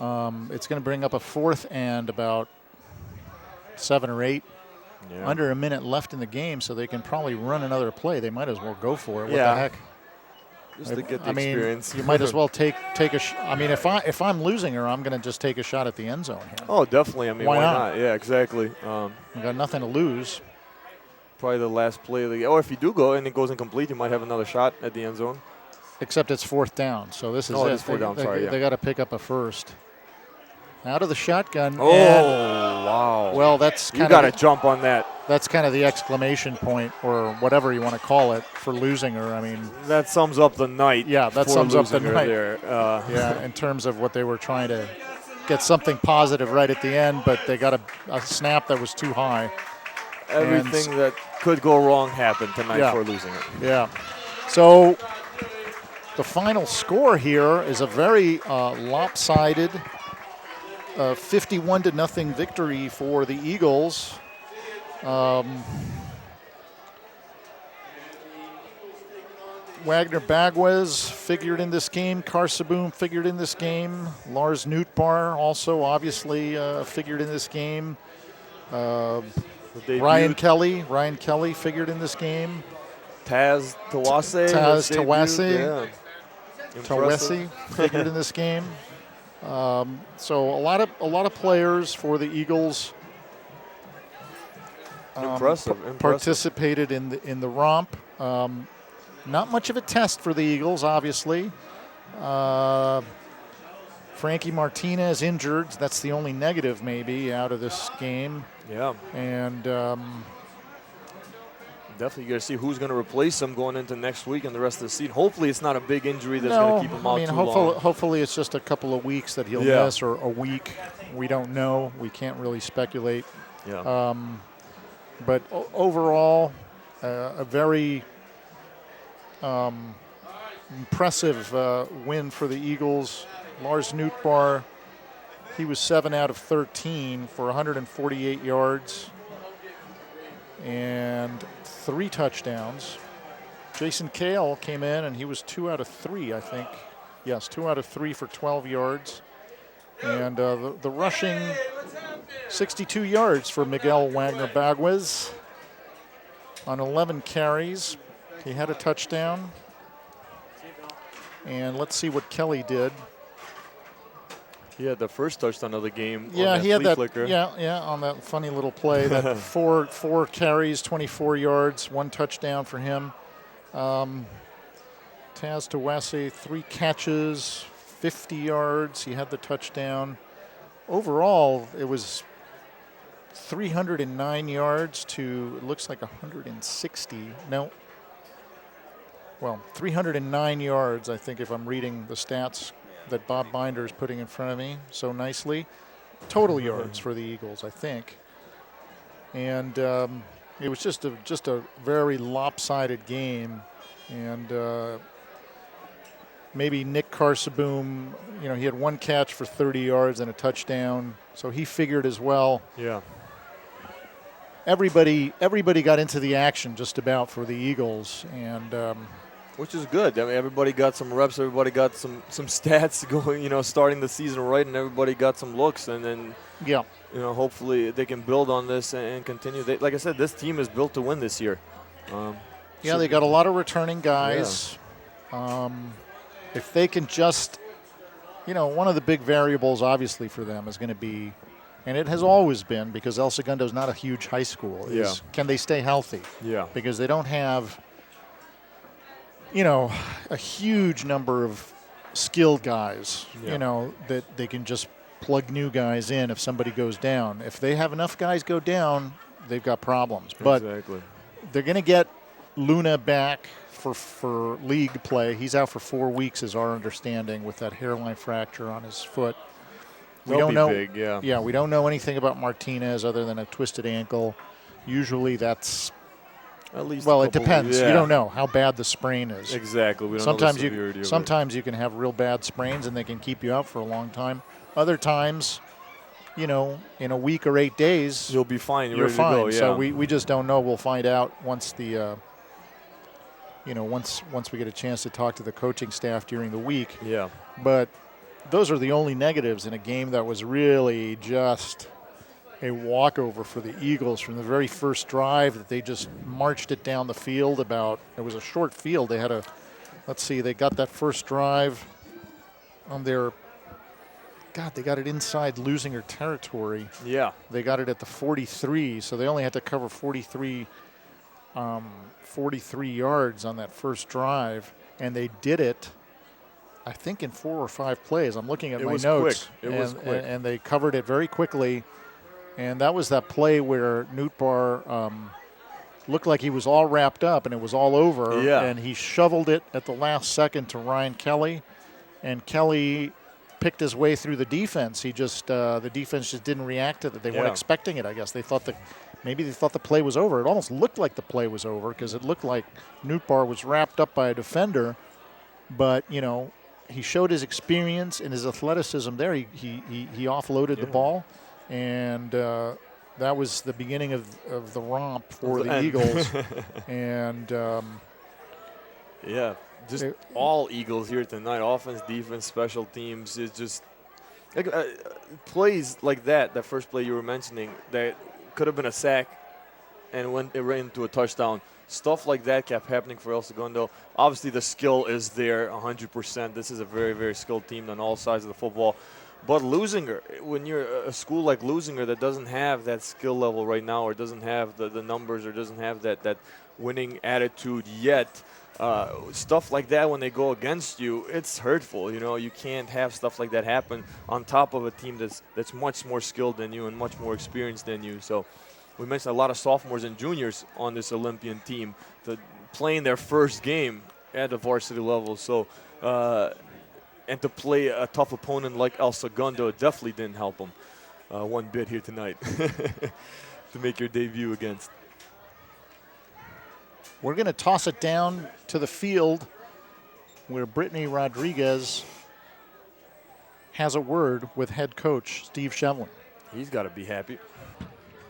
It's going to bring up a 4th and about 7 or 8. Yeah. Under a minute left in the game, so they can probably run another play. They might as well go for it. What the heck? Just to get the experience. You might as well take a I mean, if I'm Leuzinger, I'm going to just take a shot at the end zone here. Oh, definitely. I mean, why not? Yeah, exactly. You got nothing to lose. Probably the last play of the game. Or if you do go and it goes incomplete, you might have another shot at the end zone. Except it's 4th down, so this is it. It's 4th down, sorry. They got to pick up a first. Out of the shotgun. Oh, wow. Well, that's kind of. You got to jump on that. That's kind of the exclamation point, or whatever you want to call it, for Leuzinger. I mean, that sums up the night. Yeah, that sums up the night. There. In terms of what they were trying to get something positive right at the end, but they got a snap that was too high. Everything that could go wrong happened tonight for Leuzinger. Yeah. So the final score here is a very lopsided 51-0 victory for the Eagles. Wagner Bagwez figured in this game. Carsaboom figured in this game. Lars Nootbaar also obviously figured in this game. Ryan Kelly figured in this game. Taz Tawase. Tawase figured in this game. So a lot of players for the Eagles impressive. Participated in the romp. Not much of a test for the Eagles, obviously. Frankie Martinez injured. That's the only negative maybe out of this game. Yeah. And definitely got to see who's going to replace him going into next week and the rest of the season. Hopefully it's not a big injury that's going to keep him out too long. Hopefully it's just a couple of weeks that he'll miss, or a week. We don't know. We can't really speculate. Yeah. But overall, a very impressive win for the Eagles. Lars Nootbaar, he was 7 out of 13 for 148 yards and 3 touchdowns. Jason Kale came in, and he was 2 out of 3, I think. Yes, 2 out of 3 for 12 yards. And the rushing, 62 yards for Miguel Wagner-Baguez on 11 carries. He had a touchdown. And let's see what Kelly did. He had the first touchdown of the game. Yeah, on he had that. flicker. Yeah, on that funny little play. That four carries, 24 yards, 1 touchdown for him. Taz Tawase, 3 catches, 50 yards. He had the touchdown. Overall, it was 309 yards to, it looks like 160. No. Well, 309 yards, I think, if I'm reading the stats that Bob Binder is putting in front of me so nicely. Total yards for the Eagles, I think. And it was just a very lopsided game. And maybe Nick Carsaboom, he had 1 catch for 30 yards and a touchdown, so he figured as well. Yeah. Everybody got into the action just about for the Eagles, and which is good. I mean, everybody got some reps. Everybody got some stats going. Starting the season right, and everybody got some looks. And then, hopefully they can build on this and continue. Like I said, this team is built to win this year. They got a lot of returning guys. Yeah. If they can just, one of the big variables, obviously, for them is going to be, and it has always been, because El Segundo is not a huge high school, is can they stay healthy? Yeah. Because they don't have, a huge number of skilled guys, that they can just plug new guys in if somebody goes down. If they have enough guys go down, they've got problems. But they're going to get Luna back for league play. He's out for 4 weeks, is our understanding, with that hairline fracture on his foot. We don't know. Big, yeah. We don't know anything about Martinez other than a twisted ankle. Usually that's at least. Well, it depends. You don't know how bad the sprain is. Exactly. We don't sometimes know the severity of it. Sometimes you can have real bad sprains and they can keep you out for a long time. Other times, in a week or 8 days, you'll be fine. You're ready fine. To go, yeah. So we just don't know. We'll find out once the. Once we get a chance to talk to the coaching staff during the week. Yeah. But those are the only negatives in a game that was really just a walkover for the Eagles from the very first drive, that they just marched it down the field. It was a short field. They had they got that first drive on their, they got it inside Leuzinger territory. Yeah. They got it at the 43, so they only had to cover 43 yards on that first drive, and they did it, I think, in 4 or 5 plays. I'm looking at my notes. It was quick. And they covered it very quickly. And that was that play where Nootbaar looked like he was all wrapped up and it was all over. Yeah. And he shoveled it at the last second to Ryan Kelly. And Kelly picked his way through the defense. He just the defense just didn't react to it. They weren't expecting it, I guess. Maybe they thought the play was over. It almost looked like the play was over because it looked like Nootbaar was wrapped up by a defender. But, he showed his experience and his athleticism there. He offloaded the ball, and that was the beginning of the romp for the Eagles. And just all Eagles here tonight. Offense, defense, special teams. It's just plays like that first play you were mentioning, that could have been a sack and it ran into a touchdown. Stuff like that kept happening for El Segundo. Obviously, the skill is there 100%. This is a very, very skilled team on all sides of the football. But Leuzinger, when you're a school like Leuzinger that doesn't have that skill level right now, or doesn't have the numbers, or doesn't have that winning attitude yet, stuff like that when they go against you, it's hurtful. You can't have stuff like that happen on top of a team that's much more skilled than you and much more experienced than you. So we mentioned a lot of sophomores and juniors on this Olympian team playing their first game at the varsity level. So, and to play a tough opponent like El Segundo definitely didn't help them one bit here tonight to make your debut against. We're going to toss it down to the field where Brittany Rodriguez has a word with head coach Steve Shevlin. He's got to be happy.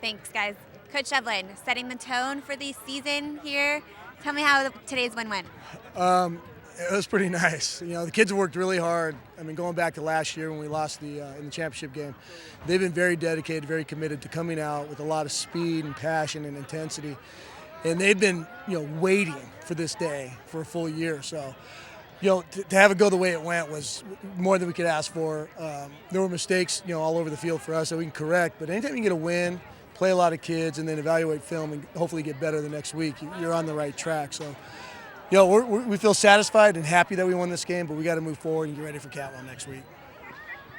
Thanks, guys. Coach Shevlin, setting the tone for the season here. Tell me how today's win went. It was pretty nice. You know, the kids have worked really hard. I mean, going back to last year when we lost in the championship game, they've been very dedicated, very committed to coming out with a lot of speed and passion and intensity. And they've been, waiting for this day for a full year. So, to have it go the way it went was more than we could ask for. There were mistakes, all over the field for us that we can correct. But anytime you get a win, play a lot of kids, and then evaluate film and hopefully get better the next week, you're on the right track. So, we feel satisfied and happy that we won this game, but we got to move forward and get ready for Catwell next week.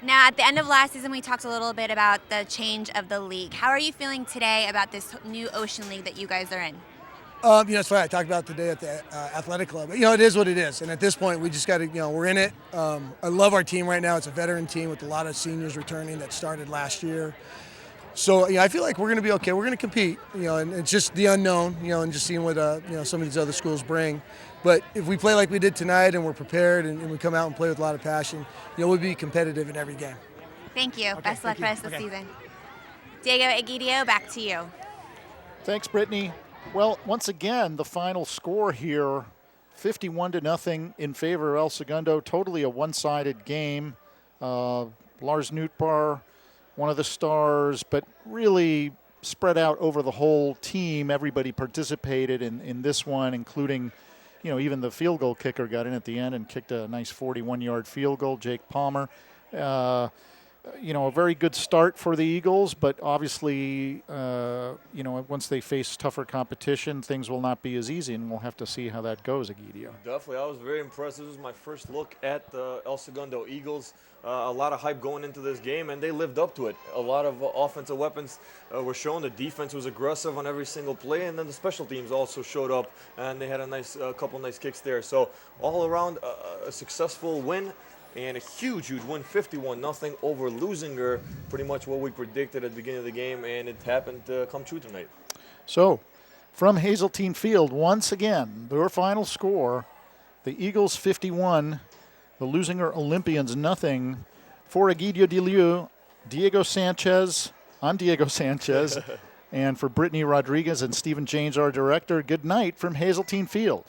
Now, at the end of last season, we talked a little bit about the change of the league. How are you feeling today about this new Ocean League that you guys are in? It's funny. I talked about today at the athletic club. It is what it is. And at this point, we just got to, we're in it. I love our team right now. It's a veteran team with a lot of seniors returning that started last year. So, I feel like we're going to be okay. We're going to compete, and it's just the unknown, and just seeing what, some of these other schools bring. But if we play like we did tonight and we're prepared and we come out and play with a lot of passion, we'll be competitive in every game. Thank you. Okay, Best luck for the rest of the season. Diego Egidio, back to you. Thanks, Brittany. Well, once again, the final score here, 51-0 in favor of El Segundo. Totally a one-sided game. Lars Nootbaar, one of the stars, but really spread out over the whole team. Everybody participated in this one, including, even the field goal kicker got in at the end and kicked a nice 41-yard field goal, Jake Palmer. A very good start for the Eagles, but obviously, once they face tougher competition, things will not be as easy, and we'll have to see how that goes, Egidio. Definitely. I was very impressed. This was my first look at the El Segundo Eagles. A lot of hype going into this game, and they lived up to it. A lot of offensive weapons were shown. The defense was aggressive on every single play, and then the special teams also showed up, and they had a couple nice kicks there. So all around, a successful win. And a huge win, 51-0 over Leuzinger, pretty much what we predicted at the beginning of the game, and it happened to come true tonight. So, from Hazeltine Field, once again, their final score, the Eagles 51, the Leuzinger Olympians 0. For Egidio Diliu, Diego Sanchez, I'm Diego Sanchez, and for Brittany Rodriguez and Stephen James, our director, good night from Hazeltine Field.